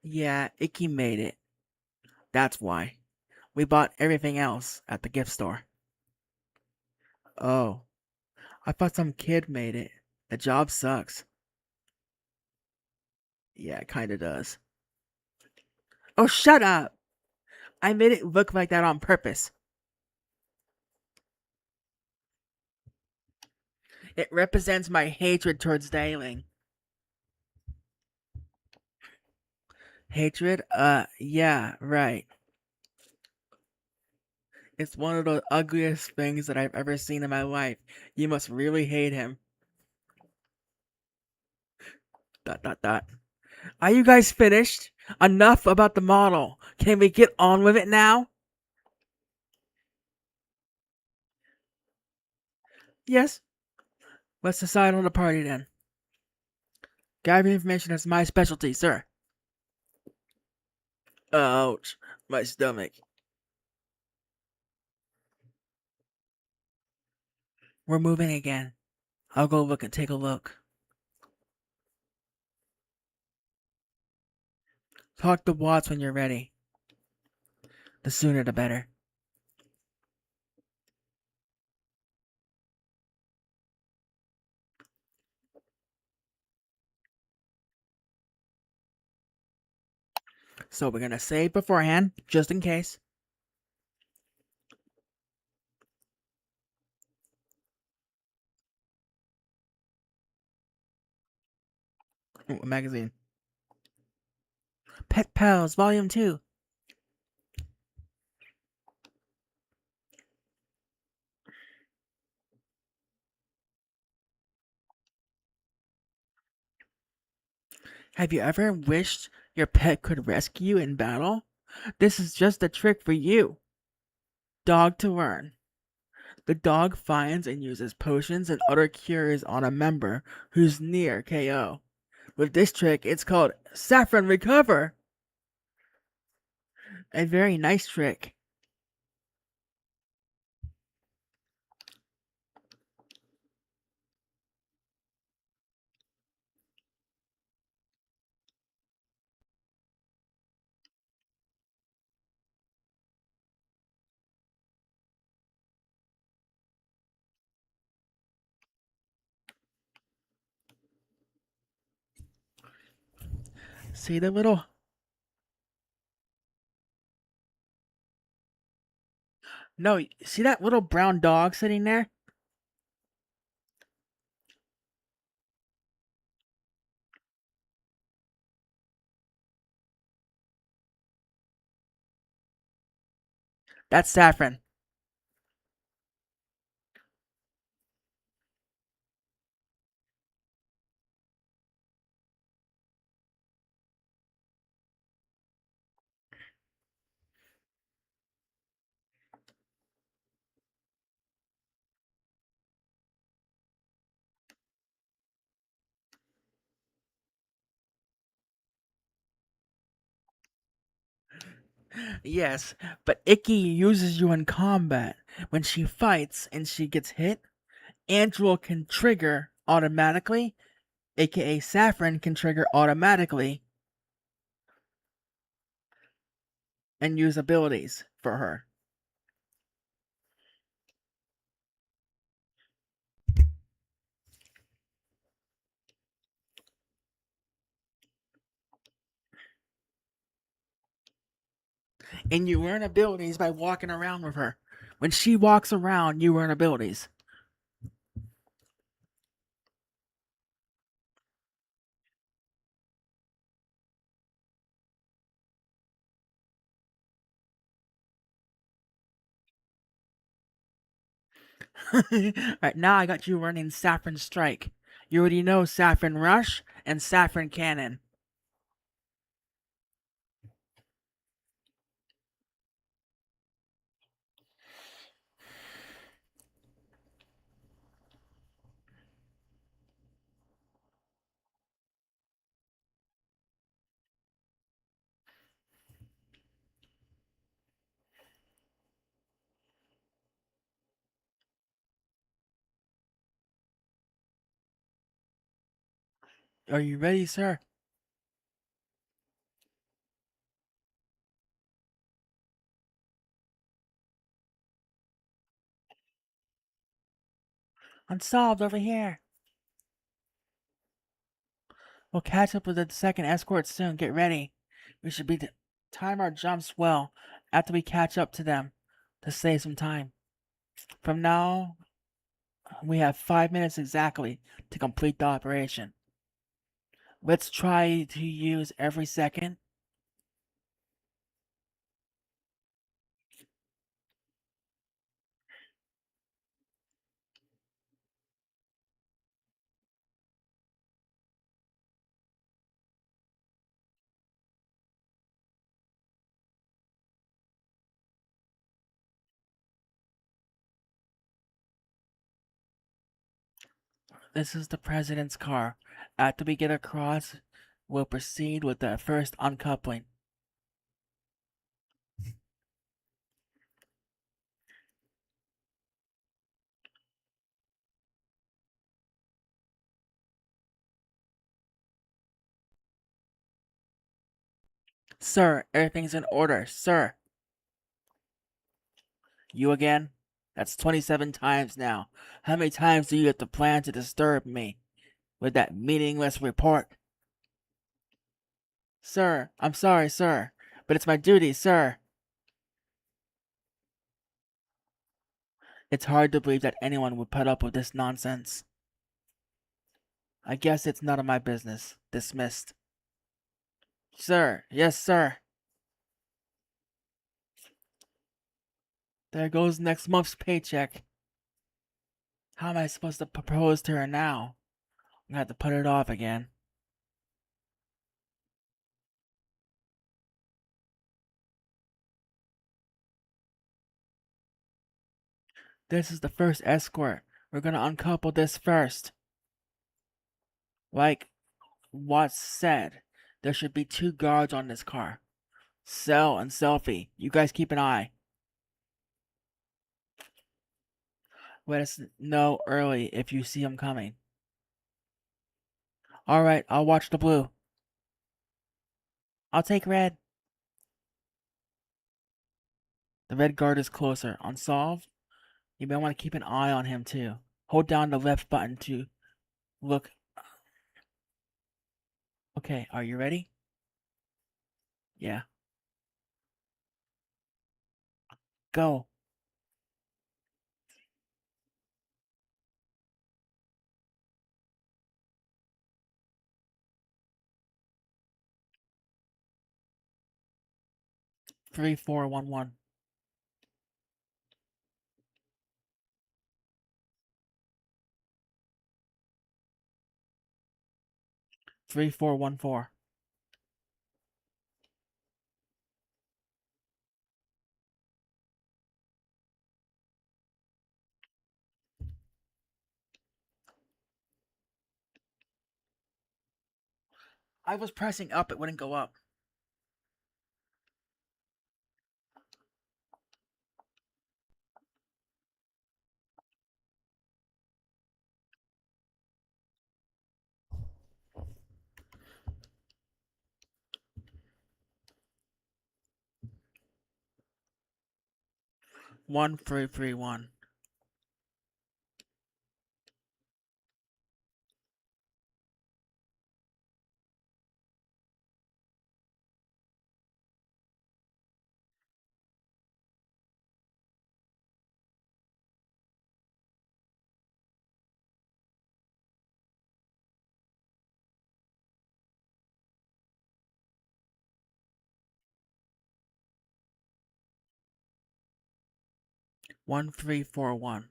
Yeah, Icky made it. That's why. We bought everything else at the gift store. Oh, I thought some kid made it. The job sucks. Yeah, it kinda does. Oh, shut up! I made it look like that on purpose. It represents my hatred towards Daling. Hatred? Yeah, right. It's one of the ugliest things that I've ever seen in my life. You must really hate him. ... Are you guys finished? Enough about the model. Can we get on with it now? Yes. Let's decide on the party then. Gathering information is my specialty, sir. Ouch. My stomach. We're moving again. I'll go look and take a look. Talk to Watts when you're ready. The sooner the better. So we're gonna save beforehand, just in case. Ooh, a magazine. Pet Pals, Volume 2. Have you ever wished your pet could rescue you in battle? This is just a trick for you. Dog to learn. The dog finds and uses potions and other cures on a member who's near KO. With this trick, it's called Saffron Recover. A very nice trick. See the little. No, see that little brown dog sitting there? That's Saffron. Yes, but Icky uses you in combat. When she fights and she gets hit, Andrew can trigger automatically, aka Saffron can trigger automatically and use abilities for her. And you learn abilities by walking around with her. When she walks around, you learn abilities. Right now, I got you learning Saffron Strike. You already know Saffron Rush and Saffron Cannon. Are you ready, sir? Unsolved over here. We'll catch up with the second escort soon. Get ready. We should be time our jumps well after we catch up to them to save some time. From now, we have 5 minutes exactly to complete the operation. Let's try to use every second. This is the president's car. After we get across, we'll proceed with the first uncoupling. Sir, everything's in order, sir. You again? That's 27 times now. How many times do you have to plan to disturb me with that meaningless report? Sir, I'm sorry, sir, but it's my duty, sir. It's hard to believe that anyone would put up with this nonsense. I guess it's none of my business. Dismissed. Sir, yes, sir. There goes next month's paycheck. How am I supposed to propose to her now? I'm gonna have to put it off again. This is the first escort. We're gonna uncouple this first. Like what's said, there should be 2 guards on this car. Cell and Selfie, you guys keep an eye. Let us know early if you see him coming. Alright, I'll watch the blue. I'll take red. The red guard is closer. Unsolved? You may want to keep an eye on him too. Hold down the left button to look. Okay, are you ready? Yeah. Go. Three, 4, 1, 1. 3, 4, 1, 4. I was pressing up, it wouldn't go up. 1, 3, 3, 1. 1, 3, 4, 1.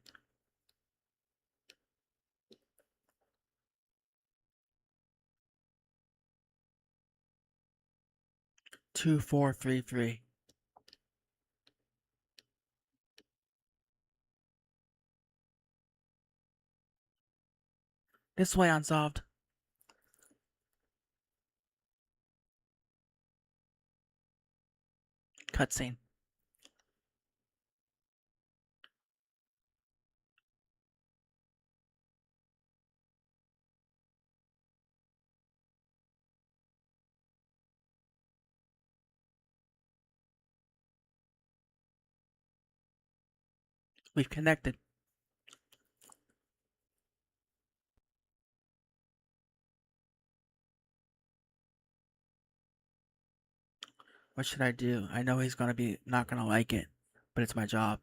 2, 4, 3, 3. This way, unsolved. Cutscene. We've connected. What should I do? I know he's gonna be not gonna like it, but it's my job.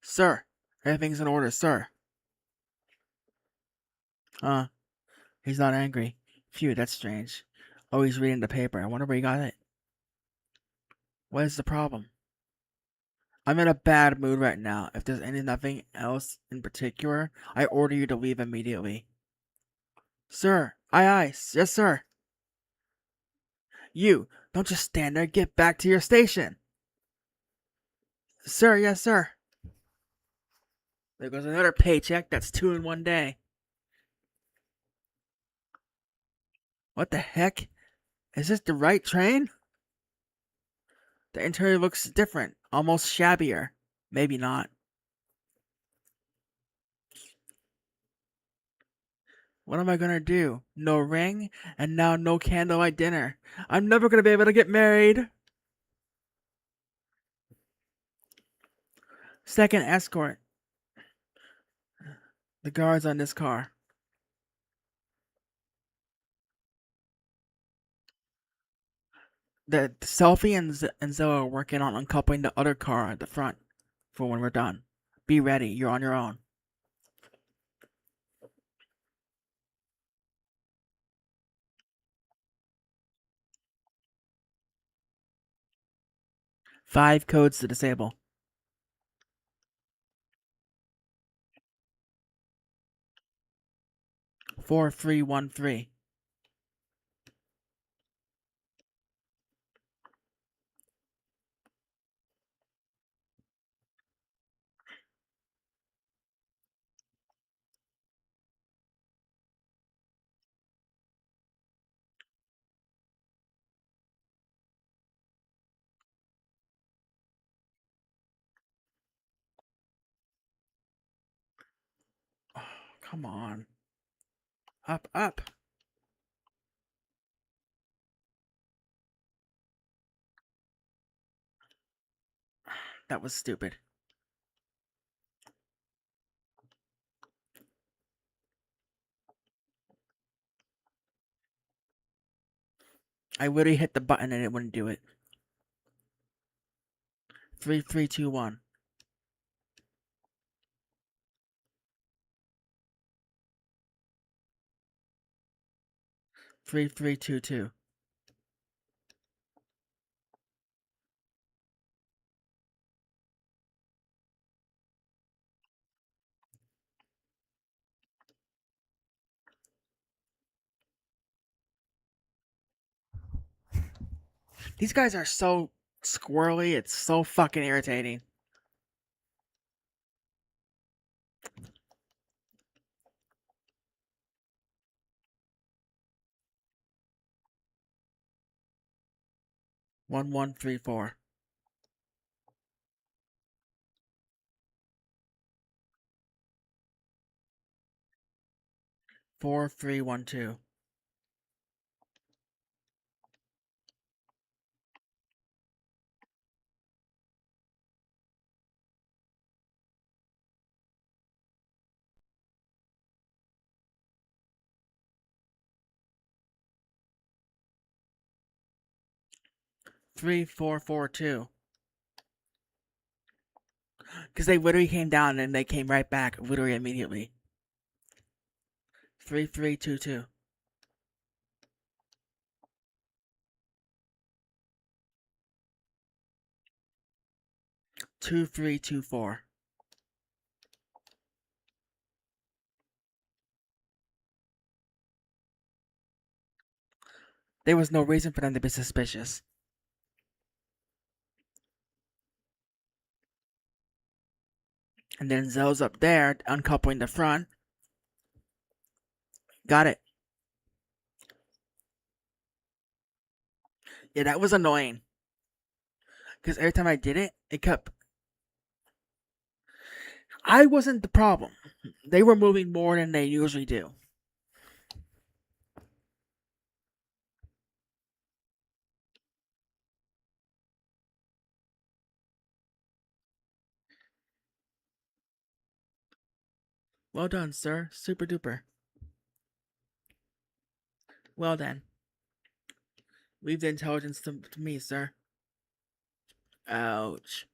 Sir, everything's in order, sir. He's not angry. Phew, that's strange. Oh, he's reading the paper. I wonder where he got it. What is the problem? I'm in a bad mood right now. If there's nothing else in particular, I order you to leave immediately. Sir, aye, yes, sir. You, don't just stand there. Get back to your station. Sir, yes, sir. There goes another paycheck. That's 2 in one day. What the heck? Is this the right train? The interior looks different, almost shabbier. Maybe not. What am I gonna do? No ring, and now no candlelight dinner. I'm never gonna be able to get married. Second escort. The guards on this car. The Selfie and Zoe are working on uncoupling the other car at the front for when we're done. Be ready, you're on your own. 5 codes to disable. 4, 3, 1, 3. Come on. Up, up. That was stupid. I literally hit the button and it wouldn't do it. 3321. 3322. These guys are so squirrely, it's so fucking irritating. One one three four. 4312. 3442. Because they literally came down and they came right back literally immediately. 3322. 2324. There was no reason for them to be suspicious. And then Zell's up there, uncoupling the front. Got it. Yeah, that was annoying. Because every time I did it, it kept. I wasn't the problem. They were moving more than they usually do. Well done, sir. Super duper. Well then. Leave the intelligence to me, sir. Ouch.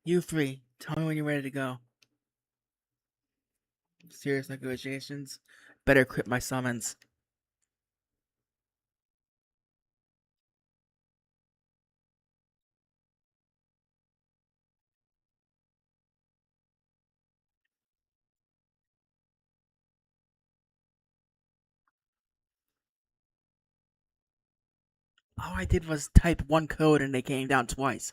You three, tell me when you're ready to go. Serious negotiations. Better quit my summons. All I did was type one code and they came down twice.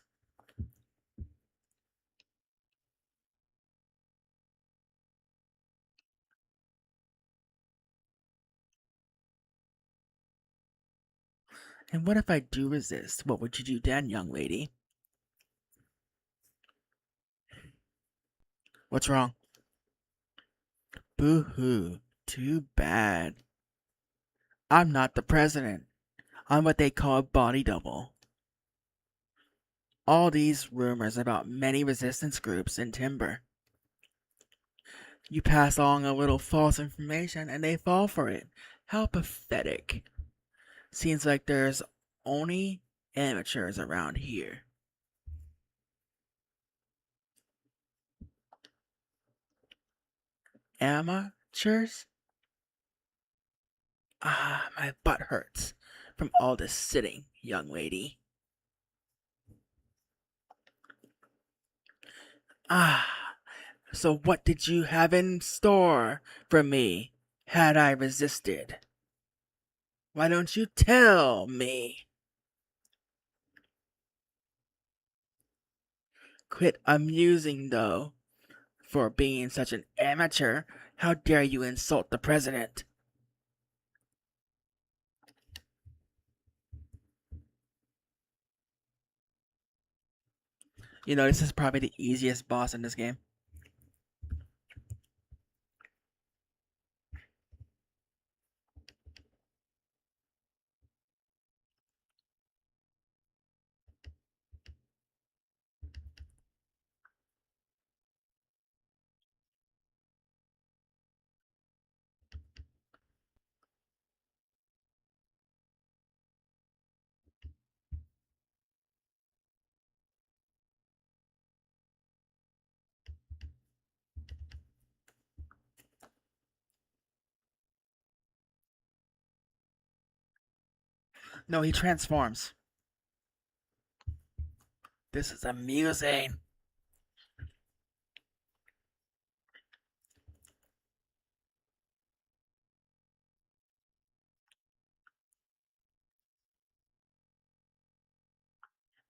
And what if I do resist? What would you do then, young lady? What's wrong? Boo hoo. Too bad. I'm not the president. I'm what they call a body double. All these rumors about many resistance groups in Timber. You pass along a little false information and they fall for it. How pathetic. Seems like there's only amateurs around here. Amateurs? Ah, my butt hurts from all this sitting, young lady. Ah, so what did you have in store for me had I resisted? Why don't you tell me? Quit amusing, though. For being such an amateur, how dare you insult the president? You know, this is probably the easiest boss in this game. No, he transforms. This is amusing.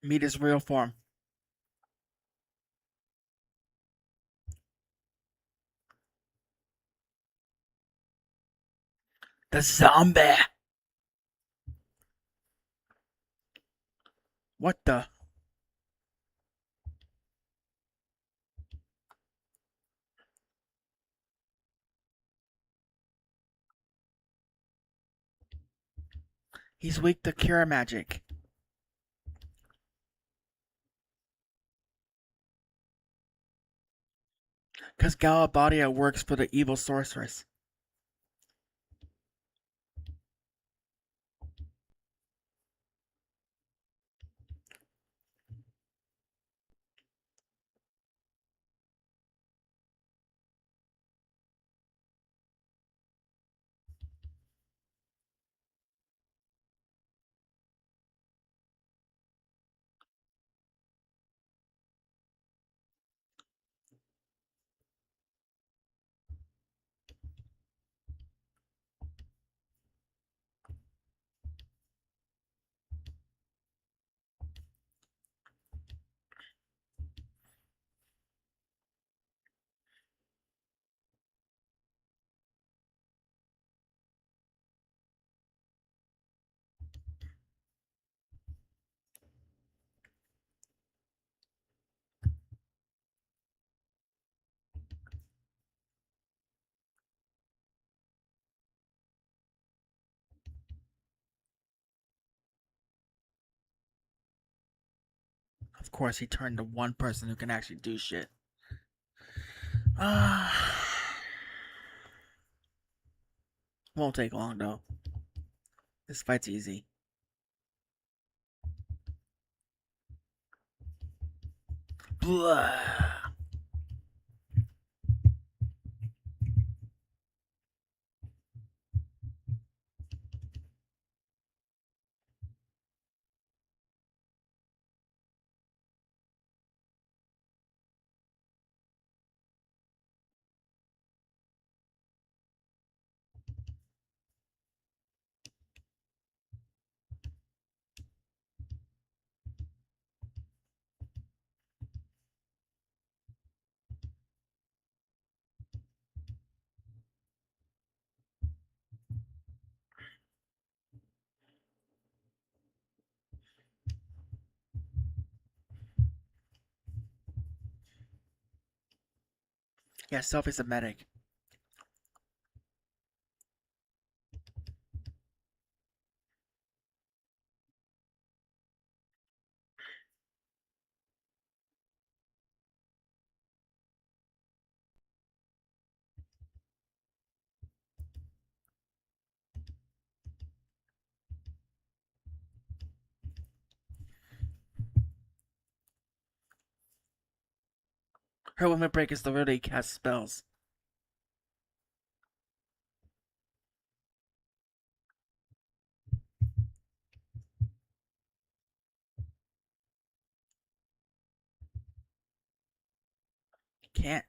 Meet his real form. The zombie. What the? He's weak to cure magic. Because Galabadia works for the evil sorceress. Of course, he turned to one person who can actually do shit. Won't take long though. This fight's easy. Blah. Yeah, Sophie's a medic. Her limit break is the ability to cast spells. Can't.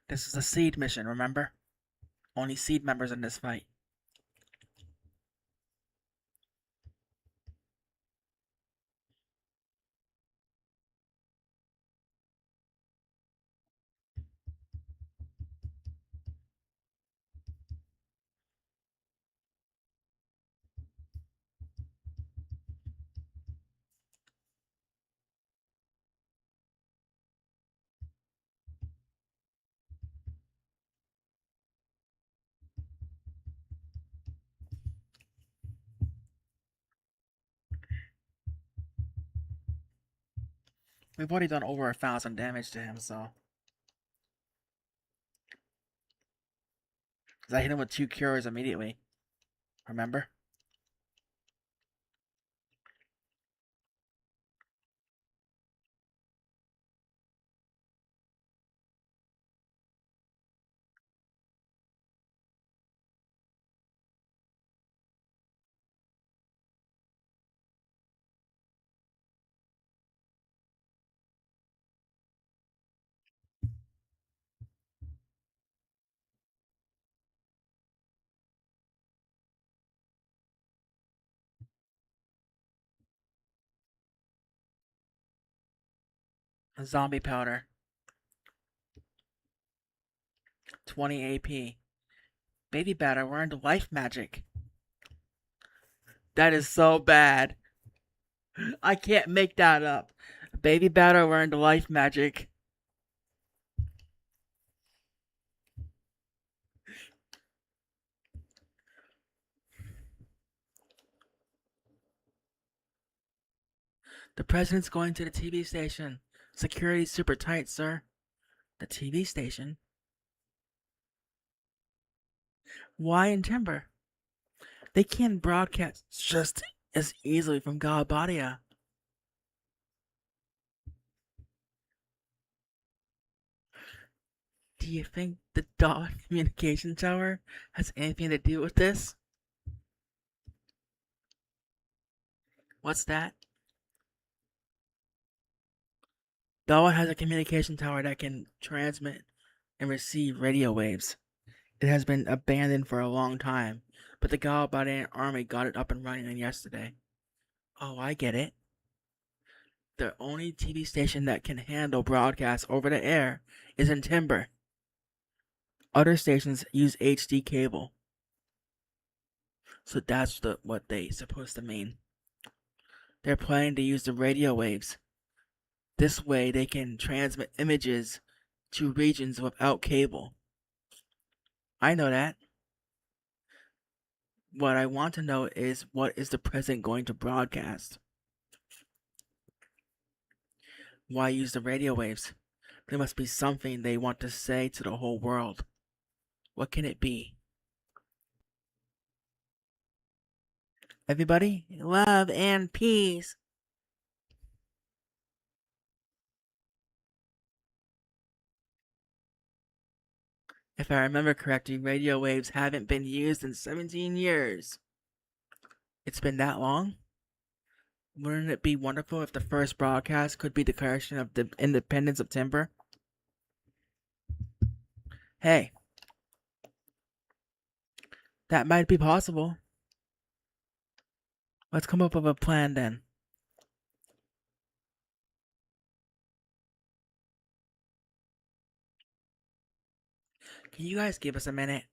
This is a seed mission, remember? Only seed members in this fight. We've already done over 1,000 damage to him, so. 'Cause I hit him with 2 cures immediately. Remember? Zombie powder. 20 AP. Baby batter learned life magic. That is so bad. I can't make that up. Baby batter learned life magic. The president's going to the TV station. Security's super tight, sir. The TV station? Why in Timber? They can broadcast just as easily from Galabadia. Do you think the dot communication tower has anything to do with this? What's that? Dawa has a communication tower that can transmit and receive radio waves. It has been abandoned for a long time, but the Galabadian army got it up and running yesterday. Oh, I get it. The only TV station that can handle broadcasts over the air is in Timber. Other stations use HD cable. So that's what they supposed to mean. They're planning to use the radio waves. This way they can transmit images to regions without cable. I know that. What I want to know is, what is the president going to broadcast? Why use the radio waves? There must be something they want to say to the whole world. What can it be? Everybody, love and peace. If I remember correctly, radio waves haven't been used in 17 years. It's been that long? Wouldn't it be wonderful if the first broadcast could be Declaration of the Independence of Timber? Hey, that might be possible. Let's come up with a plan then. Can you guys give us a minute?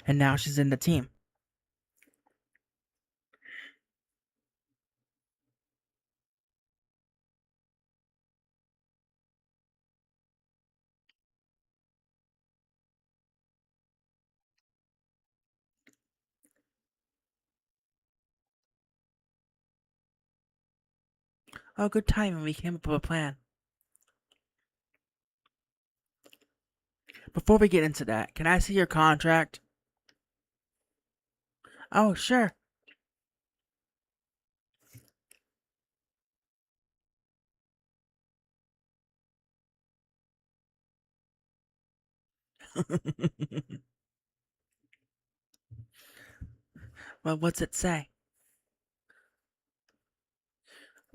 And now she's in the team. Oh, good timing. We came up with a plan. Before we get into that, can I see your contract? Oh, sure. Well, what's it say?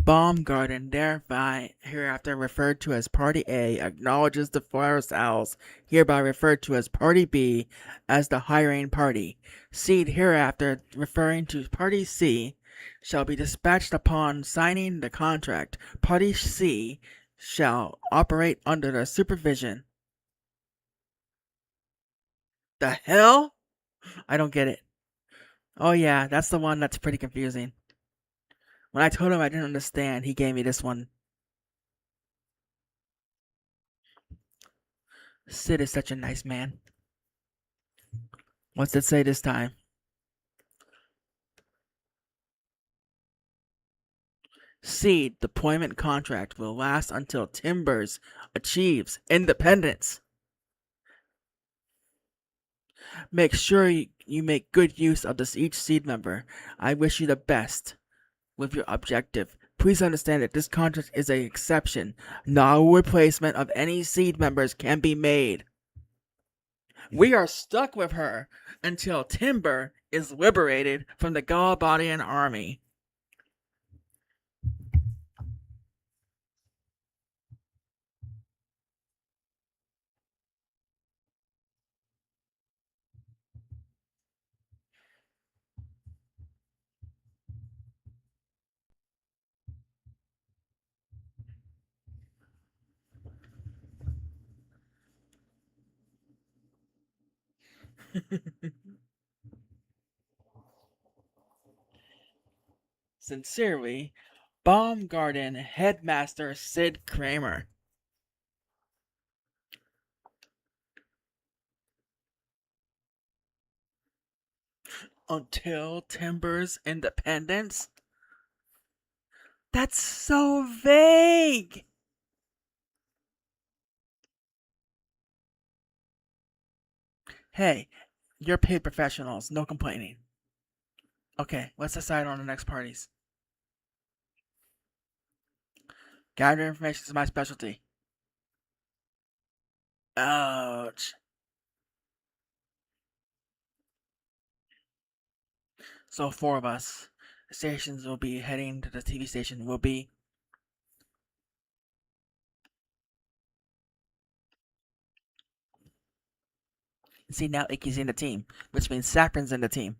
Baumgarten, thereby hereafter referred to as Party A, acknowledges the forest owls, hereby referred to as Party B, as the hiring party. Seed, hereafter referring to Party C, shall be dispatched upon signing the contract. Party C shall operate under the supervision. The hell? I don't get it. Oh yeah, that's the one that's pretty confusing. When I told him I didn't understand, he gave me this one. Sid is such a nice man. What's it say this time? Seed deployment contract will last until Timbers achieves independence. Make sure you make good use of this each seed member. I wish you the best with your objective. Please understand that this contract is an exception. No replacement of any seed members can be made. We are stuck with her until Timber is liberated from the Galabadian army. Sincerely, Baumgarten Headmaster Sid Kramer. Until Timber's independence? That's so vague! Hey, you're paid professionals, no complaining. Okay, let's decide on the next parties. Gathering information is my specialty. Ouch. So, four of us. The stations will be heading to the TV station. Will be. See, now Icky's in the team, which means Saffron's in the team.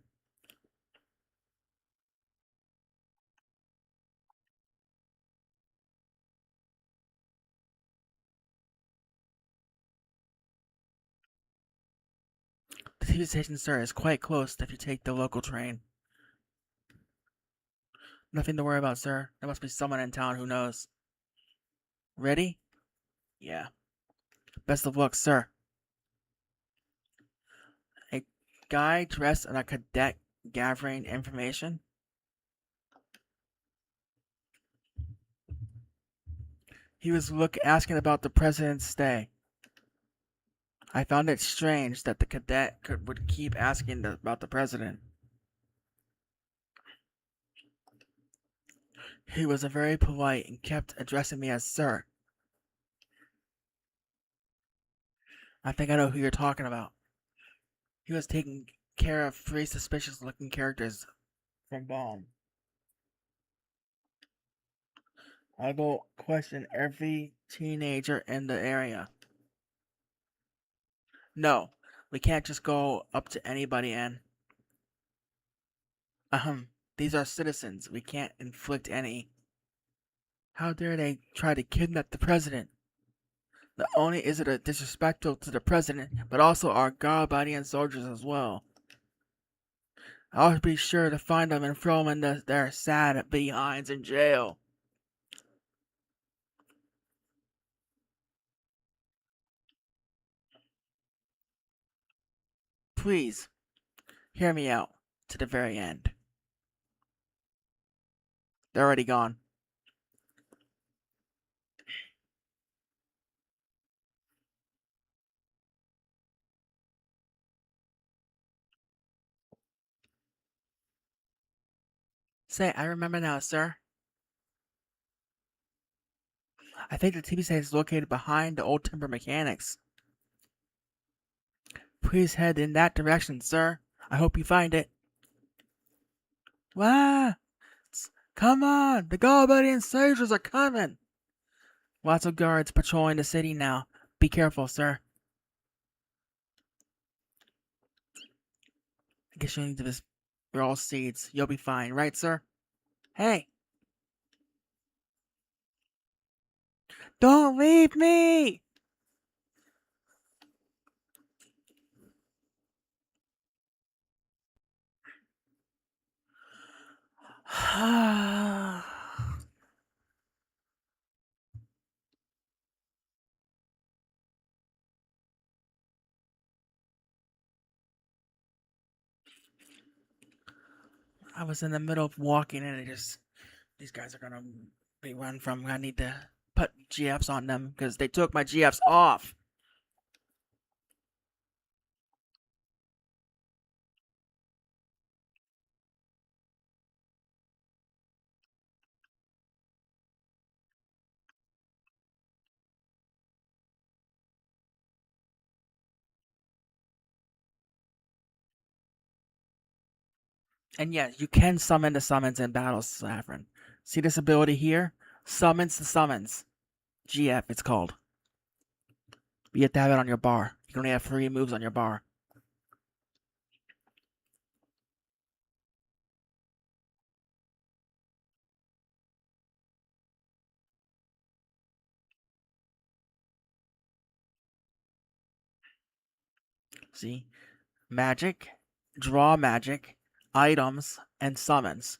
The TV station, sir, is quite close if you take the local train. Nothing to worry about, sir. There must be someone in town who knows. Ready? Yeah. Best of luck, sir. A guy dressed as a cadet gathering information? He was asking about the president's stay. I found it strange that the cadet would keep asking about the president. He was very polite and kept addressing me as sir. I think I know who you're talking about. He was taking care of three suspicious looking characters from Bomb. I will question every teenager in the area. No, we can't just go up to anybody and. These are citizens. We can't inflict any. How dare they try to kidnap the president? Not only is it a disrespectful to the president, but also our Galabadian soldiers as well. I'll be sure to find them and throw them in their sad behinds in jail. Please, hear me out to the very end. They're already gone. Say, I remember now, sir. I think the TV station is located behind the old timber mechanics. Please head in that direction, sir. I hope you find it. Wah! Come on! The Galbadian soldiers are coming! Lots of guards patrolling the city now. Be careful, sir. I guess you need to just. We're all seeds. You'll be fine, right, sir? Hey! Don't leave me! I was in the middle of walking and it just. These guys are gonna be run from. I need to put GFs on them because they took my GFs off. And yes, you can summon the summons in battles, Saffron. See this ability here? Summons the summons. GF, it's called. You have to have it on your bar. You can only have 3 moves on your bar. See? Magic, draw magic, items, and summons.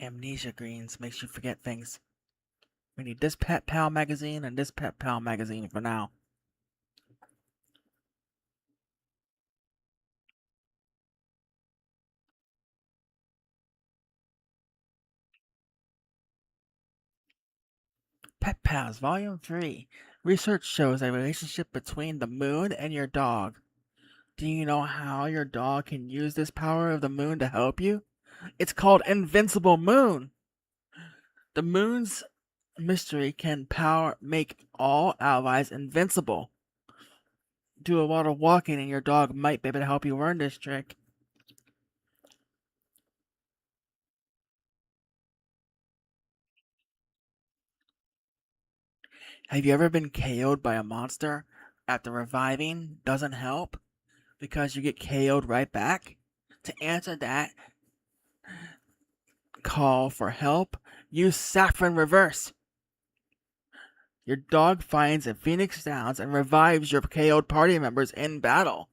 Amnesia greens makes you forget things. We need this Pet Pal magazine and this Pet Pal magazine for now. Pet Pals Volume 3. Research shows a relationship between the moon and your dog. Do you know how your dog can use this power of the moon to help you? It's called Invincible Moon. The moon's mystery can make all allies invincible. Do a lot of walking and your dog might be able to help you learn this trick. Have you ever been KO'd by a monster after reviving doesn't help because you get KO'd right back? To answer that call for help, use Saffron Reverse. Your dog finds a Phoenix Downs and revives your KO'd party members in battle.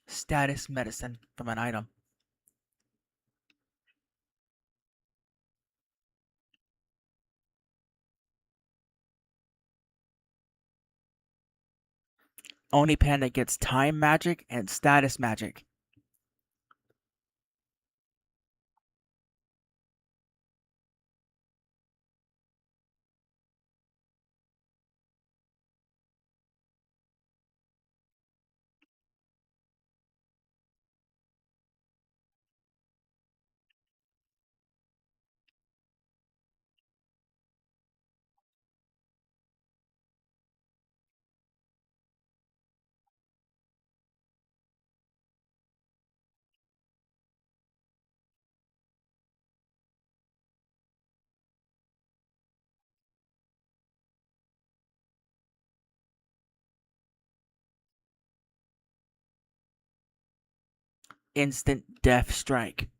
Status medicine from an item. Only panda gets time magic and status magic. Instant death strike.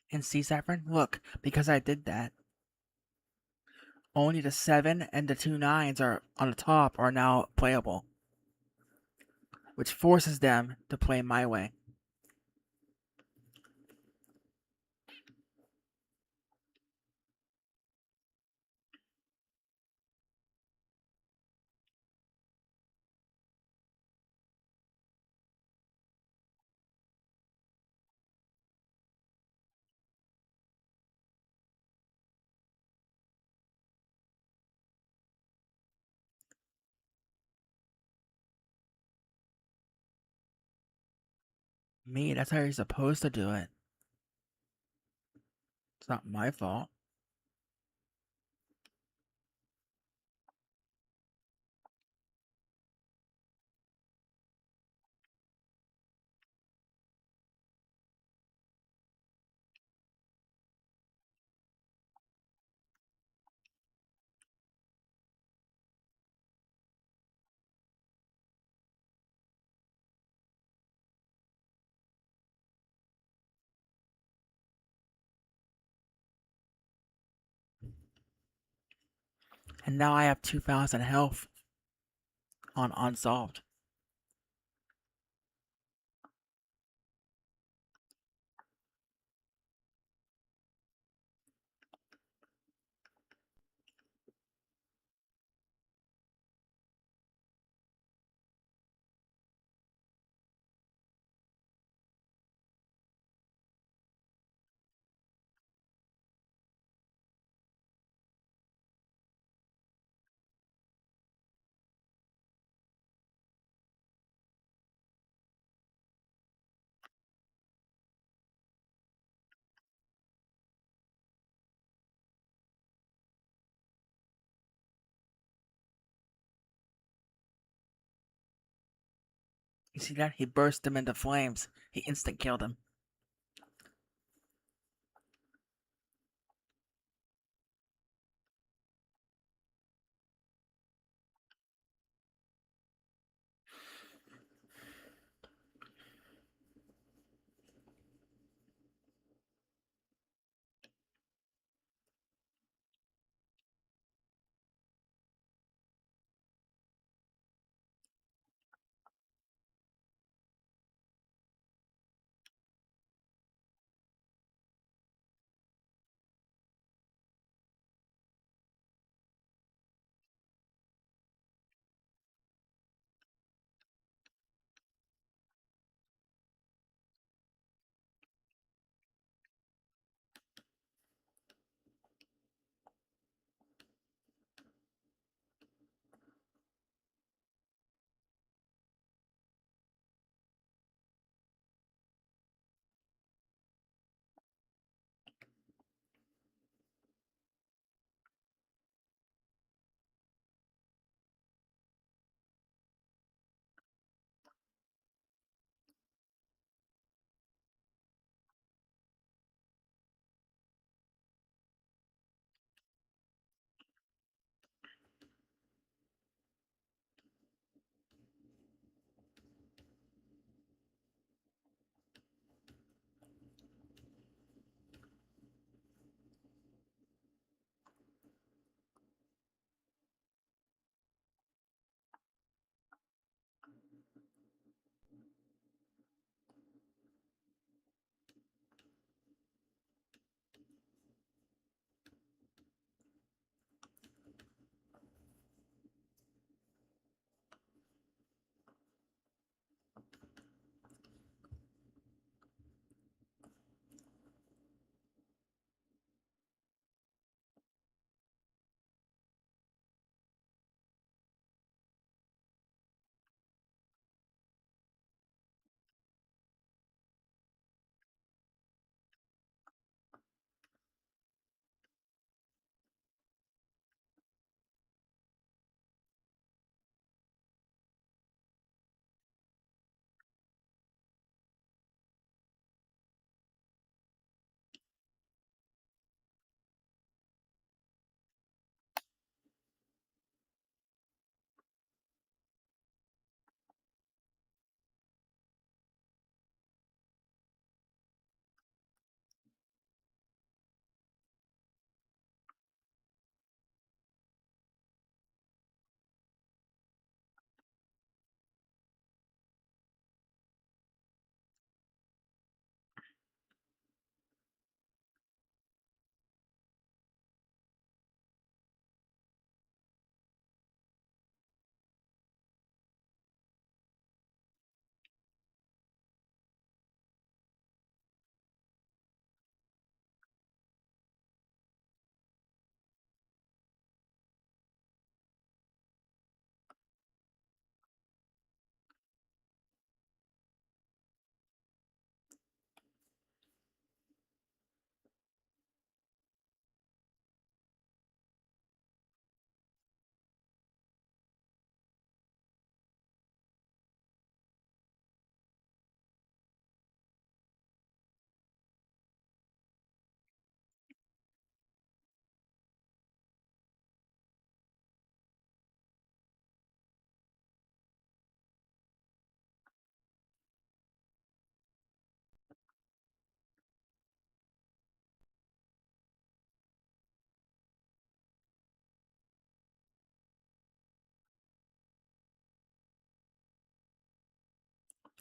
And see, Saffron, look, because I did that, only the 7 and the 2 9s are on the top are now playable, which forces them to play my way. Me, that's how you're supposed to do it. It's not my fault. And now I have 2,000 health on unsolved. You see that? He burst him into flames. He instant killed him.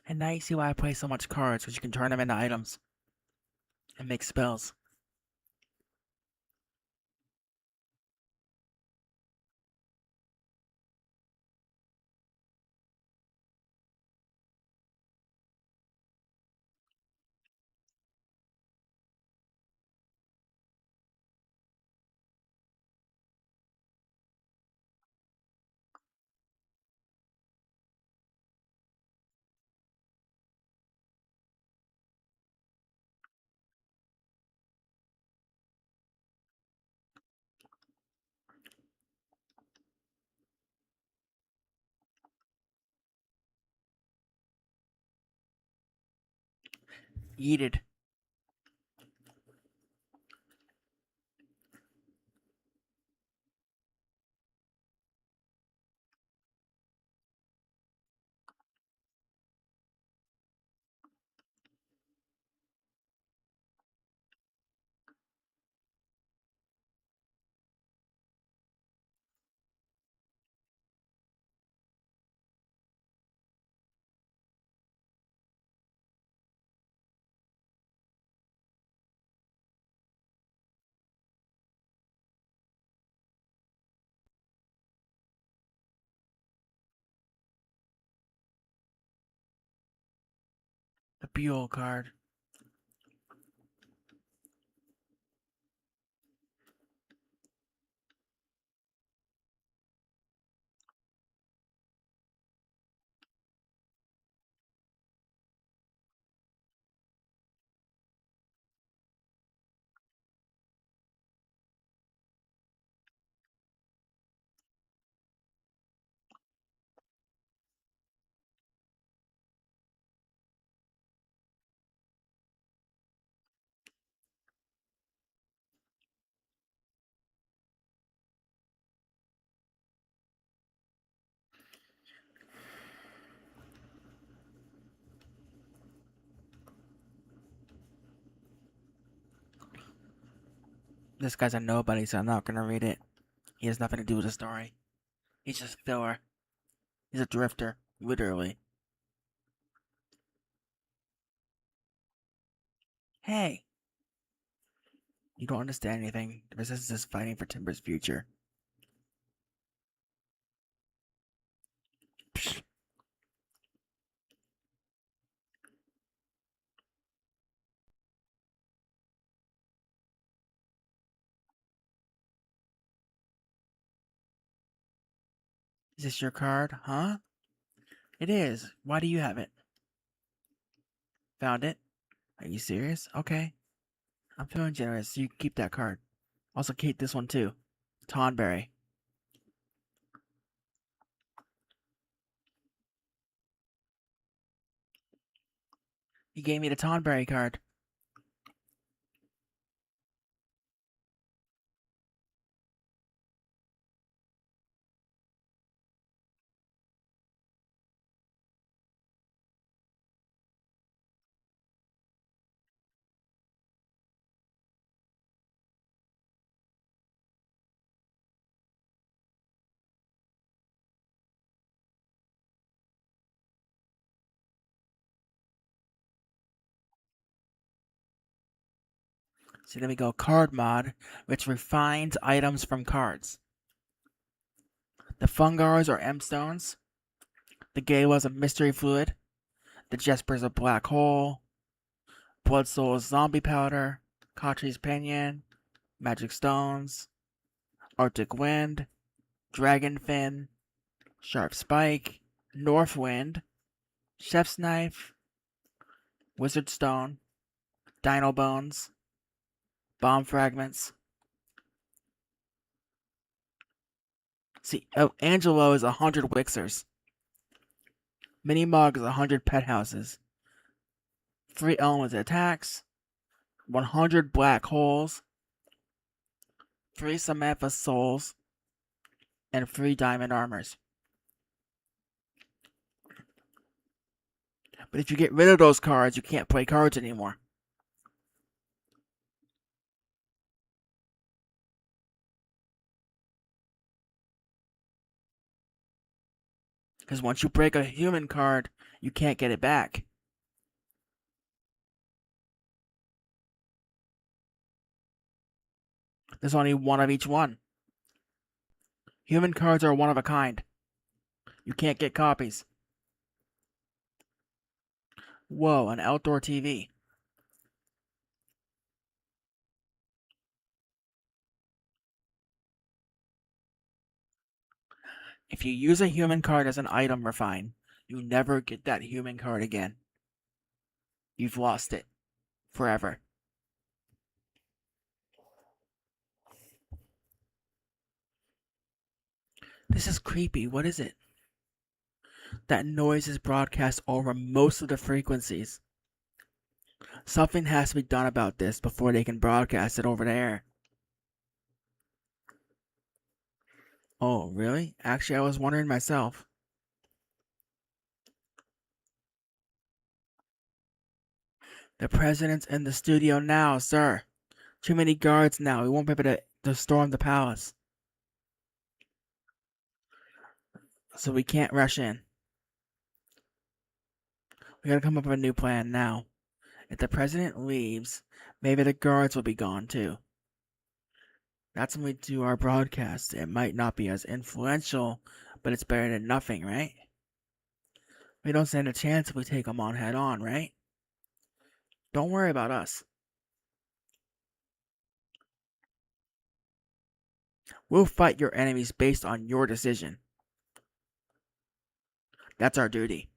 And now you see why I play so much cards, because you can turn them into items and make spells. Yeeted. The Buell card. This guy's a nobody, so I'm not gonna read it. He has nothing to do with the story. He's just filler. He's a drifter, literally. Hey, you don't understand anything. The resistance is fighting for Timber's future. Psh, is this your card? Huh? It is. Why do you have it? Found it? Are you serious? Okay. I'm feeling generous. So you keep that card. Also keep this one too. Tonberry. You gave me the Tonberry card. So then we go card mod, which refines items from cards. The Fungars are M stones. The Gala's a mystery fluid. The Jesper's a black hole. Blood Soul is zombie powder. Kachi's Pinion. Magic stones. Arctic Wind. Dragon Fin. Sharp Spike. North Wind. Chef's Knife. Wizard Stone. Dino Bones. Bomb Fragments. See, oh, Angelo is 100 Wixers. Mini Mog is 100 Pet Houses. 3 Elements attacks. 100 Black Holes. 3 Samantha Souls. And 3 Diamond Armors. But if you get rid of those cards, you can't play cards anymore. Because once you break a human card, you can't get it back. There's only one of each one. Human cards are one of a kind. You can't get copies. Whoa, an outdoor TV. If you use a human card as an item refine, you never get that human card again. You've lost it. Forever. This is creepy. What is it? That noise is broadcast over most of the frequencies. Something has to be done about this before they can broadcast it over the air. Oh, really? Actually, I was wondering myself. The president's in the studio now, sir. Too many guards now. We won't be able to storm the palace. So we can't rush in. We gotta come up with a new plan now. If the president leaves, maybe the guards will be gone too. That's when we do our broadcast. It might not be as influential, but it's better than nothing, right? We don't stand a chance if we take them on head on, right? Don't worry about us. We'll fight your enemies based on your decision. That's our duty.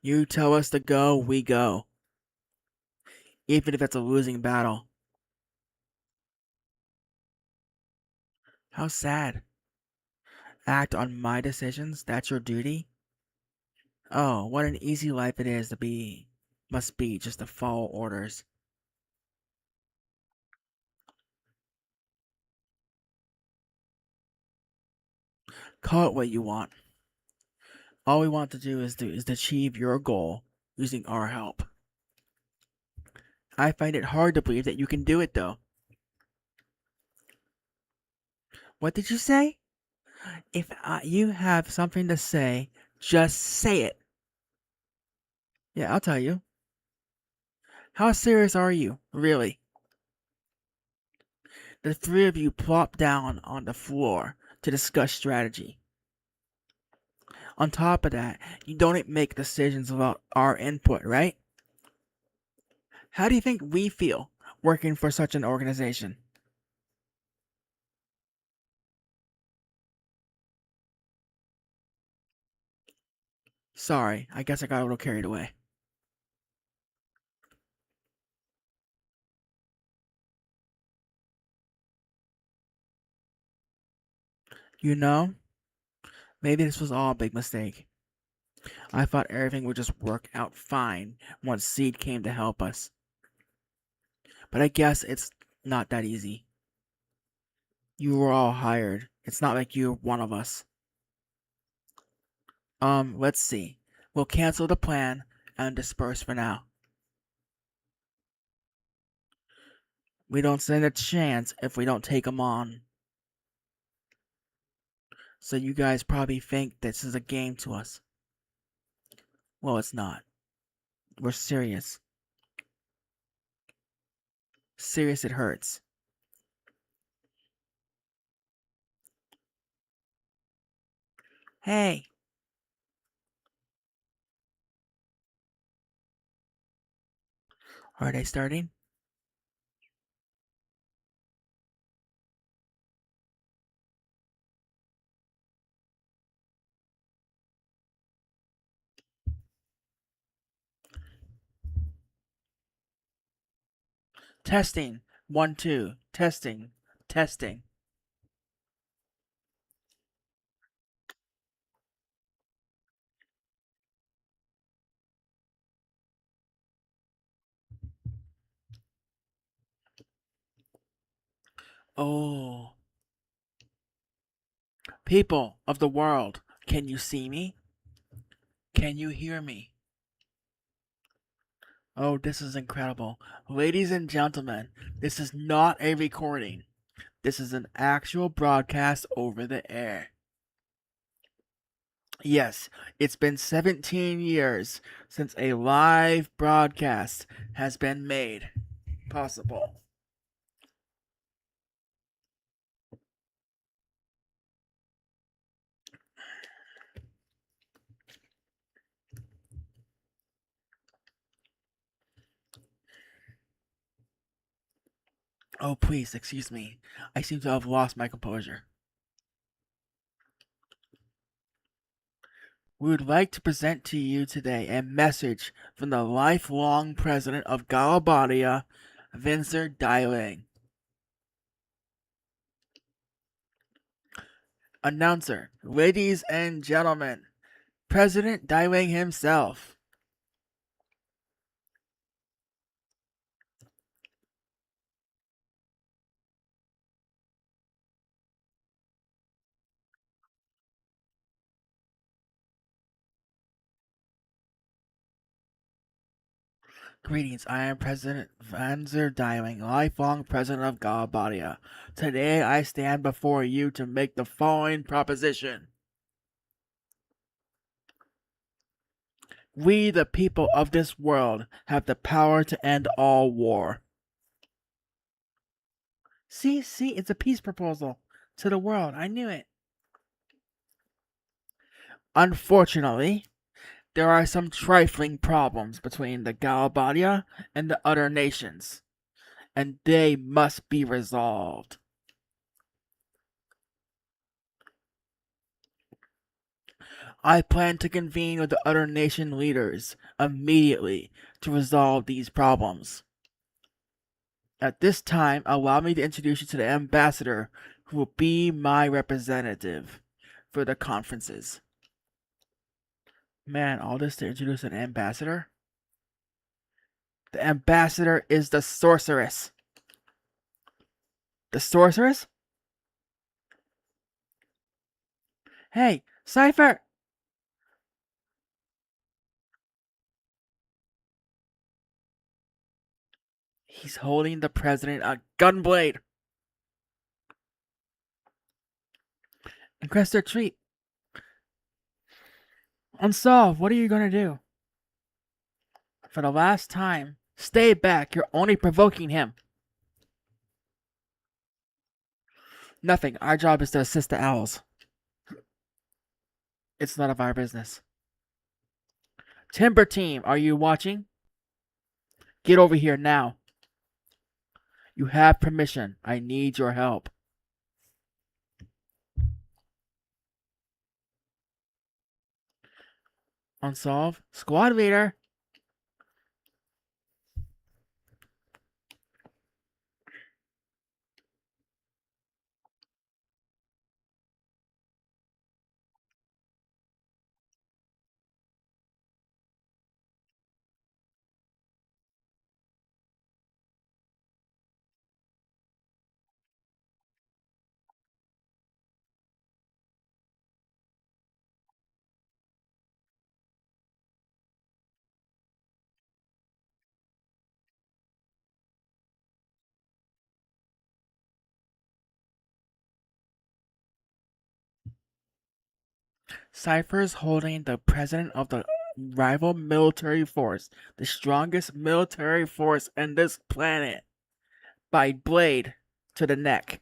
You tell us to go, we go. Even if it's a losing battle. How sad. Act on my decisions? That's your duty? Oh, what an easy life it is to be. Must be just to follow orders. Call it what you want. All we want to do is to achieve your goal using our help. I find it hard to believe that you can do it though. What did you say? If you have something to say, just say it. Yeah, I'll tell you. How serious are you, really? The three of you plop down on the floor to discuss strategy. On top of that, you don't make decisions without our input, right? How do you think we feel working for such an organization? Sorry, I guess I got a little carried away. You know, maybe this was all a big mistake. I thought everything would just work out fine once Seed came to help us. But I guess it's not that easy. You were all hired. It's not like you're one of us. Let's see. We'll cancel the plan and disperse for now. We don't stand a chance if we don't take them on. So you guys probably think this is a game to us. Well, it's not. We're serious. Serious it hurts. Hey, are they starting? Testing. 1, 2. Testing. Testing. Oh. People of the world, can you see me? Can you hear me? Oh, this is incredible. Ladies and gentlemen, this is not a recording. This is an actual broadcast over the air. Yes, it's been 17 years since a live broadcast has been made possible. Oh, please, excuse me. I seem to have lost my composure. We would like to present to you today a message from the lifelong president of Galabadia, Vincent Dailing. Announcer, ladies and gentlemen, President Dailing himself. Greetings, I am President Vanzer Diamond, lifelong president of Galbadia. Today I stand before you to make the following proposition. We, the people of this world, have the power to end all war. See, it's a peace proposal to the world. I knew it. Unfortunately, there are some trifling problems between the Galbadia and the other nations, and they must be resolved. I plan to convene with the other nation leaders immediately to resolve these problems. At this time, allow me to introduce you to the ambassador who will be my representative for the conferences. Man, all this to introduce an ambassador? The ambassador is the sorceress. The sorceress? Hey, Cypher! He's holding the president a gunblade. And Crester Treat. Unsolved, what are you gonna do? For the last time, stay back. You're only provoking him. Nothing. Our job is to assist the owls. It's none of our business. Timber Team, are you watching? Get over here now. You have permission. I need your help. Unsolved. Squad leader. Cypher's holding the president of the rival military force, the strongest military force in this planet, by blade to the neck.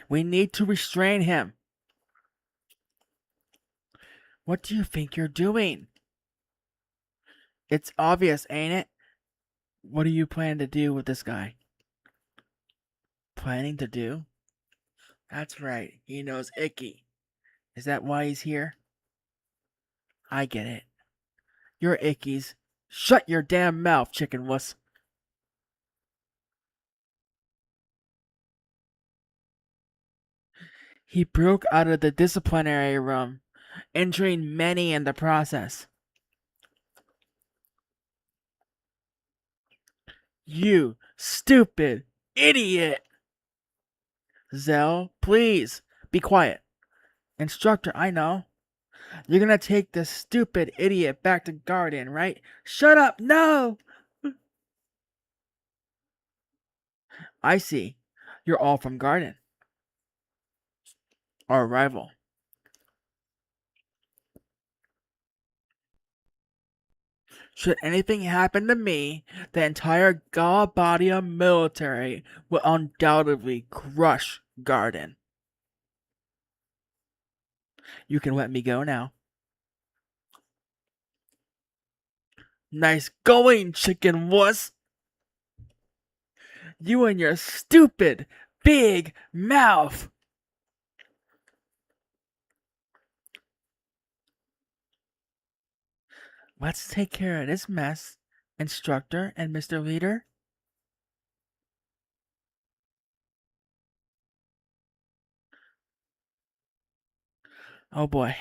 We need to restrain him. What do you think you're doing? It's obvious, ain't it? What do you plan to do with this guy? Planning to do? That's right, he knows Icky. Is that why he's here? I get it. You're Icky's. Shut your damn mouth, chicken wuss. He broke out of the disciplinary room, injuring many in the process. You stupid idiot! Zell, please, be quiet. Instructor, I know. You're gonna take this stupid idiot back to Garden, right? Shut up, no! I see. You're all from Garden. Our rival. Should anything happen to me, the entire Galbadia military will undoubtedly crush Garden. You can let me go now. Nice going, chicken wuss! You and your stupid big mouth! Let's take care of this mess, Instructor and Mr. Leader. Oh boy.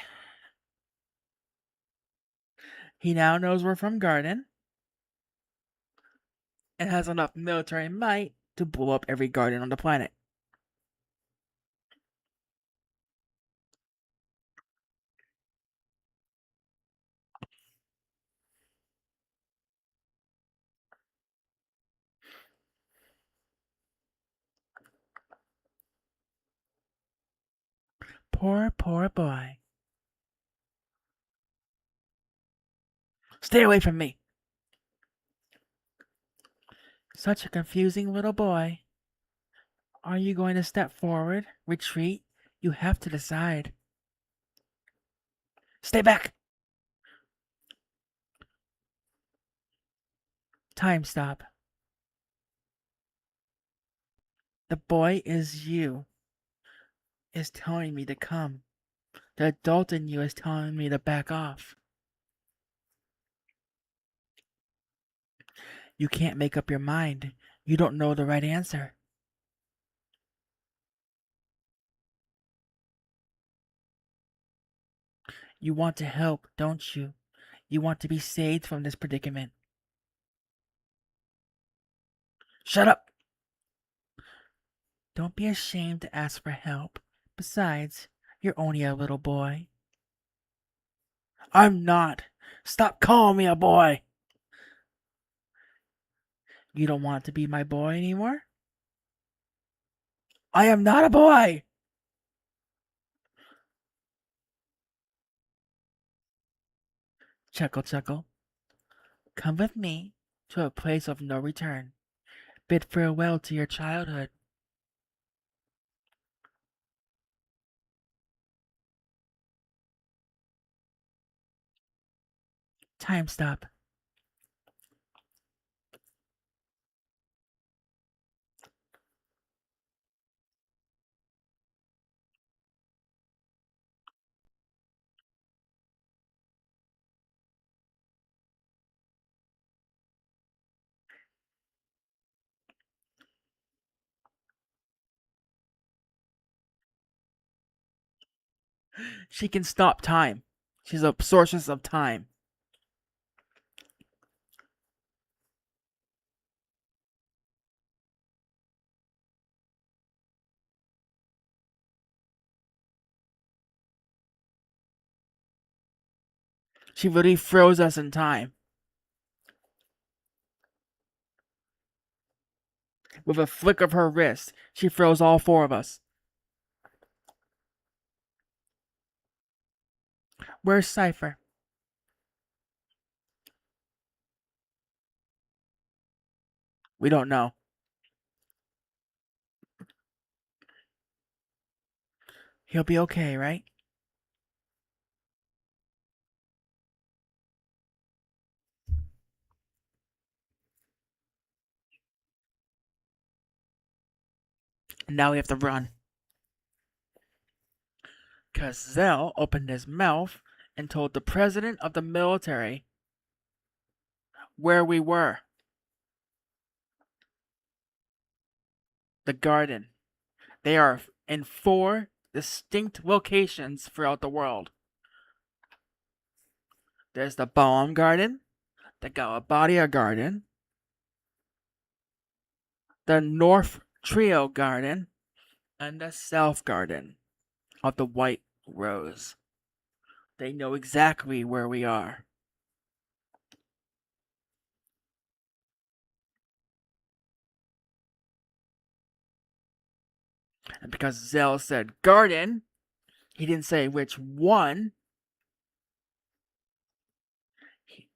He now knows we're from Garden and has enough military might to blow up every garden on the planet. Poor, poor boy. Stay away from me! Such a confusing little boy. Are you going to step forward? Retreat? You have to decide. Stay back! Time stop. The boy is you. Is telling me to come. The adult in you is telling me to back off. You can't make up your mind. You don't know the right answer. You want to help, don't you? You want to be saved from this predicament. Shut up! Don't be ashamed to ask for help. Besides, you're only a little boy. I'm not. Stop calling me a boy. You don't want to be my boy anymore? I am not a boy! Chuckle, chuckle. Come with me to a place of no return. Bid farewell to your childhood. Time stop. She can stop time. She's a source of time. She literally froze us in time. With a flick of her wrist, she froze all four of us. Where's Cypher? We don't know. He'll be okay, right? And now we have to run. Cause Zell opened his mouth and told the president of the military where we were. The garden. They are in 4 distinct locations throughout the world. There's the Bomb Garden, the Galabadia Garden, the North Trio Garden, and the South Garden of the White Rose. They know exactly where we are. And because Zell said garden, he didn't say which one.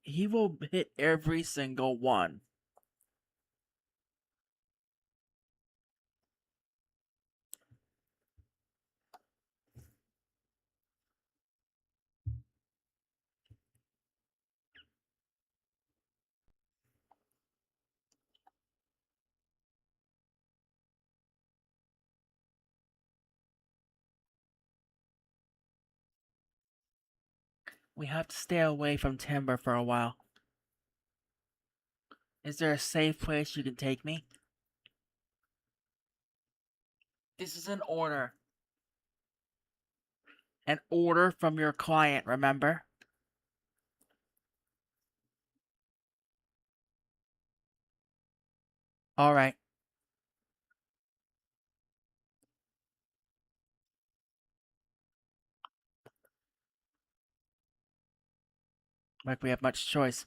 He will hit every single one. We have to stay away from timber for a while. Is there a safe place you can take me? This is an order. An order from your client, remember? Alright. Like we have much choice.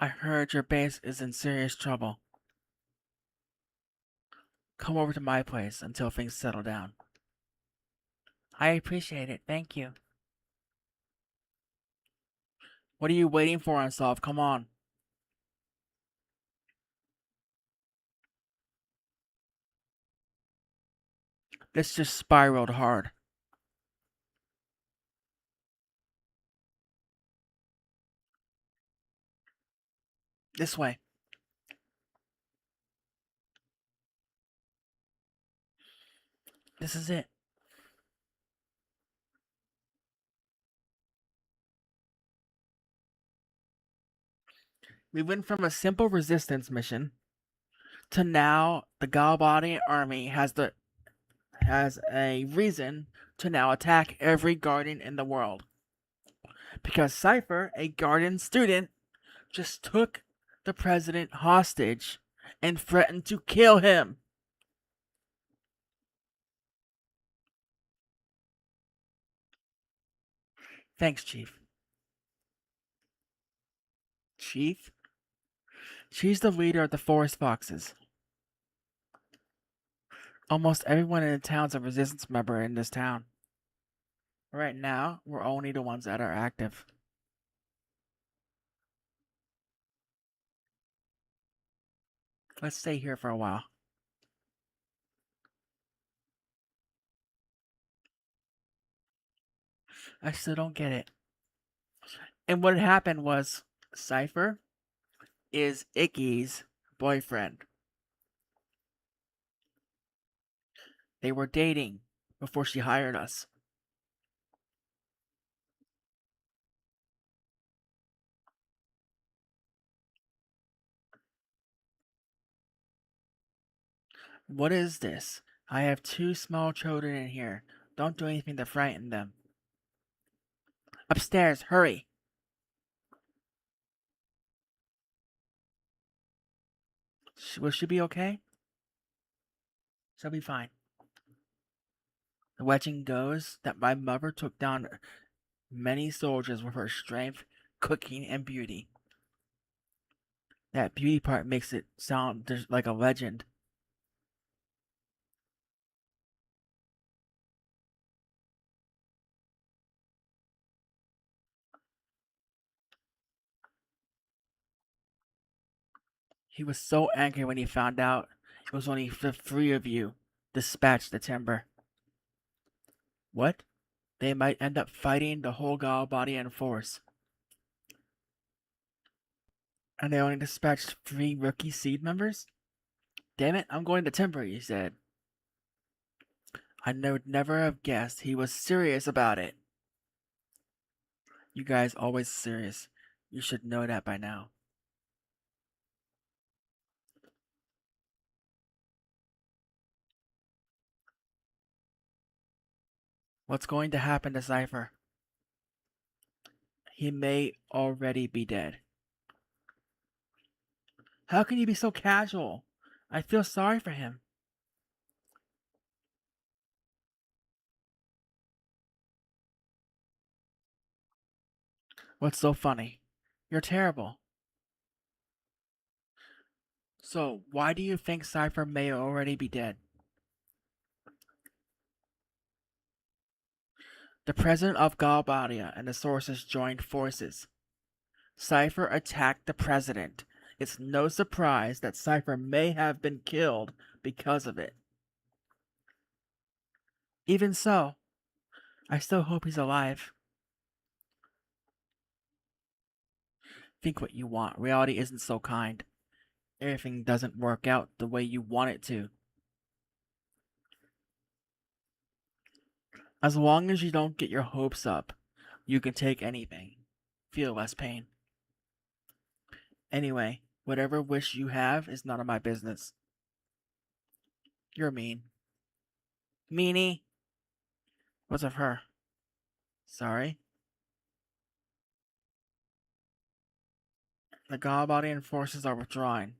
I heard your base is in serious trouble. Come over to my place until things settle down. I appreciate it, thank you. What are you waiting for, Unsolved? Come on. This just spiraled hard. This way. This is it. We went from a simple resistance mission to now the Galbadian army has a reason to now attack every guardian in the world. Because Cypher, a guardian student, just took the president hostage and threatened to kill him. Thanks, Chief. Chief? She's the leader of the Forest Foxes. Almost everyone in the town's a resistance member in this town. Right now, we're only the ones that are active. Let's stay here for a while. I still don't get it. And what happened was Cypher is Icky's boyfriend. They were dating before she hired us. What is this? I have two small children in here. Don't do anything to frighten them. Upstairs, hurry! Will she be okay? She'll be fine. The legend goes that my mother took down many soldiers with her strength, cooking, and beauty. That beauty part makes it sound just like a legend. He was so angry when he found out it was only the three of you dispatched the timber. What? They might end up fighting the whole Galbadian force. And they only dispatched 3 rookie seed members? Damn it, I'm going to timber, he said. I would never have guessed he was serious about it. You guys always serious. You should know that by now. What's going to happen to Cypher? He may already be dead. How can you be so casual? I feel sorry for him. What's so funny? You're terrible. So, why do you think Cypher may already be dead? The president of Galbadia and the sources joined forces. Cypher attacked the president. It's no surprise that Cypher may have been killed because of it. Even so, I still hope he's alive. Think what you want. Reality isn't so kind. Everything doesn't work out the way you want it to. As long as you don't get your hopes up, you can take anything. Feel less pain. Anyway, whatever wish you have is none of my business. You're mean. Meanie? What's of her? Sorry? The Galbadian forces are withdrawing.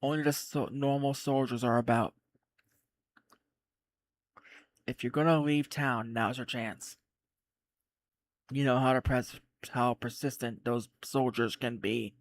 Only the normal soldiers are about. If you're gonna leave town, now's your chance. You know how persistent those soldiers can be.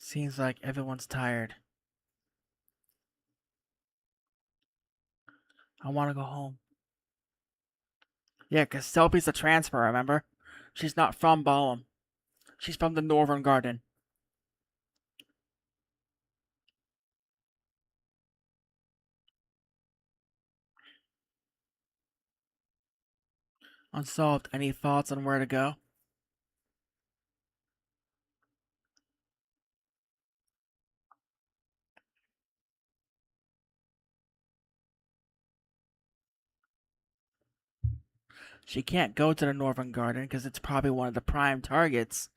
Seems like everyone's tired. I want to go home. Yeah, 'cause Selby's a transfer, remember? She's not from Ballum. She's from the Northern Garden. Unsolved. Any thoughts on where to go? She can't go to the Northern Garden because it's probably one of the prime targets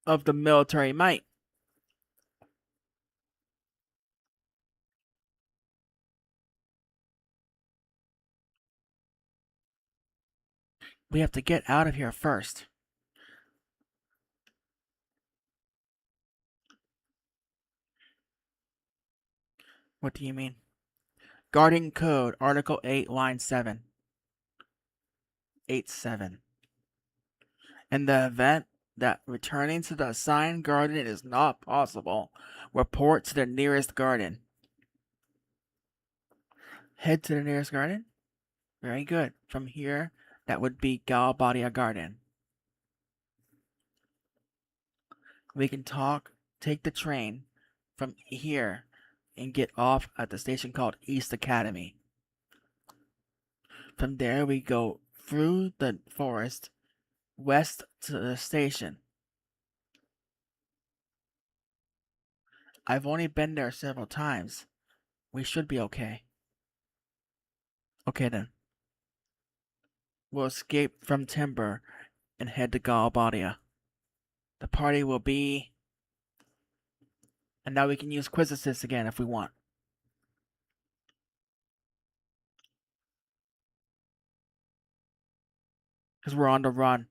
of the military might. We have to get out of here first. What do you mean? Guardian Code, Article 8, Line 7. 8-7. In the event that returning to the assigned garden is not possible, report to the nearest garden. Head to the nearest garden? Very good. From here, that would be Galbadia Garden. We can take the train from here and get off at the station called East Academy. From there, we go through the forest west to the station. I've only been there several times. We should be okay. Okay then. We'll escape from Timber and head to Galbadia. The party will be. And now we can use Quiz Assist again if we want. Because we're on the run.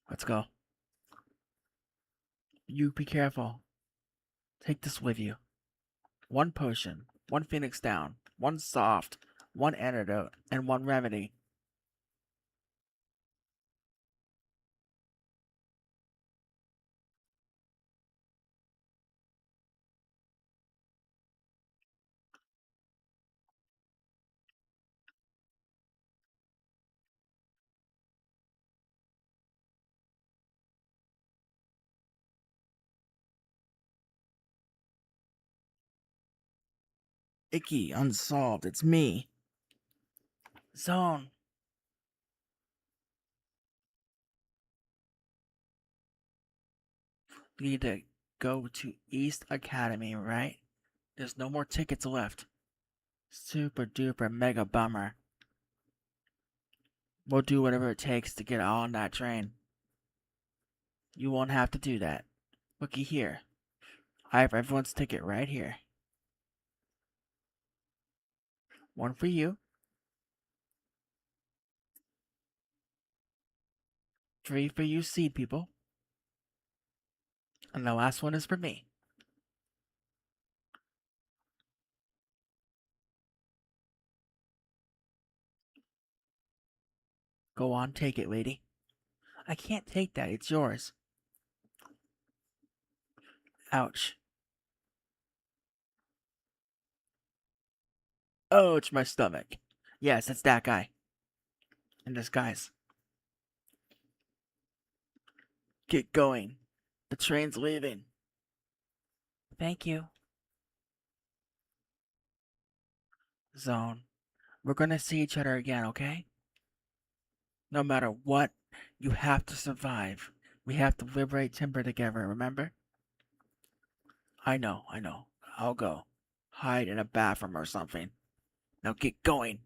Let's go. You be careful. Take this with you. One potion, one phoenix down, one soft, one antidote, and one remedy. Icky, unsolved, it's me. Zone. We need to go to East Academy, right? There's no more tickets left. Super duper mega bummer. We'll do whatever it takes to get on that train. You won't have to do that. Looky here. I have everyone's ticket right here. One for you, three for you seed people, and the last one is for me. Go on, take it, lady. I can't take that, it's yours. Ouch. Oh, it's my stomach. Yes, it's that guy. In disguise. Get going. The train's leaving. Thank you. Zone. We're gonna see each other again, okay? No matter what, you have to survive. We have to liberate Timber together, remember? I know, I know. I'll go. Hide in a bathroom or something. Now get going.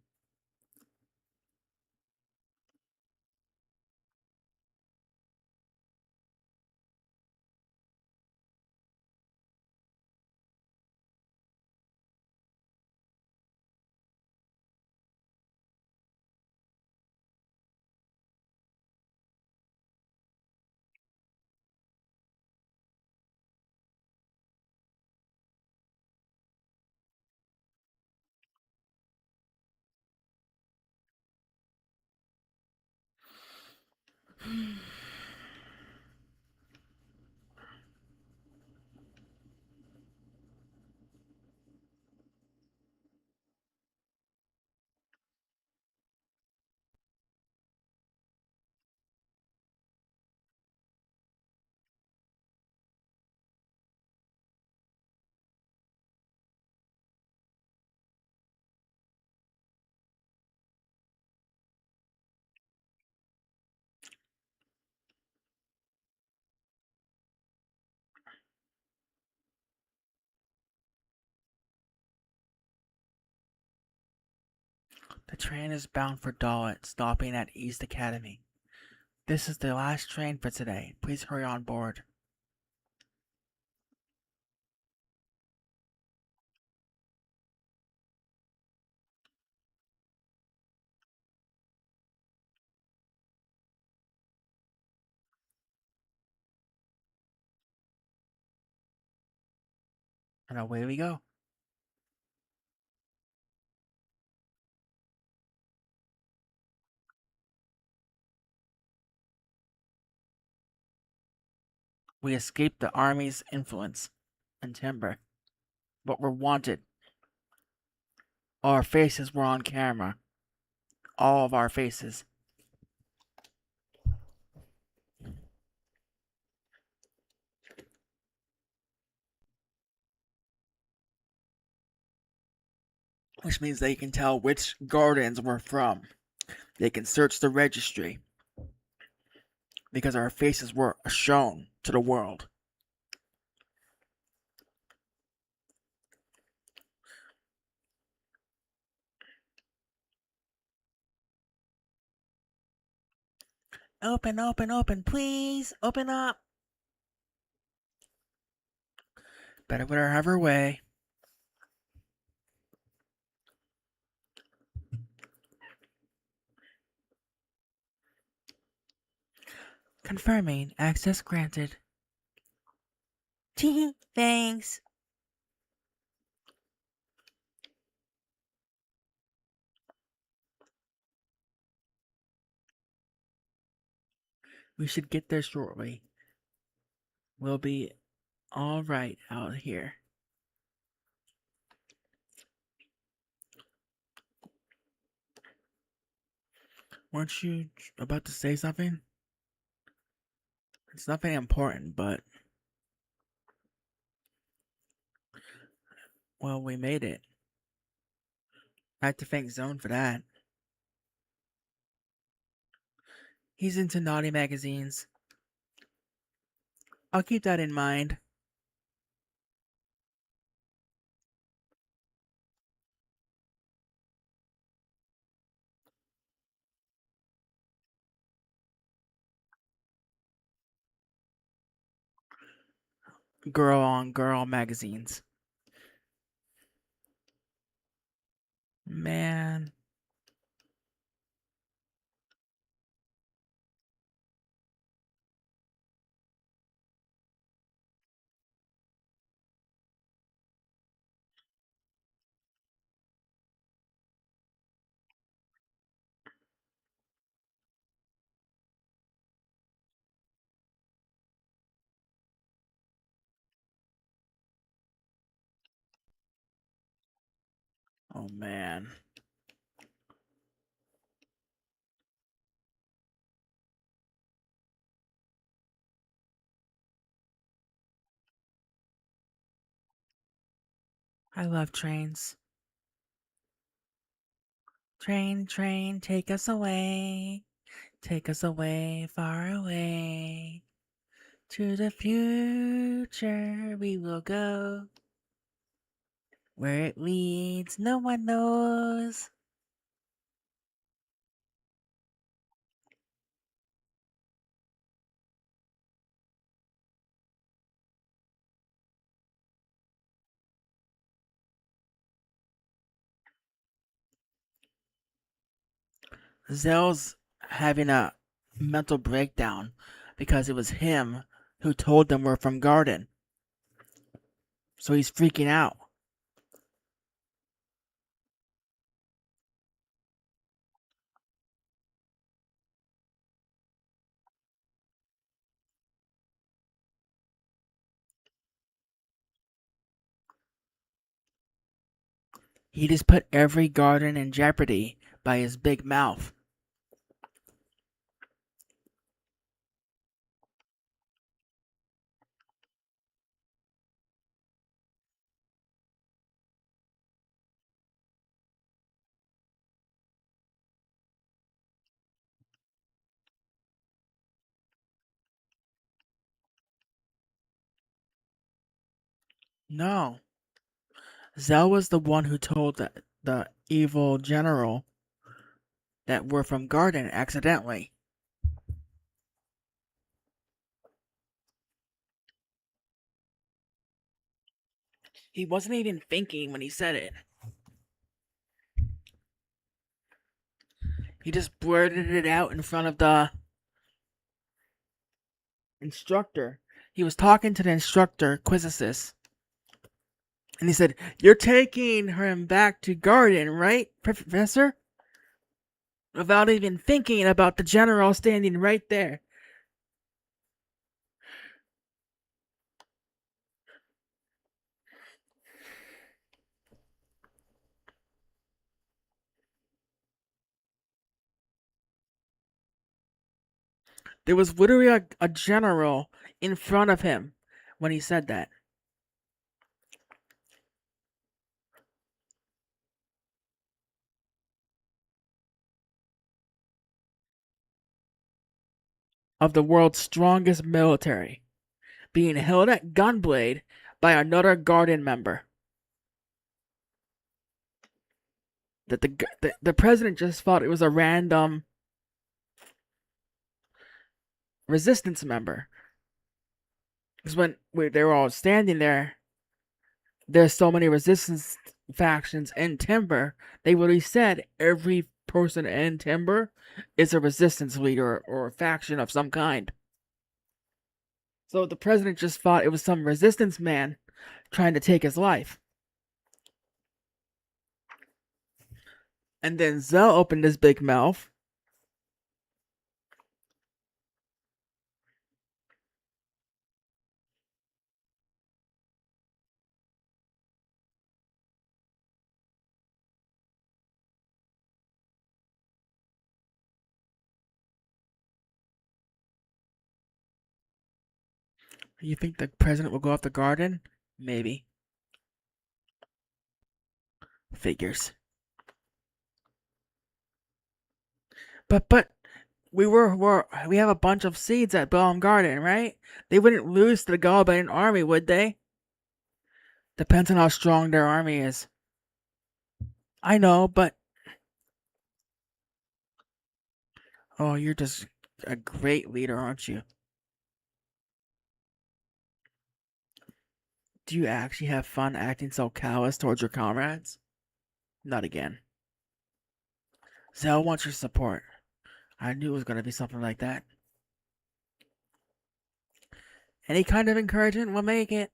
The train is bound for Dalit, stopping at East Academy. This is the last train for today. Please hurry on board. And away we go. We escaped the army's influence and timber, but we're wanted. Our faces were on camera. All of our faces. Which means they can tell which gardens we're from. They can search the registry because our faces were shown to the world. Open, open, open, please. Open up. Better have her way. Confirming access granted. Thanks. We should get there shortly. We'll be all right out here. Weren't you about to say something? It's nothing important, but well, we made it. I have to thank Zone for that. He's into naughty magazines. I'll keep that in mind. Girl on girl magazines. Man. Oh man. I love trains. Train, train, take us away. Take us away, far away. To the future we will go. Where it leads, no one knows. Zell's having a mental breakdown because it was him who told them we're from Garden. So he's freaking out. He just put every garden in jeopardy by his big mouth. No. Zell was the one who told the evil general that were from Garden accidentally. He wasn't even thinking when he said it. He just blurted it out in front of the instructor. He was talking to the instructor, Quizzicus, and he said, "You're taking him back to Garden, right, Professor?" Without even thinking about the general standing right there. There was literally a general in front of him when he said that. Of the world's strongest military, being held at gunblade by another Garden member. That the president just thought it was a random resistance member. Because when they were all standing there, there's so many resistance factions in Timber. They literally said every person in Timber is a resistance leader or a faction of some kind. So the president just thought it was some resistance man trying to take his life. And then Zell opened his big mouth. You think the president will go off the garden? Maybe. Figures. But we have a bunch of seeds at Belm Garden, right? They wouldn't lose to the Galbanian army, would they? Depends on how strong their army is. I know, but oh, you're just a great leader, aren't you? Do you actually have fun acting so callous towards your comrades? Not again. Zell wants your support. I knew it was gonna be something like that. Any kind of encouragement will make it.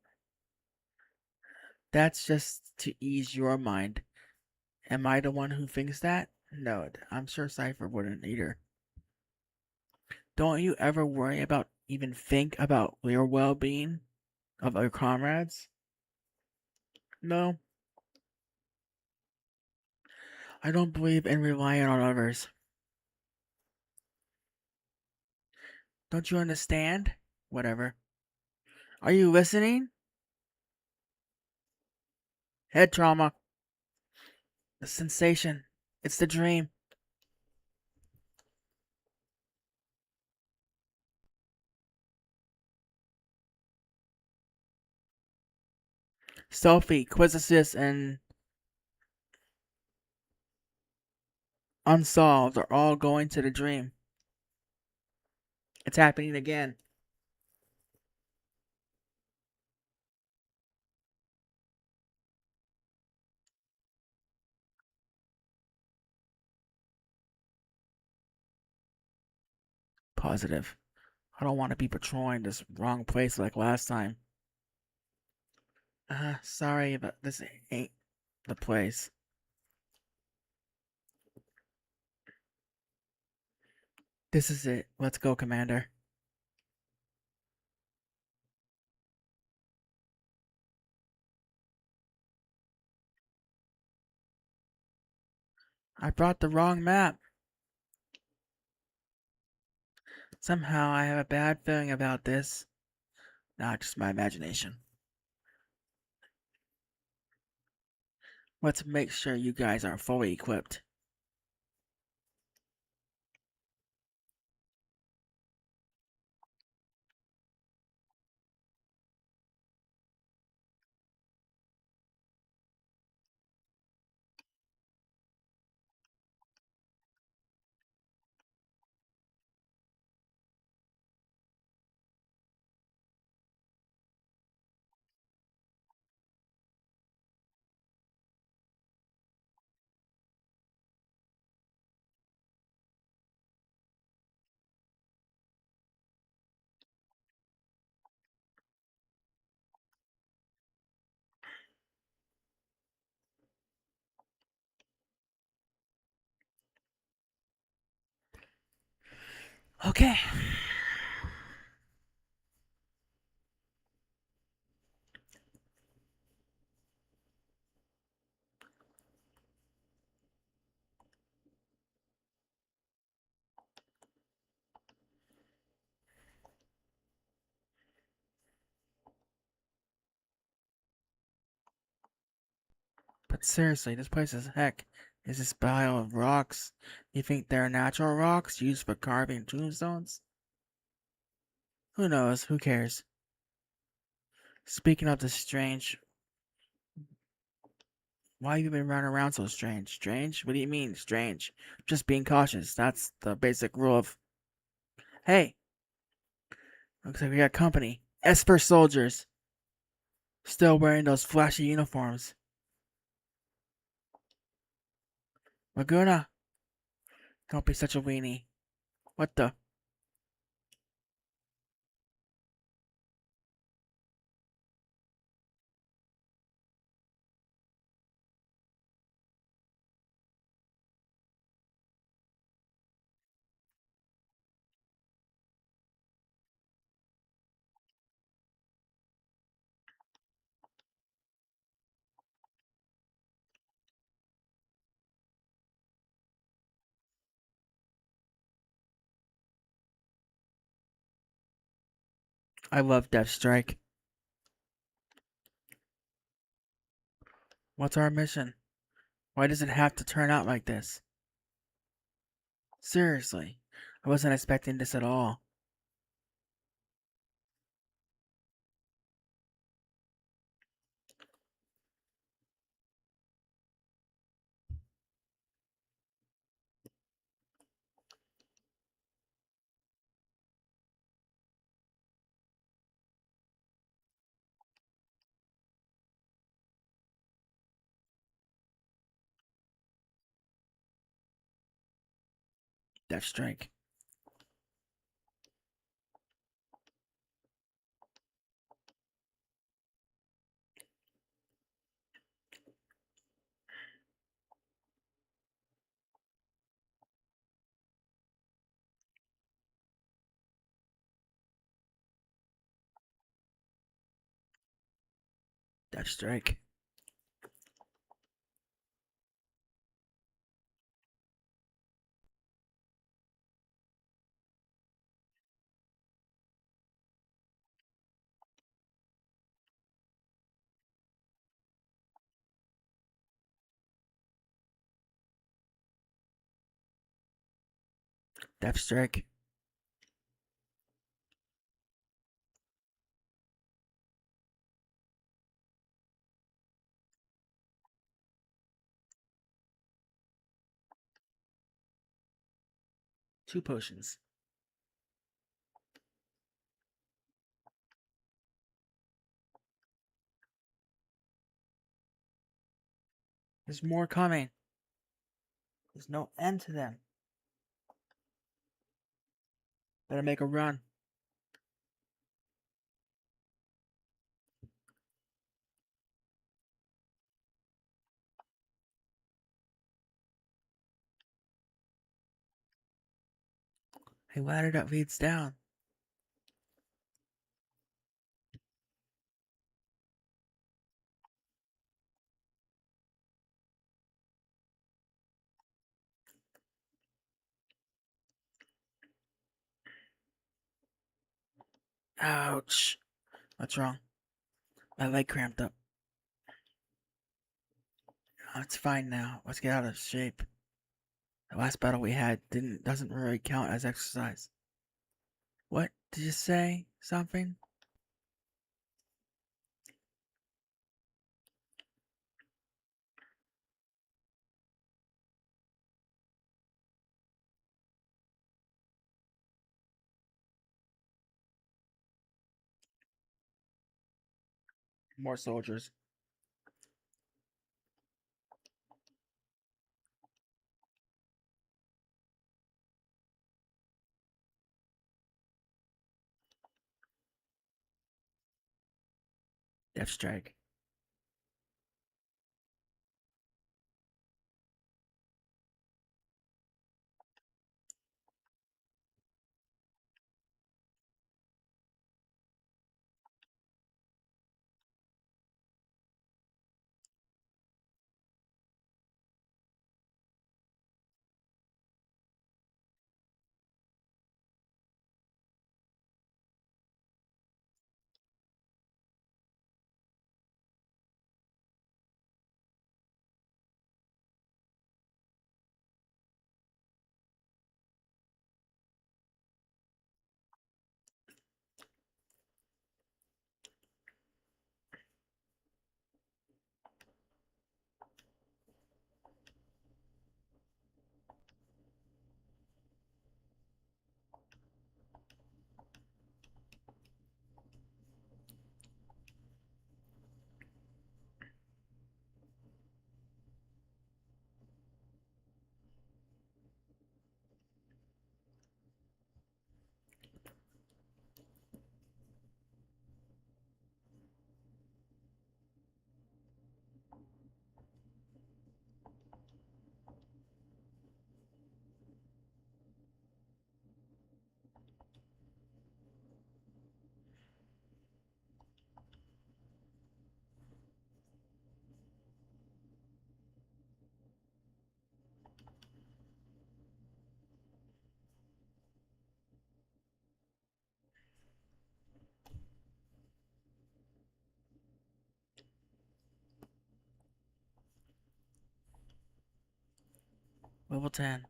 That's just to ease your mind. Am I the one who thinks that? No, I'm sure Cypher wouldn't either. Don't you ever worry about even think about your well-being of your comrades? No, I don't believe in relying on others. Don't you understand? Whatever. Are you listening? Head trauma. The sensation. It's the dream. Sophie, Quizzicus, and Unsolved are all going to the dream. It's happening again. Positive. I don't want to be patrolling this wrong place like last time. Sorry, but this ain't the place. This is it. Let's go, Commander. I brought the wrong map. Somehow I have a bad feeling about this. Not just my imagination. Let's make sure you guys are fully equipped. Okay. But seriously, this place is heck. Is this pile of rocks? You think they're natural rocks used for carving tombstones? Who knows? Who cares? Speaking of the strange, why have you been running around so strange? Strange? What do you mean, strange? Just being cautious. That's the basic rule of. Hey, looks like we got company. Esper soldiers. Still wearing those flashy uniforms. Laguna, don't be such a weenie. What the? I love Death Strike. What's our mission? Why does it have to turn out like this? Seriously, I wasn't expecting this at all. Death Strike. Death Strike. Death Strike. Two potions. There's more coming. There's no end to them. Better make a run. A ladder that leads down. Ouch. What's wrong? My leg cramped up. Oh, it's fine now. Let's get out of shape. The last battle we had doesn't really count as exercise. What did you say? Something? More soldiers. Death Strike. Level 10.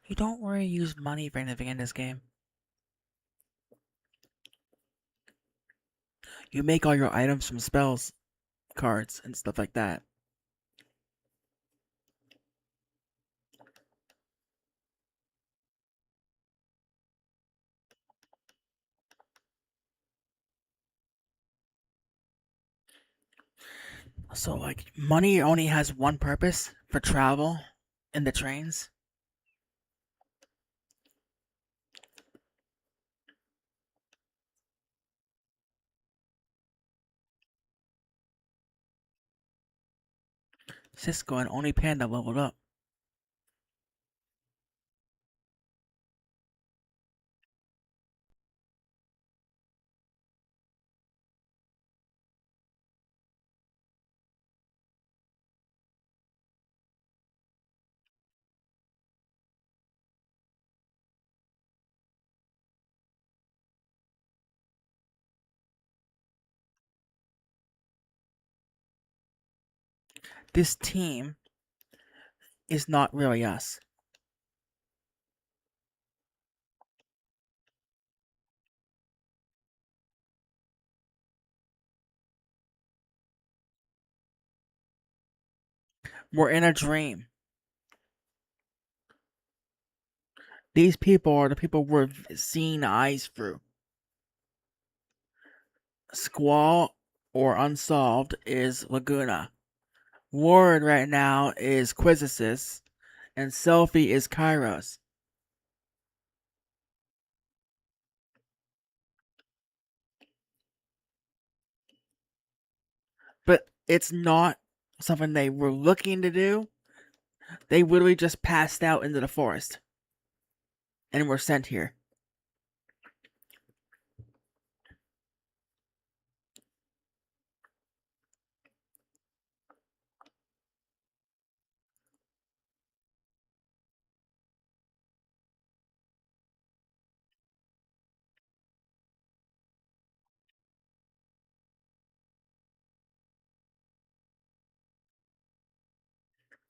You don't really use money for anything in this game. You make all your items from spells, cards, and stuff like that. So, like, money only has one purpose for travel in the trains. Cisco and only Panda leveled up. This team is not really us. We're in a dream. These people are the people we're seeing eyes through. Squall or Unsolved is Laguna. Ward right now is Quizzicus, and Selfie is Kairos. But it's not something they were looking to do. They literally just passed out into the forest and were sent here.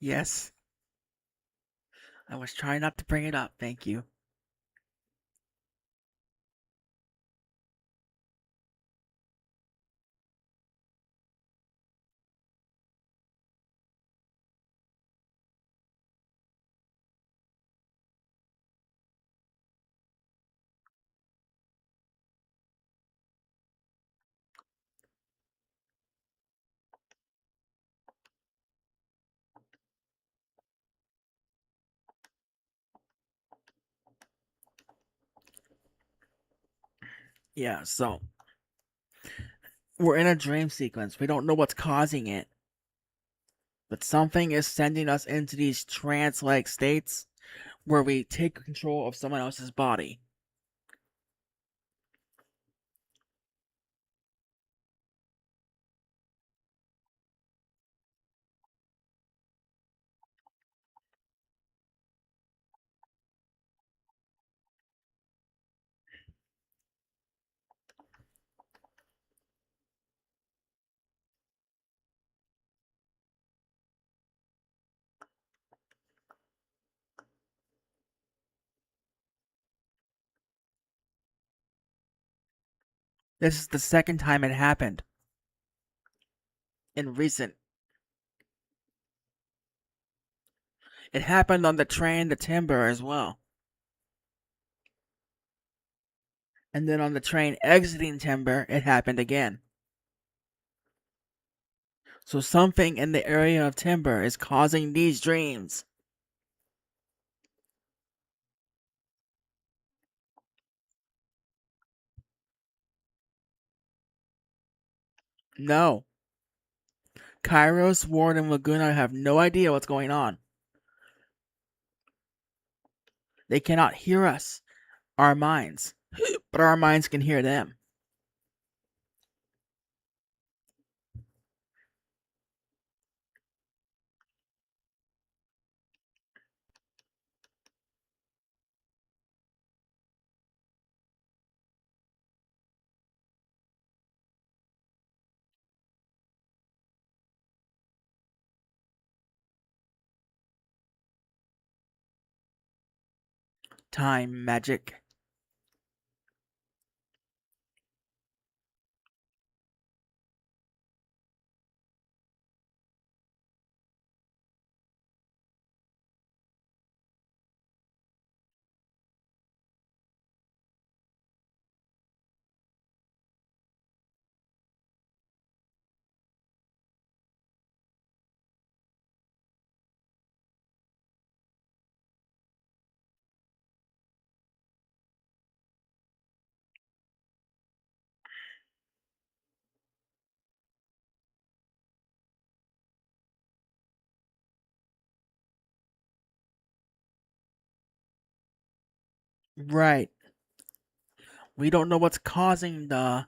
Yes, I was trying not to bring it up. Thank you. Yeah, so we're in a dream sequence. We don't know what's causing it, but something is sending us into these trance like states where we take control of someone else's body. This is the second time it happened in recent. It happened on the train to Timber as well. And then on the train exiting Timber, it happened again. So something in the area of Timber is causing these dreams. No. Kairos, Ward, and Laguna have no idea what's going on. They cannot hear us, our minds, but our minds can hear them. Time magic. Right. We don't know what's causing the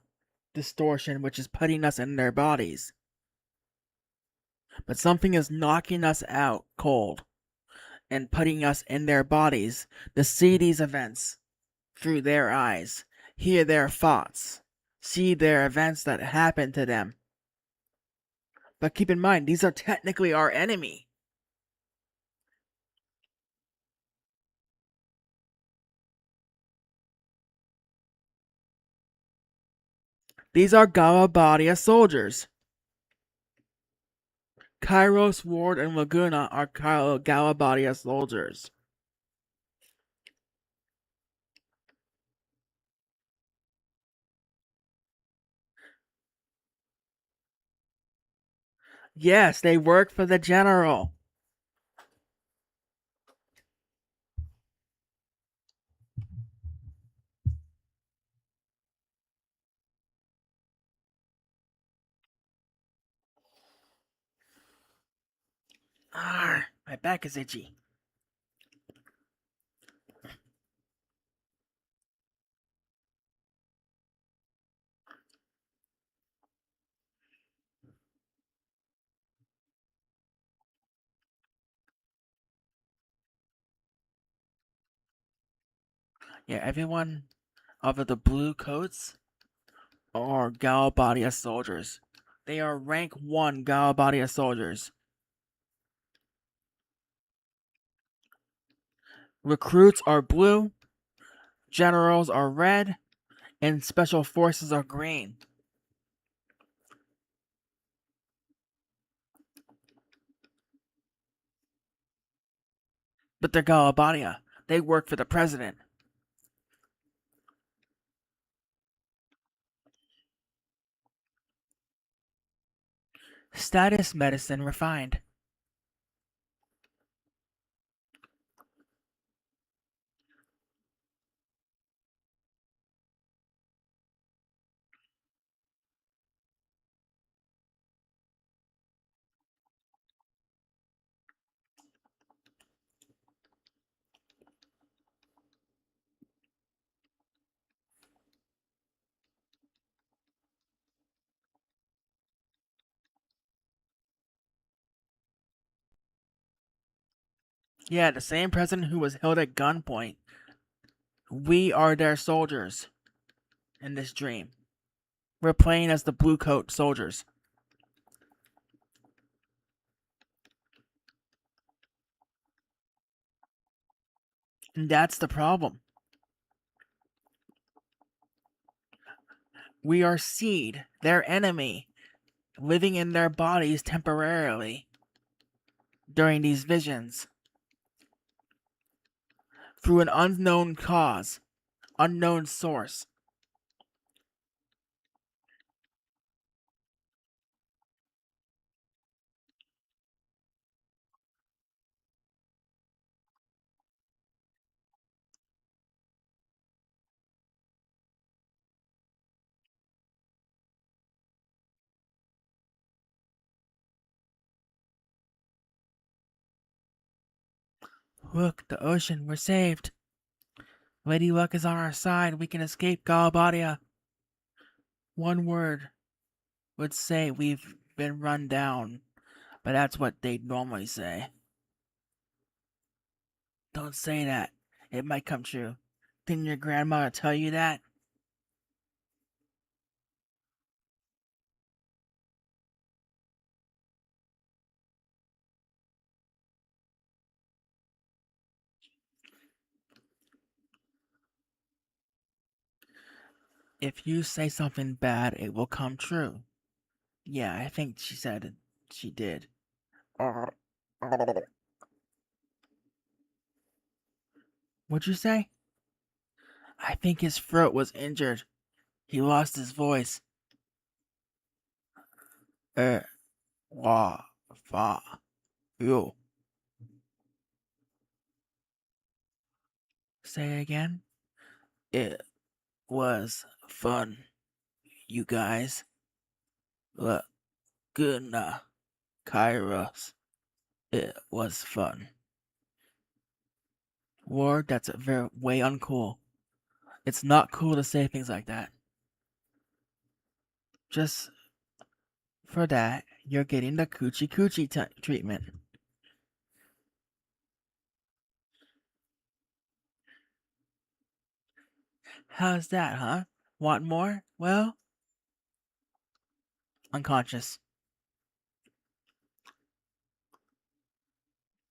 distortion, which is putting us in their bodies. But something is knocking us out cold and putting us in their bodies to see these events through their eyes, hear their thoughts, see their events that happen to them. But keep in mind, these are technically our enemy. These are Galabadia soldiers. Kairos, Ward, and Laguna are Galabadia soldiers. Yes, they work for the general. My back is itchy. Yeah, everyone of the blue coats are Galabadia soldiers. They are rank 1 Galabadia soldiers. Recruits are blue, generals are red, and special forces are green. But they're Galabadia. They work for the president. Status medicine refined. Yeah, the same president who was held at gunpoint. We are their soldiers in this dream. We're playing as the blue coat soldiers. And that's the problem. We are Seed, their enemy, living in their bodies temporarily during these visions through an unknown cause, unknown source. Look, the ocean, we're saved. Lady Luck is on our side. We can escape Galabadia. One word would say we've been run down, but that's what they'd normally say. Don't say that. It might come true. Didn't your grandmother tell you that? If you say something bad, it will come true. Yeah, I think she said she did. What'd you say? I think his throat was injured. He lost his voice. Eh, wa, fa, you. Say it again. It was fun, you guys. Laguna, Kairos. It was fun. Ward, that's a very way uncool. It's not cool to say things like that. Just for that, you're getting the coochie coochie treatment. How's that, huh? Want more? Well, unconscious.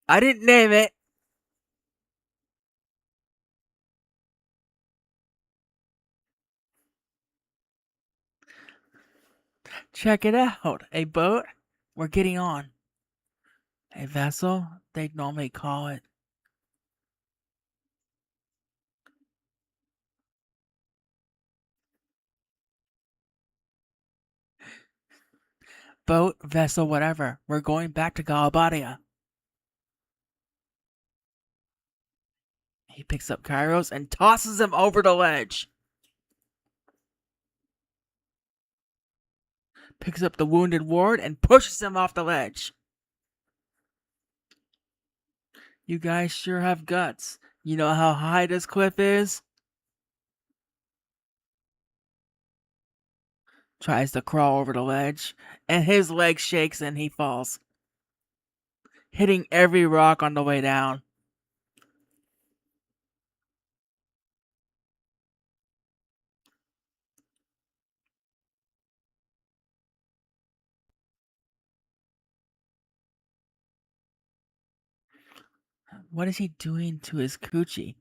I didn't name it. Check it out. A boat? We're getting on. A vessel? They'd normally call it. Boat, vessel, whatever. We're going back to Galabadia. He picks up Kairos and tosses him over the ledge. Picks up the wounded ward and pushes him off the ledge. You guys sure have guts. You know how high this cliff is? Tries to crawl over the ledge, and his leg shakes and he falls, hitting every rock on the way down. What is he doing to his coochie?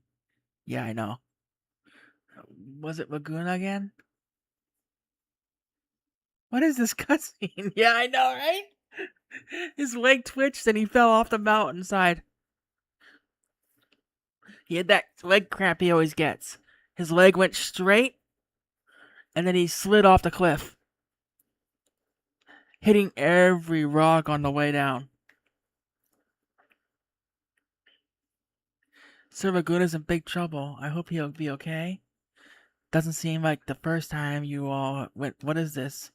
Yeah, I know. Was it Laguna again? What is this cutscene? Yeah, I know, right? His leg twitched and he fell off the mountainside. He had that leg cramp he always gets. His leg went straight and then he slid off the cliff, hitting every rock on the way down. Sir Laguna's in big trouble. I hope he'll be okay. Doesn't seem like the first time you all went. What is this?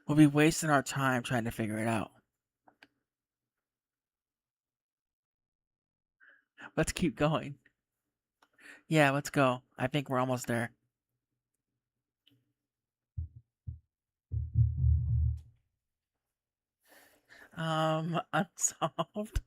We'll be wasting our time trying to figure it out. Let's keep going. Yeah, let's go. I think we're almost there. Unsolved.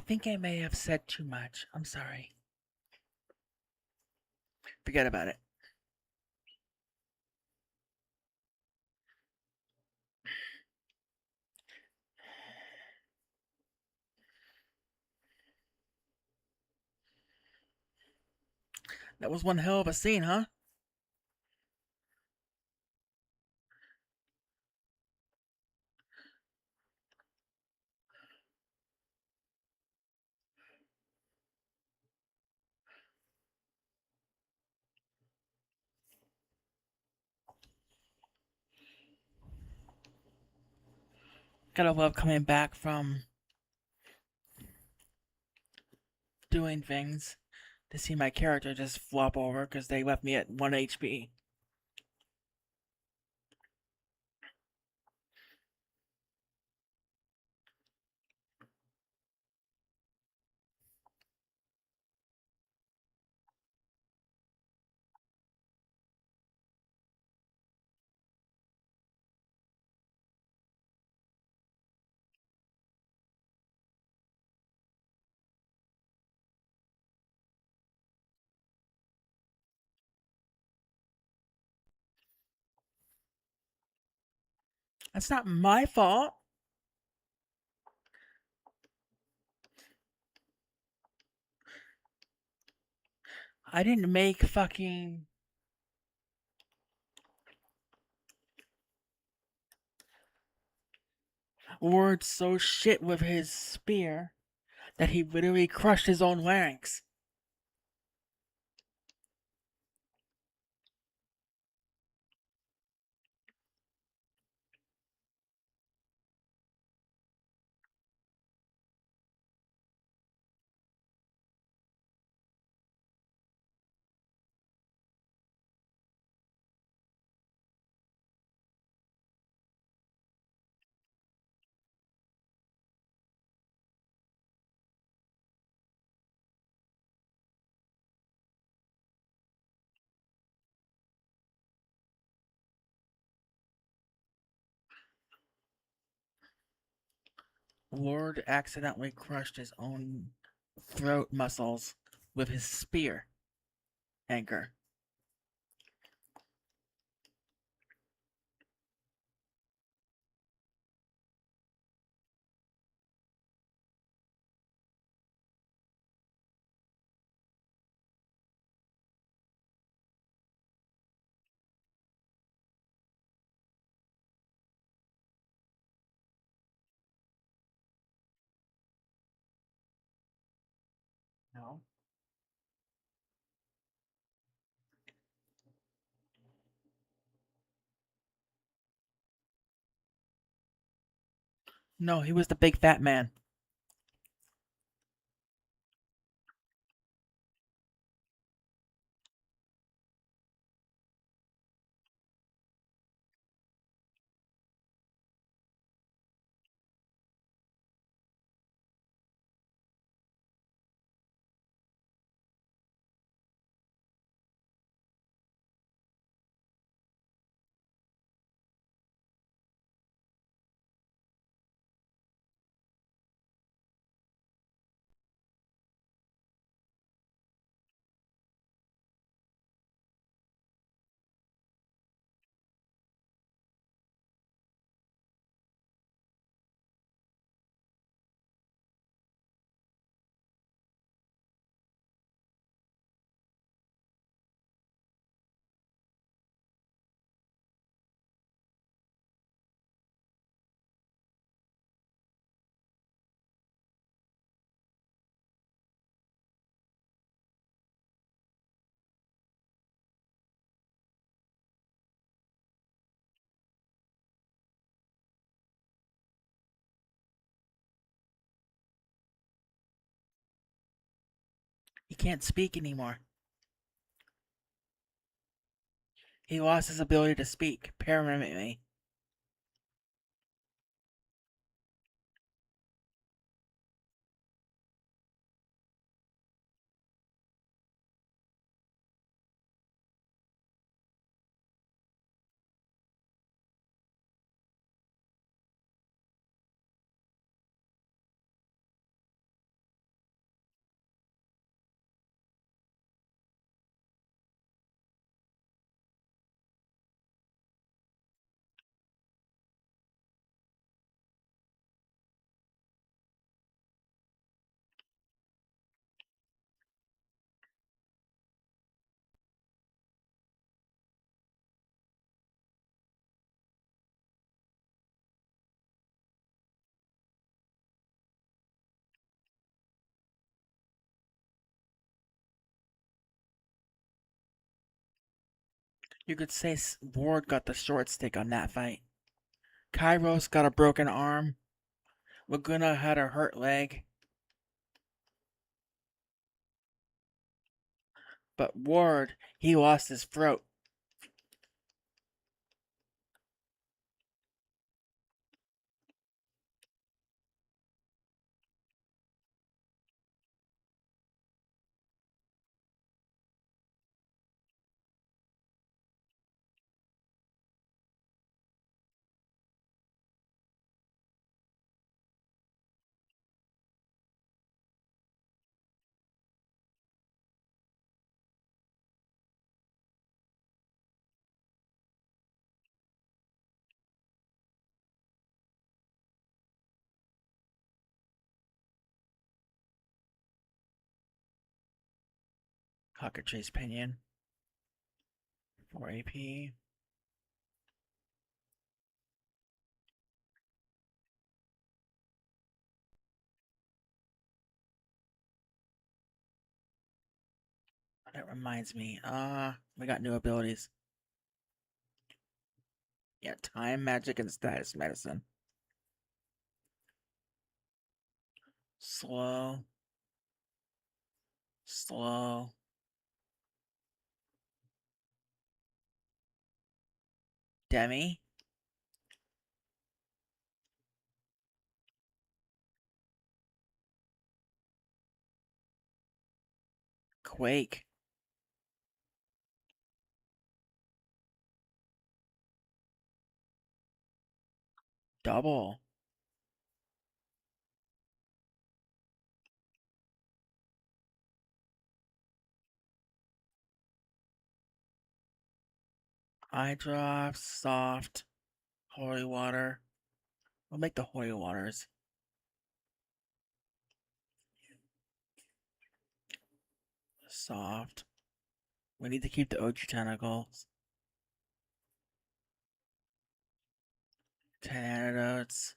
think I may have said too much. I'm sorry. Forget about it. That was one hell of a scene, huh? Gotta love coming back from doing things to see my character just flop over because they left me at 1 HP. That's not my fault. I didn't make fucking Ward so shit with his spear that he literally crushed his own larynx. Ward accidentally crushed his own throat muscles with his spear anchor. No. No, he was the big fat man. He can't speak anymore. He lost his ability to speak permanently. You could say Ward got the short stick on that fight. Kairos got a broken arm. Laguna had a hurt leg. But Ward, he lost his throat. Cockatrice Pinion. 4 AP. That reminds me. We got new abilities. Yeah, time, magic, and status medicine. Slow. Slow. Demi. Quake. Double. Eye drops. Soft. Holy water. We'll make the holy waters. Soft. We need to keep the OG tentacles. 10 antidotes.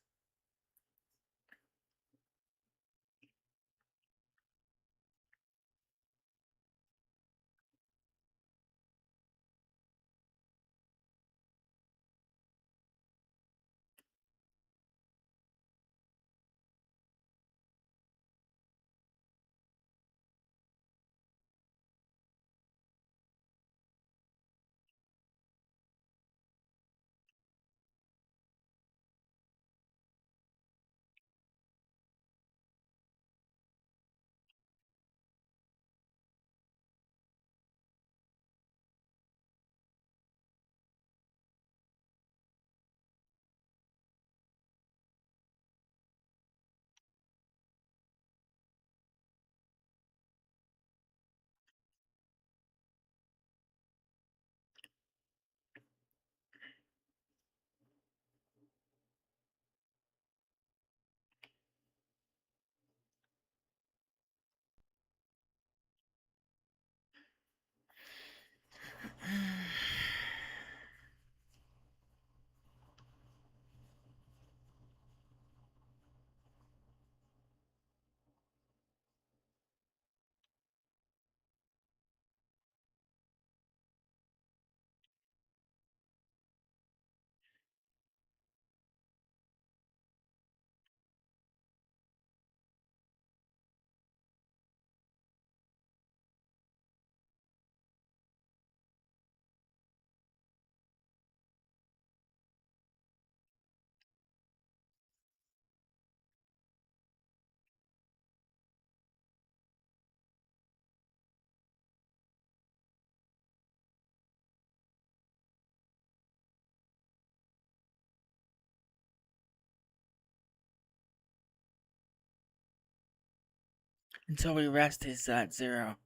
Until we rest is at 0.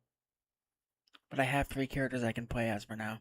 But I have 3 characters I can play as for now.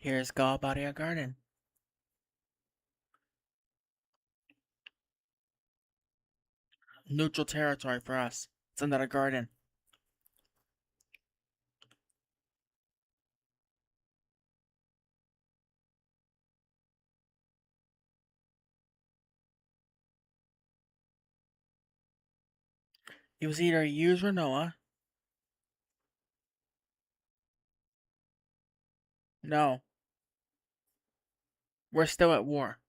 Here's Galbadia Garden. Neutral territory for us. It's another garden. It was either use or Noah. No, we're still at war.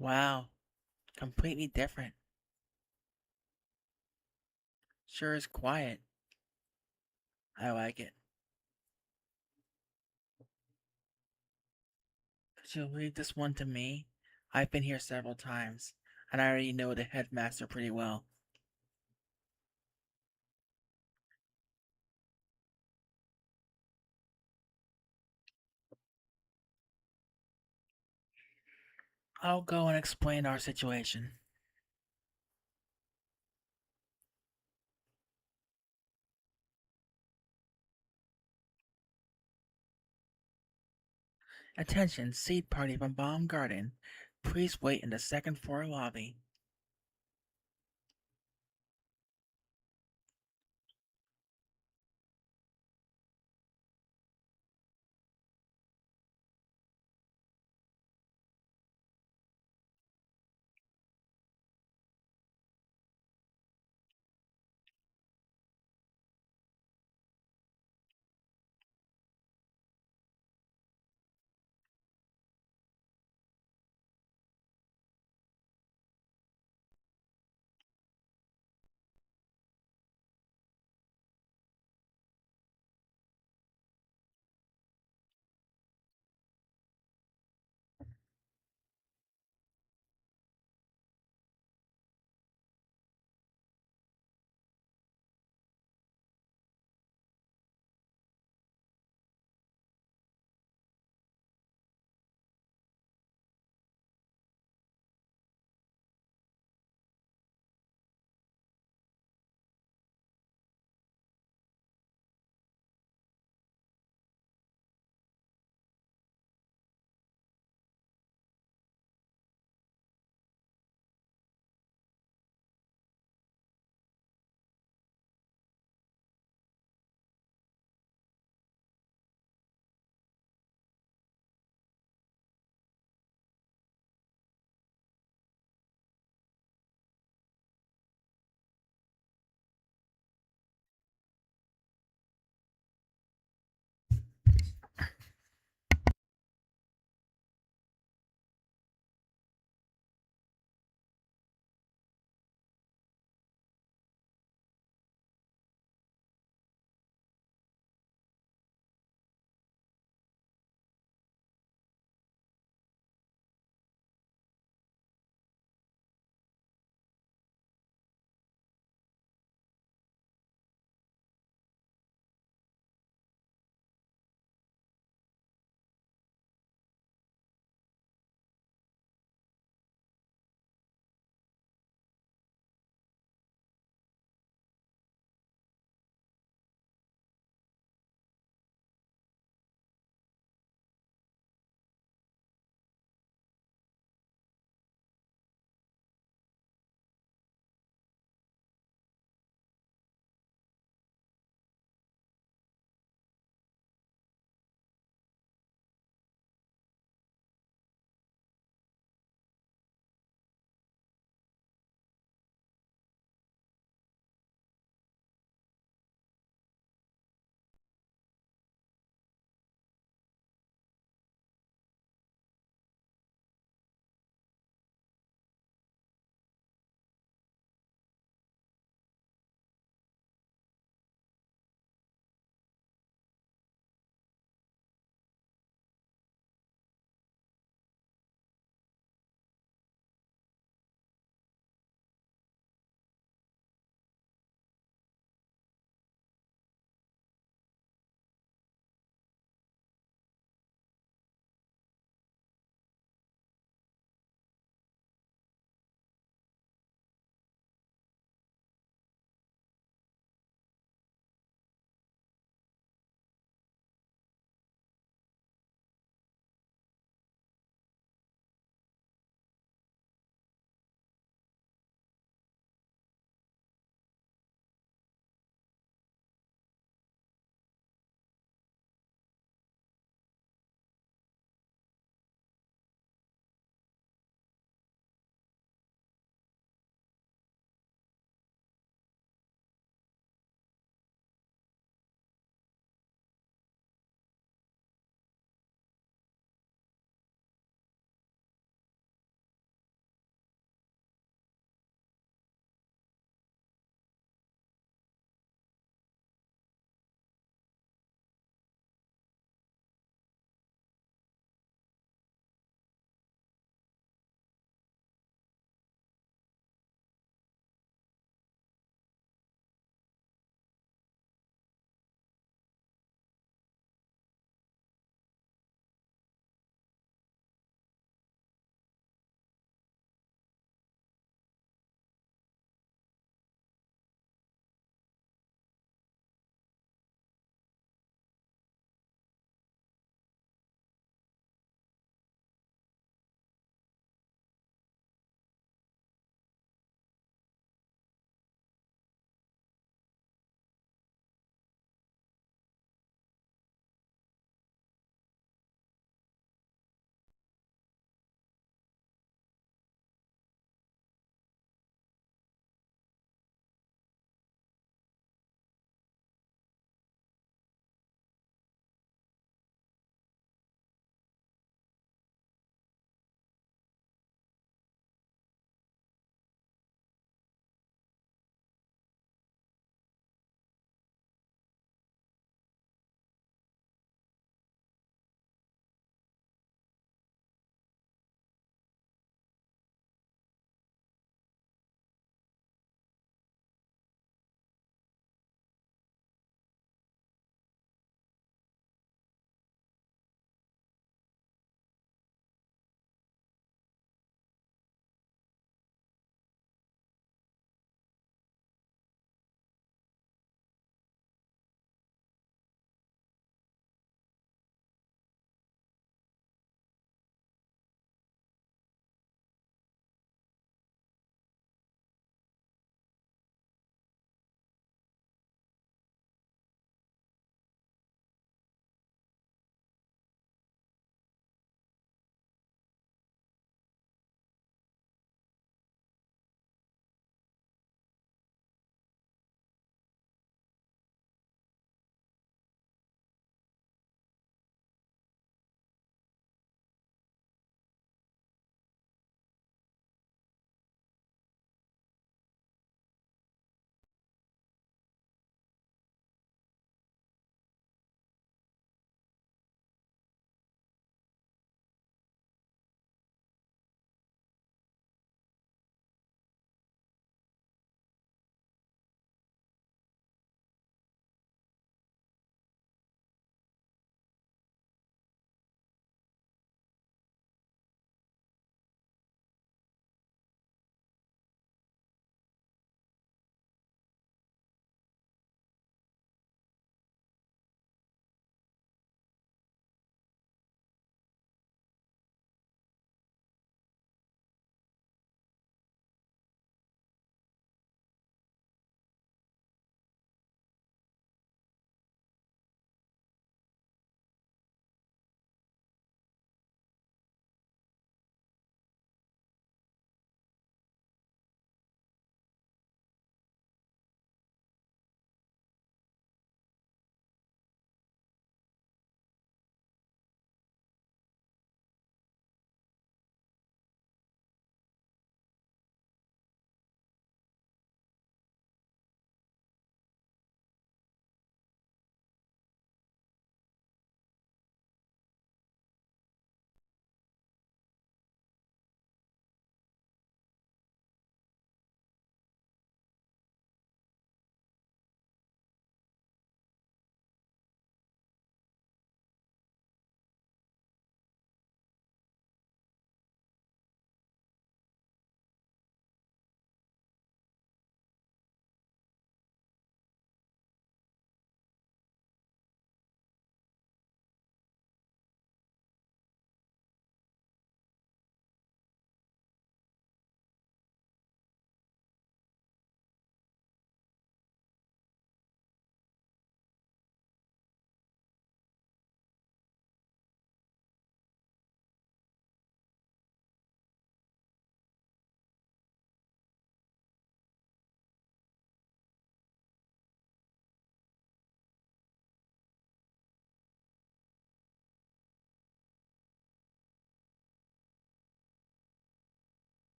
Wow, completely different. Sure is quiet. I like it. Could you leave this one to me? I've been here several times, and I already know the headmaster pretty well. I'll go and explain our situation. Attention, seed party from Bomb Garden. Please wait in the second floor lobby.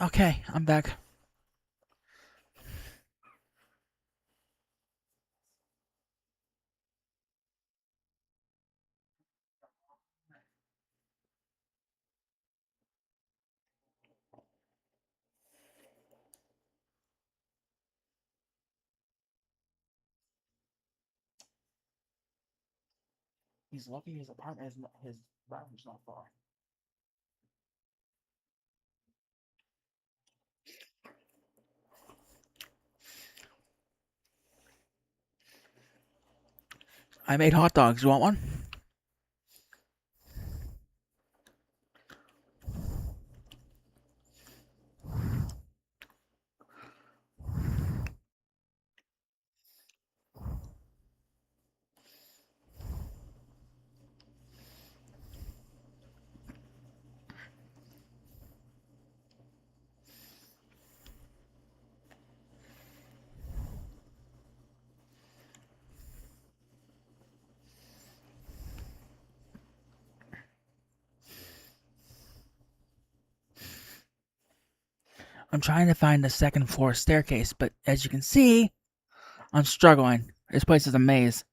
Okay, I'm back. He's lucky his apartment is his bathroom's not far. I made hot dogs. You want one? I'm trying to find the second floor staircase, but as you can see, I'm struggling. This place is a maze.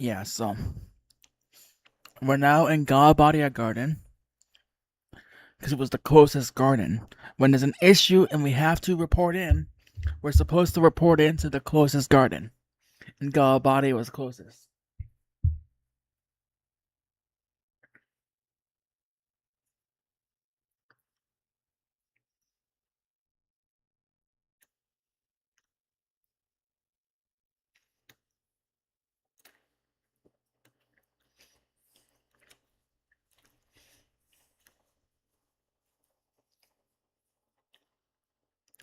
Yeah, so we're now in Galabadia Garden because it was the closest garden. When there's an issue and we have to report in, we're supposed to report in to the closest garden. And Galabadia was closest.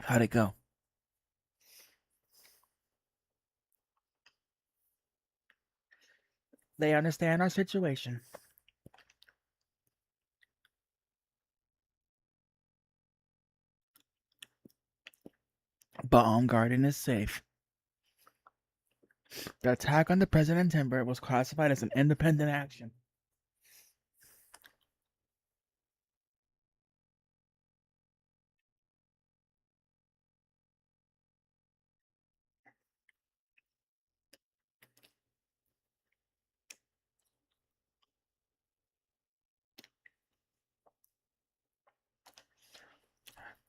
How'd it go? They understand our situation. Baum Garden is safe. The attack on the President Timber was classified as an independent action.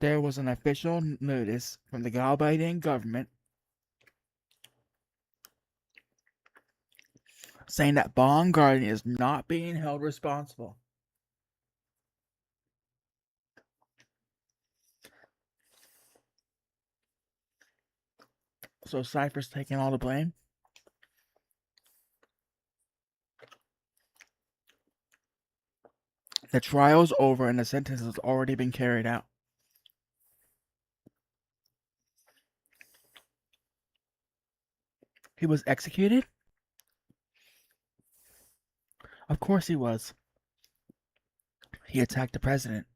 There was an official notice from the Galbadian government saying that Baum Garden is not being held responsible. So Cypher's taking all the blame. The trial's over and the sentence has already been carried out. He was executed? Of course he was. He attacked the president.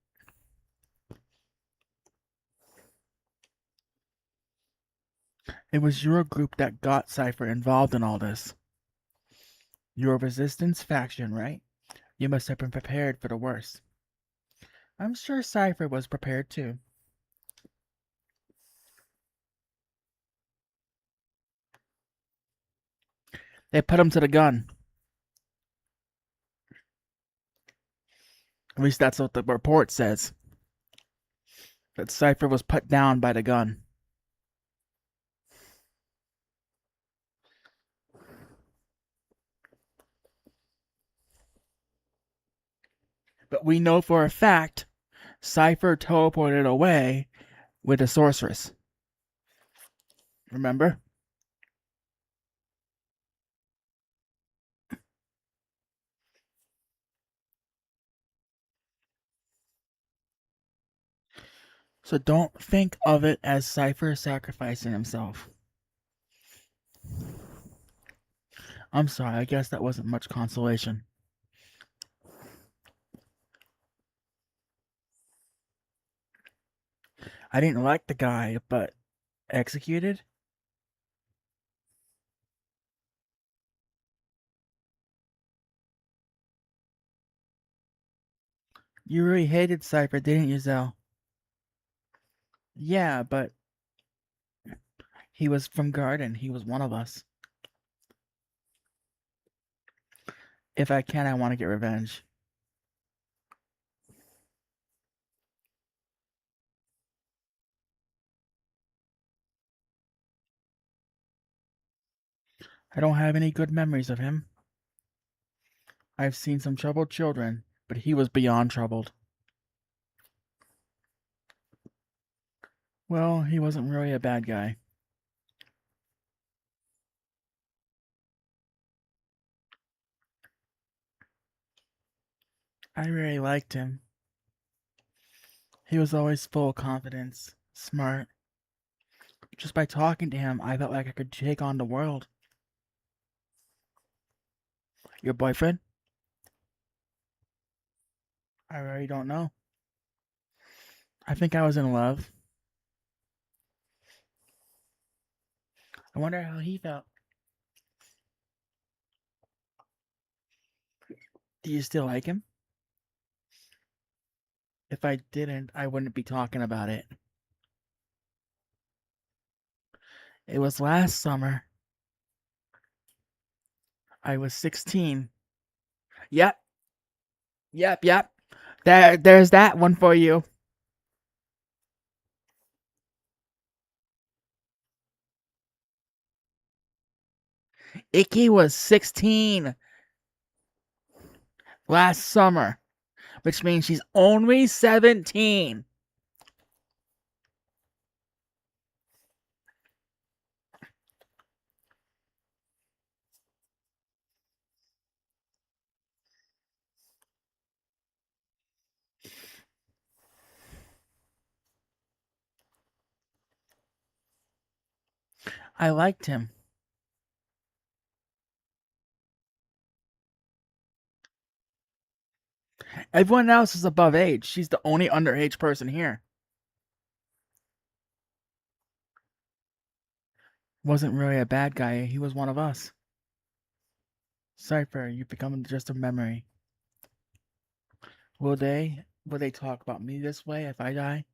It was your group that got Cypher involved in all this. Your resistance faction, right? You must have been prepared for the worst. I'm sure Cypher was prepared too. They put him to the gun. At least that's what the report says. That Cypher was put down by the gun. But we know for a fact Cypher teleported away with a sorceress. Remember? So don't think of it as Cypher sacrificing himself. I'm sorry, I guess that wasn't much consolation. I didn't like the guy, but executed? You really hated Cypher, didn't you, Zell? Yeah, but he was from Garden. He was one of us. If I can, I want to get revenge. I don't have any good memories of him. I've seen some troubled children, but he was beyond troubled. Well, he wasn't really a bad guy. I really liked him. He was always full of confidence, smart. Just by talking to him, I felt like I could take on the world. Your boyfriend? I really don't know. I think I was in love. I wonder how he felt. Do you still like him? If I didn't, I wouldn't be talking about it. It was last summer. I was 16. Yep, yep. There's that one for you. Icky was 16 last summer, which means she's only 17. I liked him. Everyone else is above age. She's the only underage person here. Wasn't really a bad guy. He was one of us. Cypher, you've become just a memory. Will they talk about me this way if I die?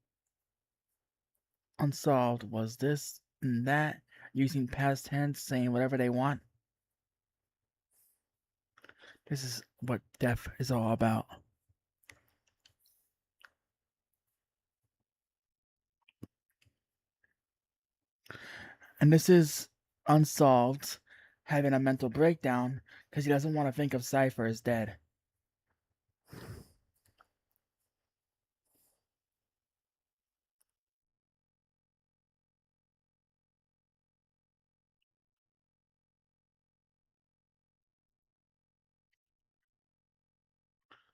Unsolved was this and that, using past tense, saying whatever they want. This is what death is all about. And this is Unsolved having a mental breakdown because he doesn't want to think of Cypher as dead.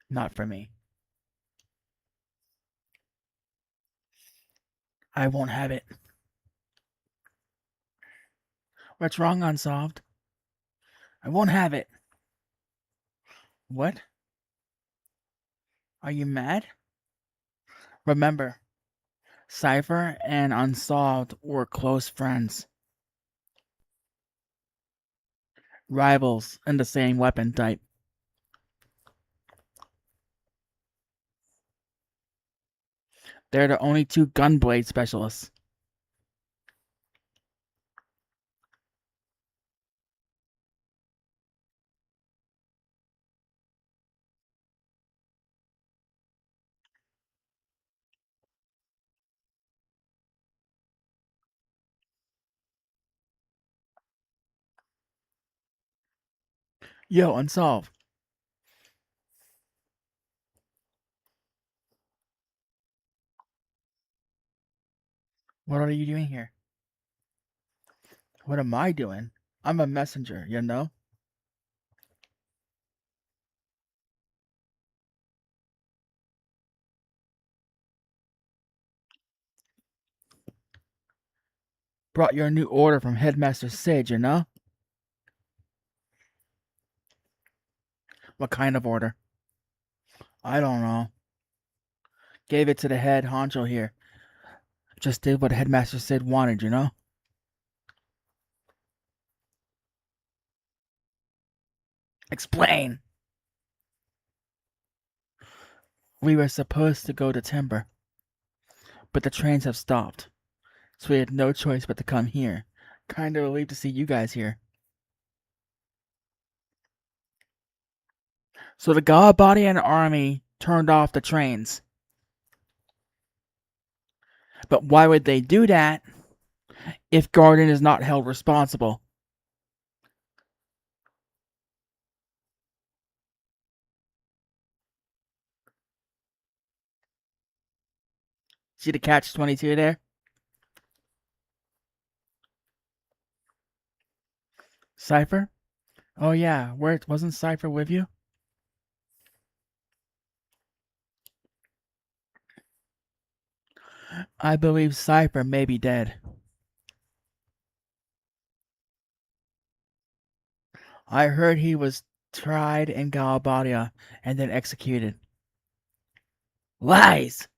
Not for me. I won't have it. What's wrong, Unsolved? I won't have it. What? Are you mad? Remember, Cypher and Unsolved were close friends. Rivals in the same weapon type. They're the only two gunblade specialists. Yo, Unsolved. What are you doing here? What am I doing? I'm a messenger, you know? Brought your new order from Headmaster Sage, you know? What kind of order? I don't know. Gave it to the head honcho here. Just did what Headmaster Sid wanted, you know? Explain! We were supposed to go to Timber, but the trains have stopped, so we had no choice but to come here. Kinda relieved to see you guys here. So the God Body and Army turned off the trains. But why would they do that if Garden is not held responsible? See the catch-22 there? Cypher? Oh yeah, where wasn't Cypher with you? I believe Cypher may be dead. I heard he was tried in Galabadia and then executed. Lies!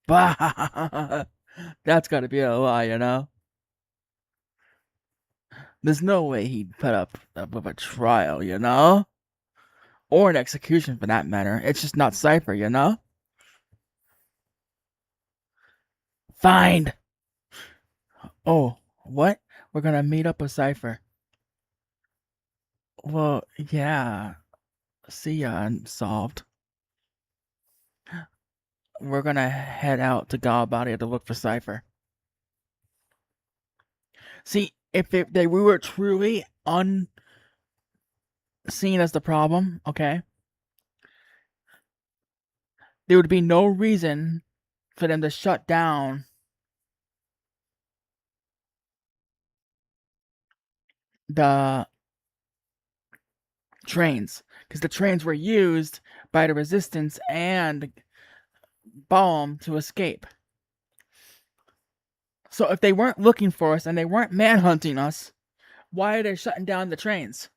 Bah! That's gotta be a lie, you know? There's no way he'd put up with a trial, you know? Or an execution for that matter. It's just not Cypher, you know? Find! Oh, what? We're gonna meet up with Cypher. Well, yeah. See ya, Unsolved. We're gonna head out to Galabadia to look for Cypher. See, if we were truly unseen as the problem, okay, there would be no reason for them to shut down the trains, because the trains were used by the Resistance and Balm to escape. So if they weren't looking for us and they weren't manhunting us, why are they shutting down the trains?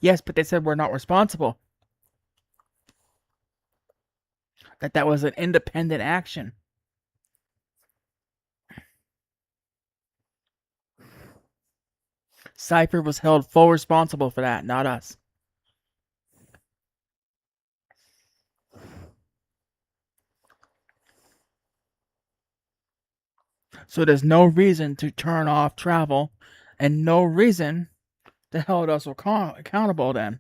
Yes, but they said we're not responsible. That was an independent action. Cypher was held full responsible for that, not us. So there's no reason to turn off travel and no reason to hold us accountable then.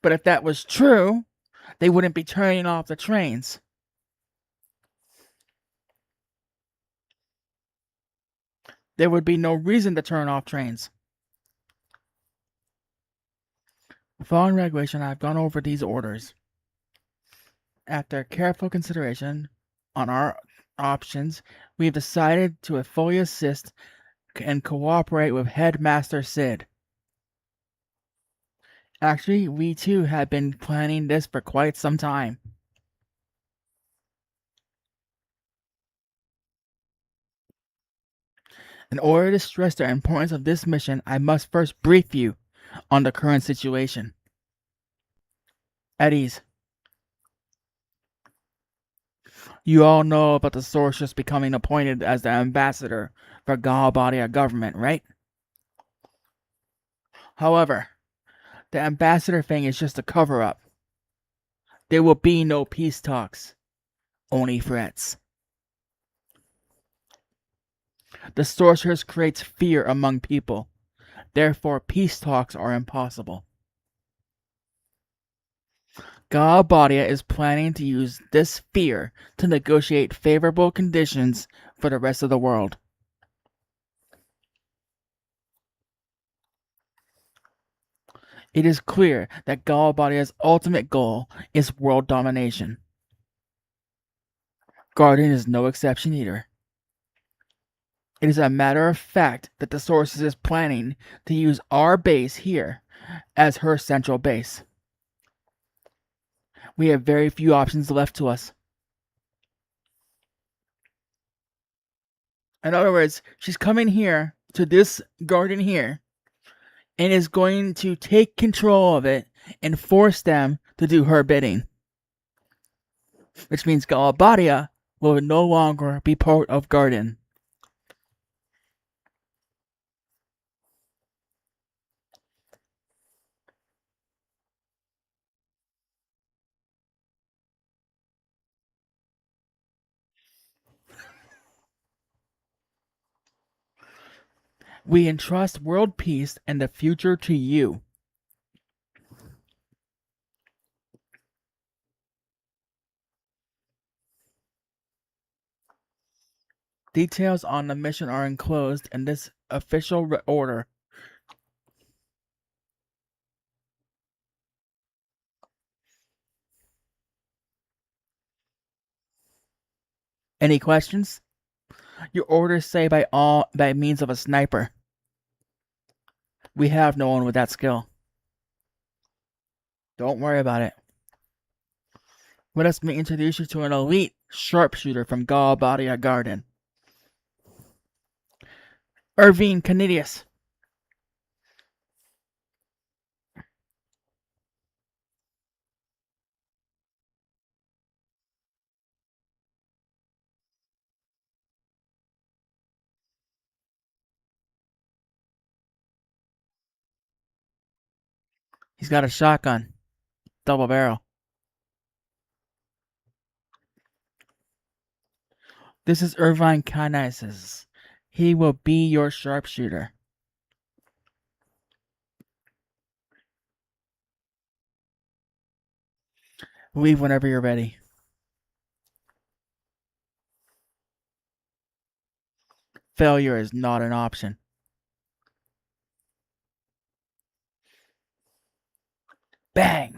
But if that was true, they wouldn't be turning off the trains. There would be no reason to turn off trains. Following regulation, I've gone over these orders. After careful consideration on our options, we have decided to fully assist and cooperate with Headmaster Sid. Actually, we too have been planning this for quite some time. In order to stress the importance of this mission, I must first brief you on the current situation. At ease. You all know about the sorceress becoming appointed as the ambassador for Galbadia government, right? However, The ambassador thing is just a cover up. There will be no peace talks, only threats. The sorceress creates fear among people. Therefore, peace talks are impossible. Galbadia is planning to use this fear to negotiate favorable conditions for the rest of the world. It is clear that Galbadia's ultimate goal is world domination. Garden is no exception either. It is a matter of fact that the sorceress is planning to use our base here as her central base. We have very few options left to us. In other words, she's coming here to this garden here and is going to take control of it and force them to do her bidding. Which means Galbadia will no longer be part of Garden. We entrust world peace and the future to you. Details on the mission are enclosed in this official order. Any questions? Your orders say by means of a sniper. We have no one with that skill. Don't worry about it. Let me introduce you to an elite sharpshooter from Galbadia Garden. Irvine Canidius. He's got a shotgun. Double barrel. This is Irvine Canidius. He will be your sharpshooter. Leave whenever you're ready. Failure is not an option. Bang!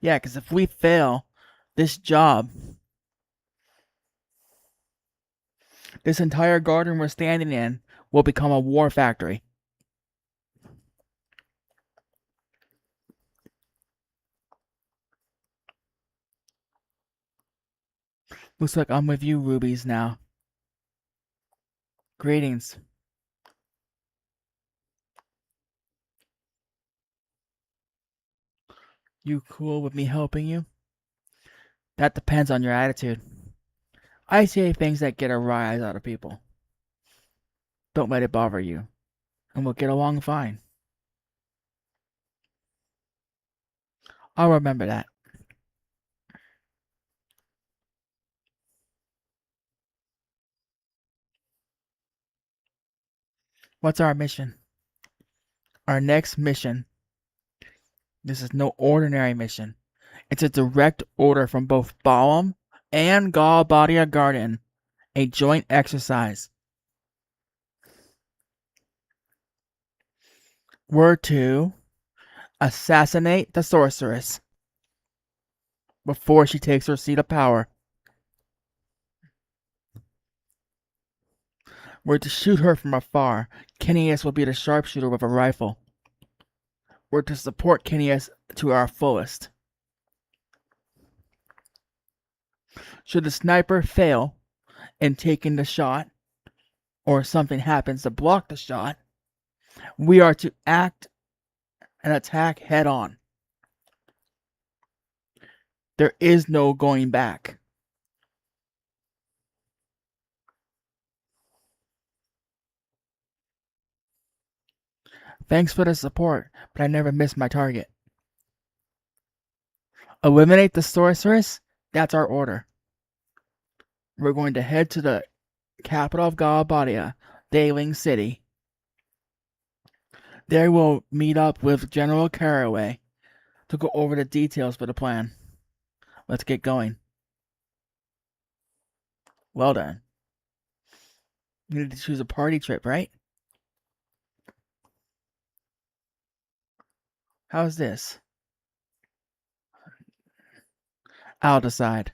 Yeah, because if we fail this job, this entire garden we're standing in will become a war factory. Looks like I'm with you, Rubies, now. Greetings. You cool with me helping you? That depends on your attitude. I say things that get a rise out of people. Don't let it bother you, and we'll get along fine. I'll remember that. What's our mission? Our next mission. This is no ordinary mission. It's a direct order from both Balam and Galbadia Garden, a joint exercise. We're to assassinate the sorceress before she takes her seat of power. We're to shoot her from afar. Kenius will be the sharpshooter with a rifle. We're to support Kenius to our fullest. Should the sniper fail in taking the shot, or something happens to block the shot, we are to act and attack head on. There is no going back. Thanks for the support, but I never missed my target. Eliminate the sorceress? That's our order. We're going to head to the capital of Galabadia, Dailing City. There we'll meet up with General Caraway to go over the details for the plan. Let's get going. Well done. You need to choose a party trip, right? How's this? I'll decide.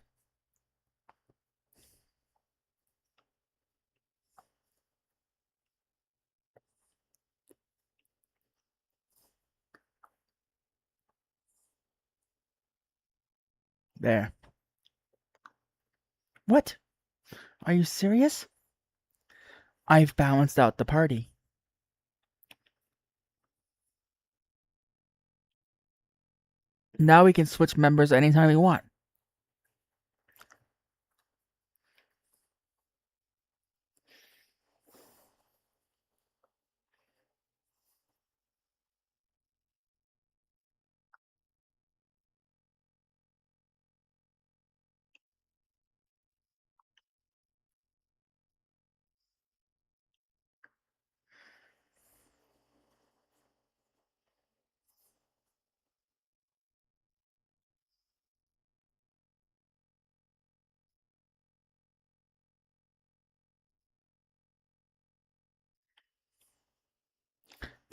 There. What? Are you serious? I've balanced out the party. Now we can switch members anytime we want.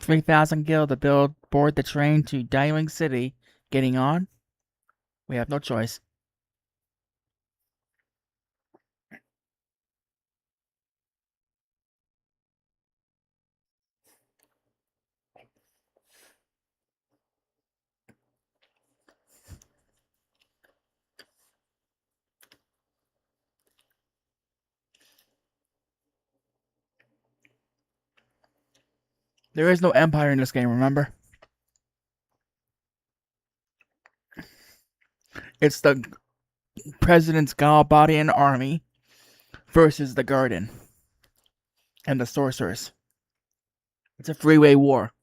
$3,000 gil to board the train to Dailing City. Getting on? We have no choice. There is no empire in this game, remember? It's the President's Galbadian army versus the Garden and the sorcerers. It's a three-way war.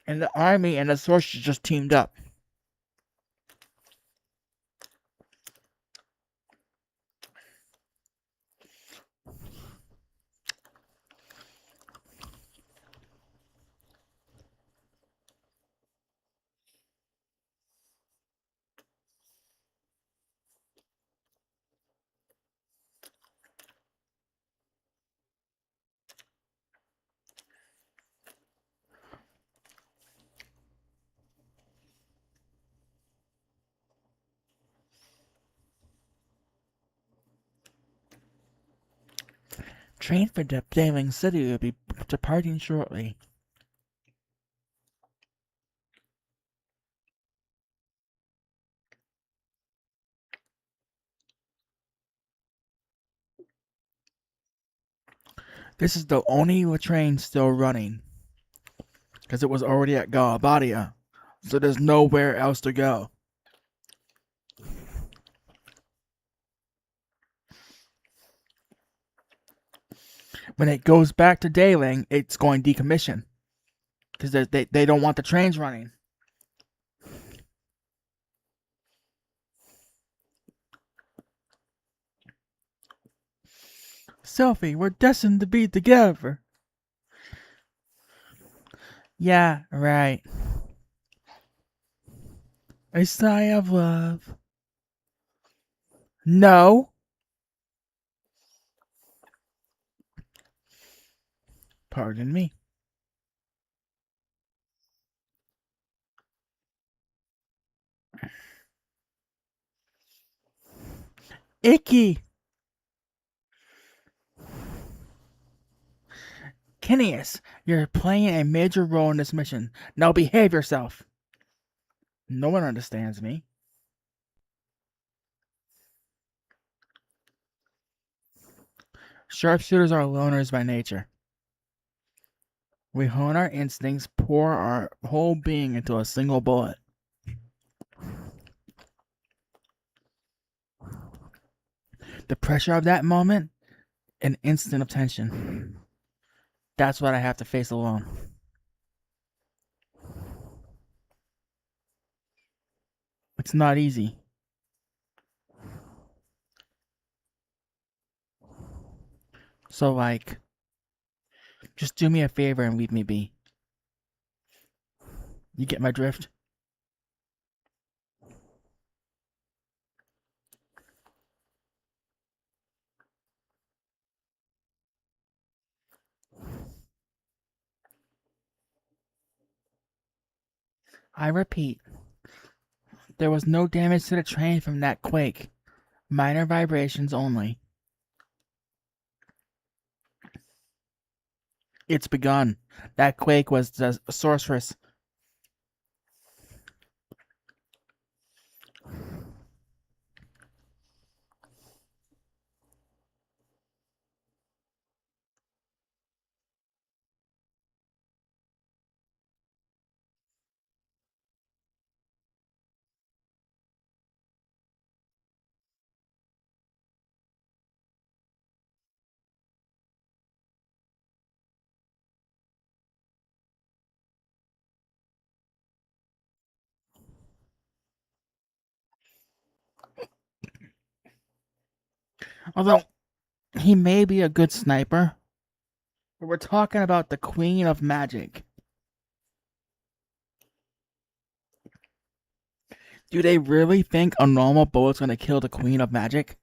And the army and the sorcerers just teamed up. Train for Dailing City will be departing shortly. This is the only train still running, because it was already at Galabadia, so there's nowhere else to go. When it goes back to Dailing, it's going decommission, because they don't want the trains running. Sophie, we're destined to be together. Yeah, right. A sigh of love. No. Pardon me. Icky. Kineas, you're playing a major role in this mission. Now behave yourself. No one understands me. Sharpshooters are loners by nature. We hone our instincts, pour our whole being into a single bullet. The pressure of that moment, An instant of tension. That's what I have to face alone. It's not easy. So, like, just do me a favor and leave me be. You get my drift? I repeat, there was no damage to the train from that quake. Minor vibrations only. It's begun. That quake was the sorceress. Although he may be a good sniper, but we're talking about the Queen of Magic. Do they really think a normal bullet's gonna kill the Queen of Magic?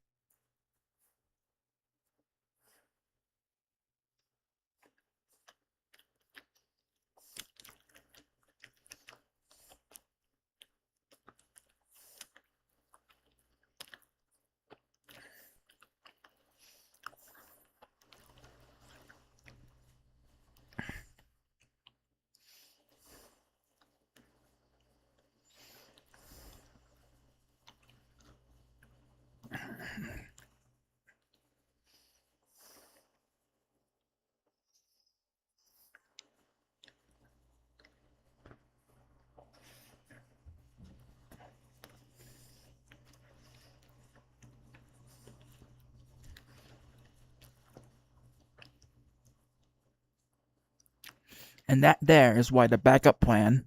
And that there is why the backup plan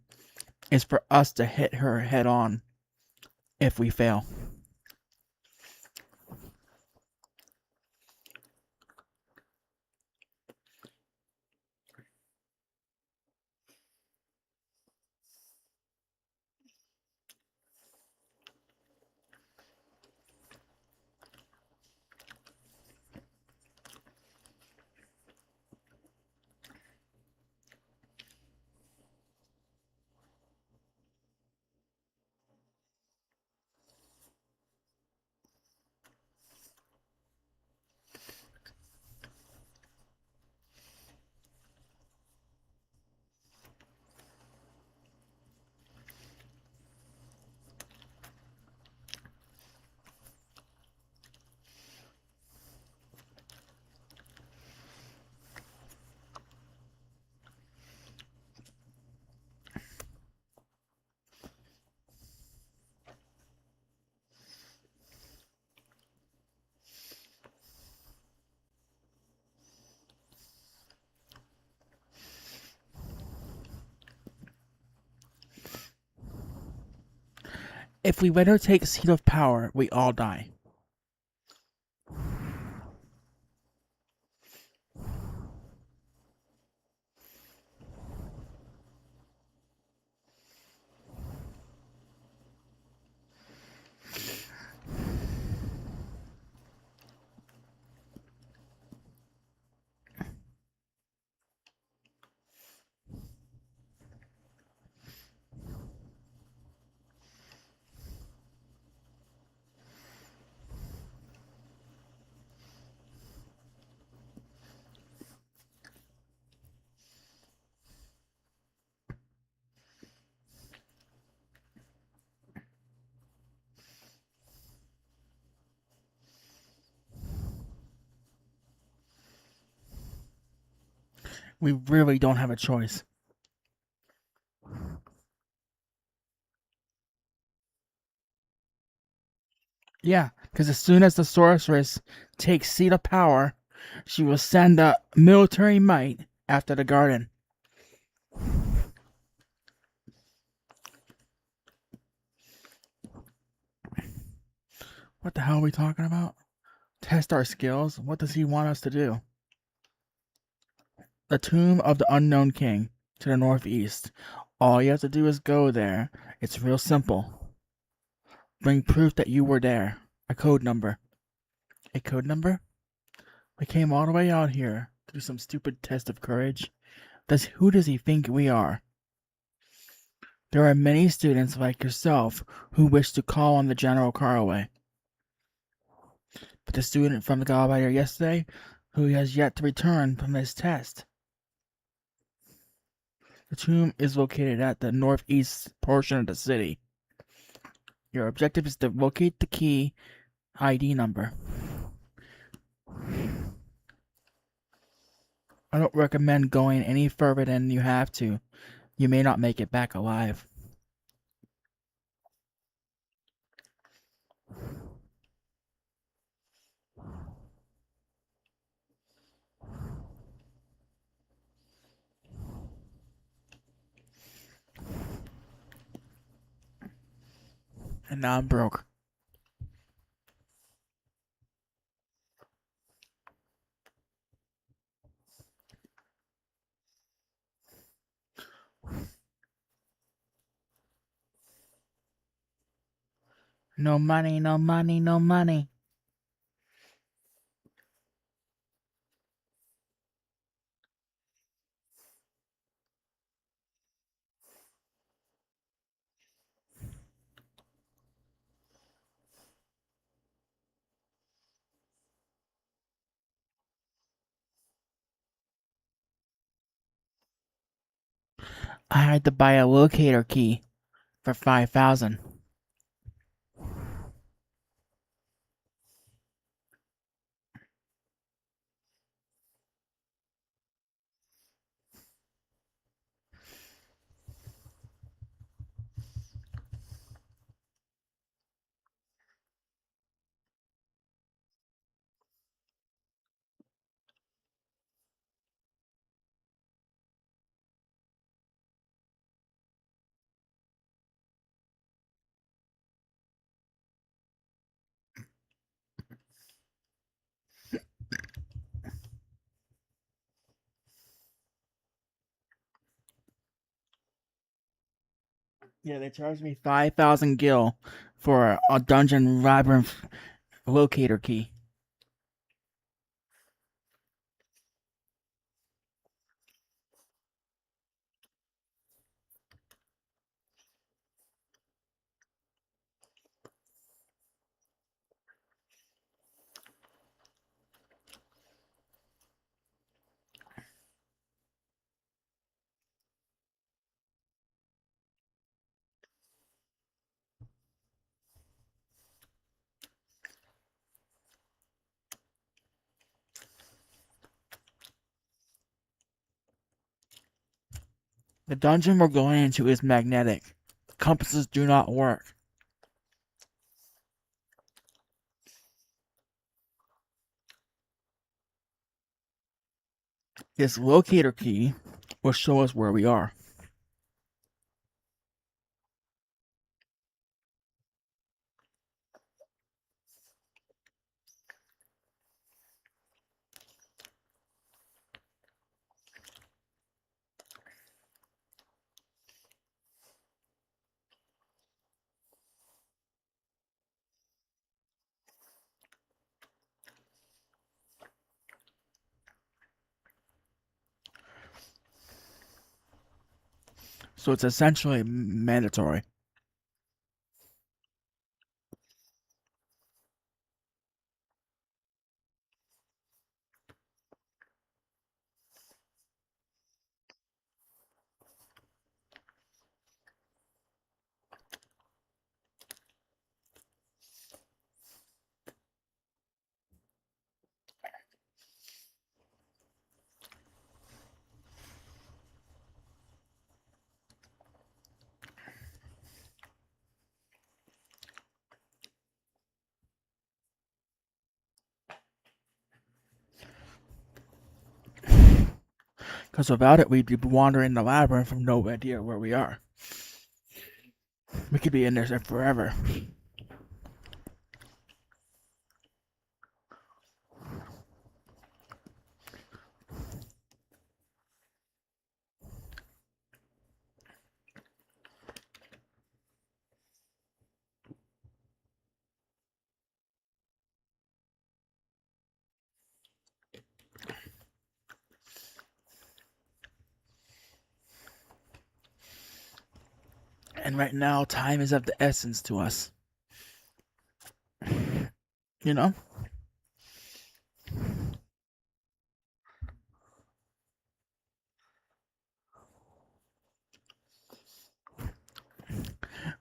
is for us to hit her head on if we fail. If we let her take seat of power, we all die. We really don't have a choice. Yeah, because as soon as the sorceress takes seat of power, She will send a military might after the garden. What the hell are we talking about? Test our skills? What does he want us to do? The tomb of the unknown king to the northeast. All you have to do is go there. It's real simple. Bring proof that you were there. A code number. A code number? We came all the way out here to do some stupid test of courage. Who does he think we are? There are many students like yourself who wish to call on the General Caraway. But the student from the Gallbiter yesterday, who has yet to return from his test. The tomb is located at the northeast portion of the city. Your objective is to locate the key ID number. I don't recommend going any further than you have to. You may not make it back alive. And now I'm broke. No money, no money, no money. I had to buy a locator key for 5,000. Yeah, they charged me 5,000 gil for a dungeon labyrinth locator key. The dungeon we're going into is magnetic. Compasses do not work. This locator key will show us where we are. So it's essentially mandatory. Because without it, we'd be wandering the labyrinth from no idea where we are. We could be in there forever. And right now, time is of the essence to us. You know?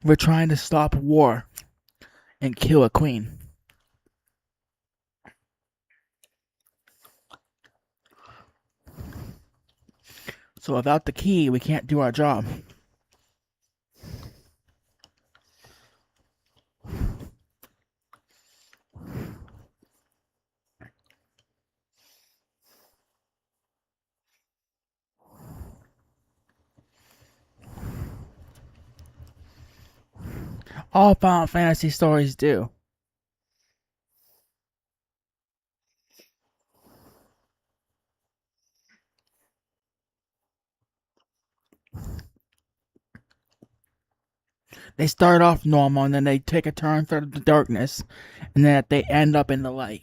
We're trying to stop war and kill a queen. So without the key, we can't do our job. All Final Fantasy stories do. They start off normal and then they take a turn through the darkness and then they end up in the light.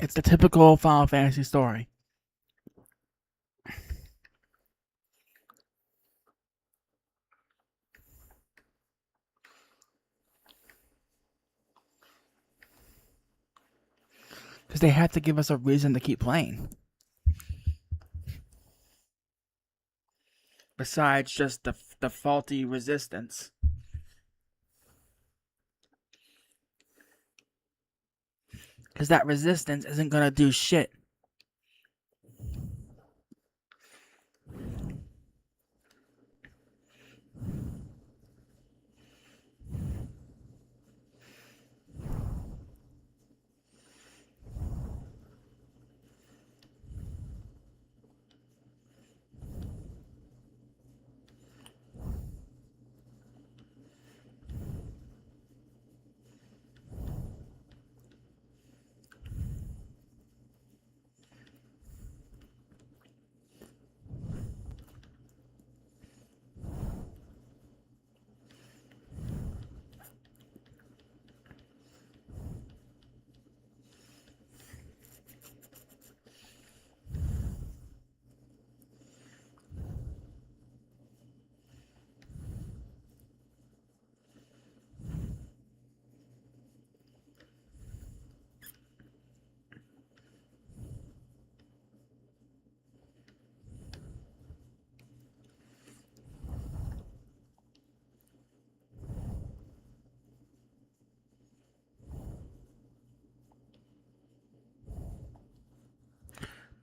It's the typical Final Fantasy story. Because they have to give us a reason to keep playing. Besides just the faulty resistance. Because that resistance isn't going to do shit.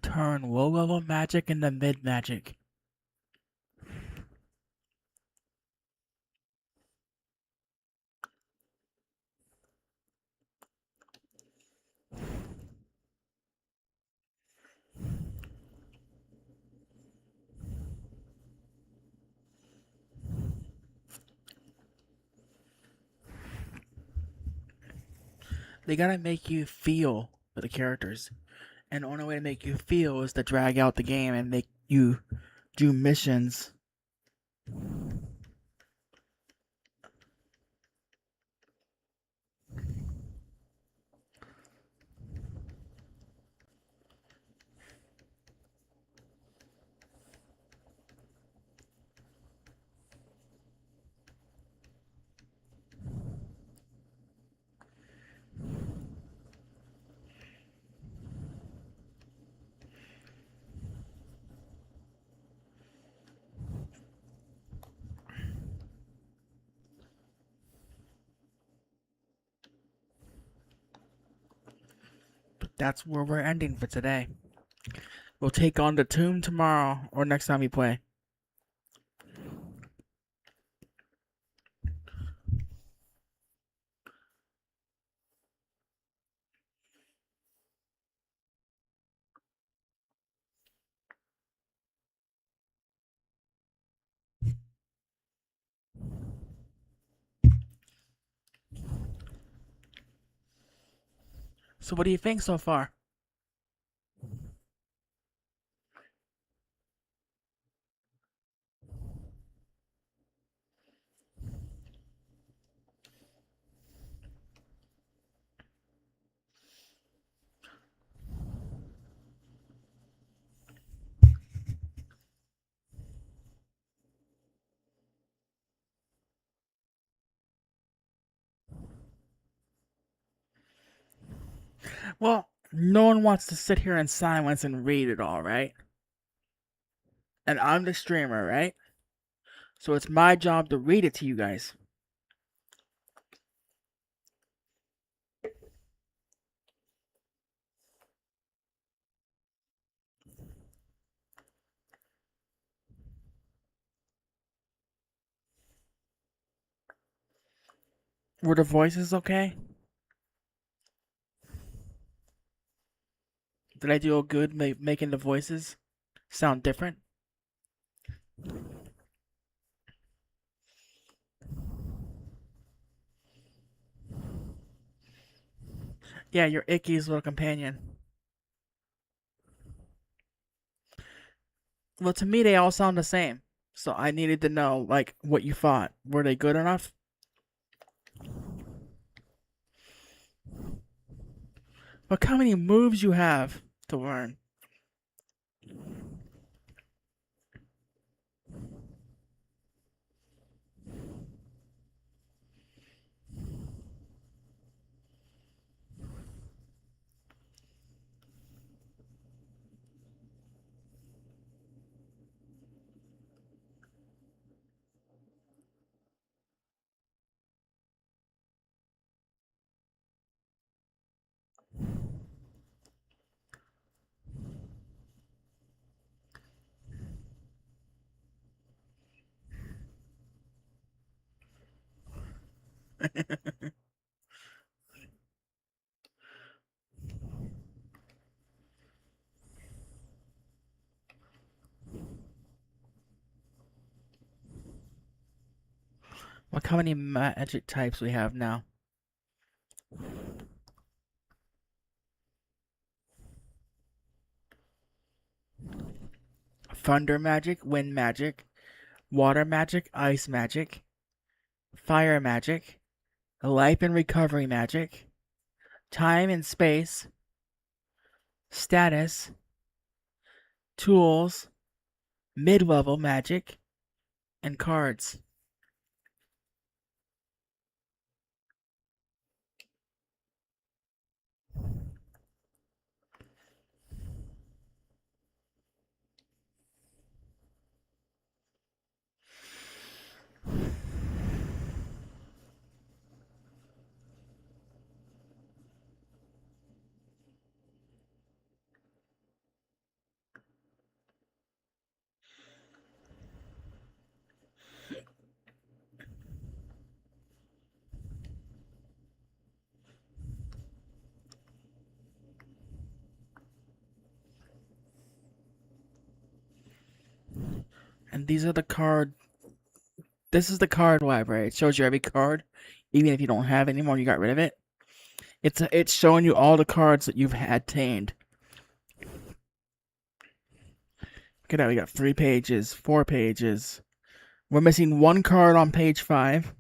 Turn low level magic into mid magic. They gotta make you feel for the characters. And the only way to make you feel is to drag out the game and make you do missions. That's where we're ending for today. We'll take on the tomb tomorrow or next time we play. So what do you think so far? Well, no one wants to sit here in silence and read it all, right? And I'm the streamer, right? So it's my job to read it to you guys. Were the voices okay? Did I do a good making the voices sound different? Yeah, you're Icky's little companion. Well, to me, they all sound the same. So I needed to know, like, what you thought. Were they good enough? Look how many moves you have to learn. Look how many magic types we have now. Thunder magic, wind magic, water magic, ice magic, fire magic, life and recovery magic, time and space, status, tools, mid-level magic, and cards. And these are the card. This is the card library. It shows you every card, even if you don't have any more. You got rid of it. It's showing you all the cards that you've attained. Look at that. We got 3 pages, 4 pages. We're missing one card on page 5.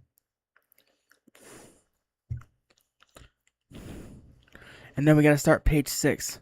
And then we gotta start page 6.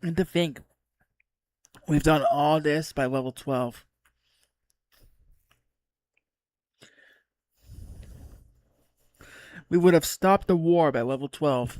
And to think, we've done all this by level 12. We would have stopped the war by level 12.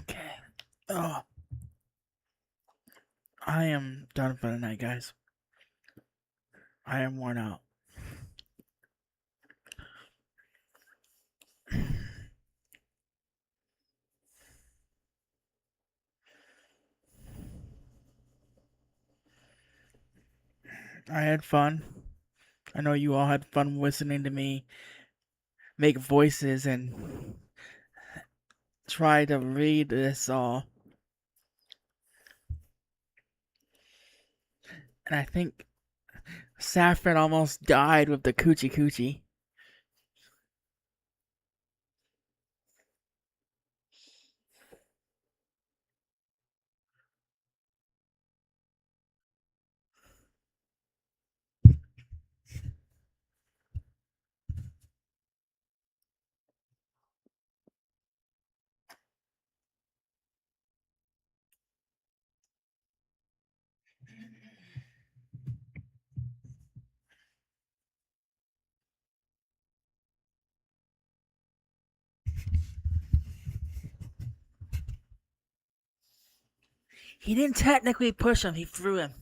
Okay. Oh, I am done for the night, guys. I am worn out. I had fun. I know you all had fun listening to me make voices and try to read this all. And I think Saffron almost died with the coochie coochie. He didn't technically push him, he threw him.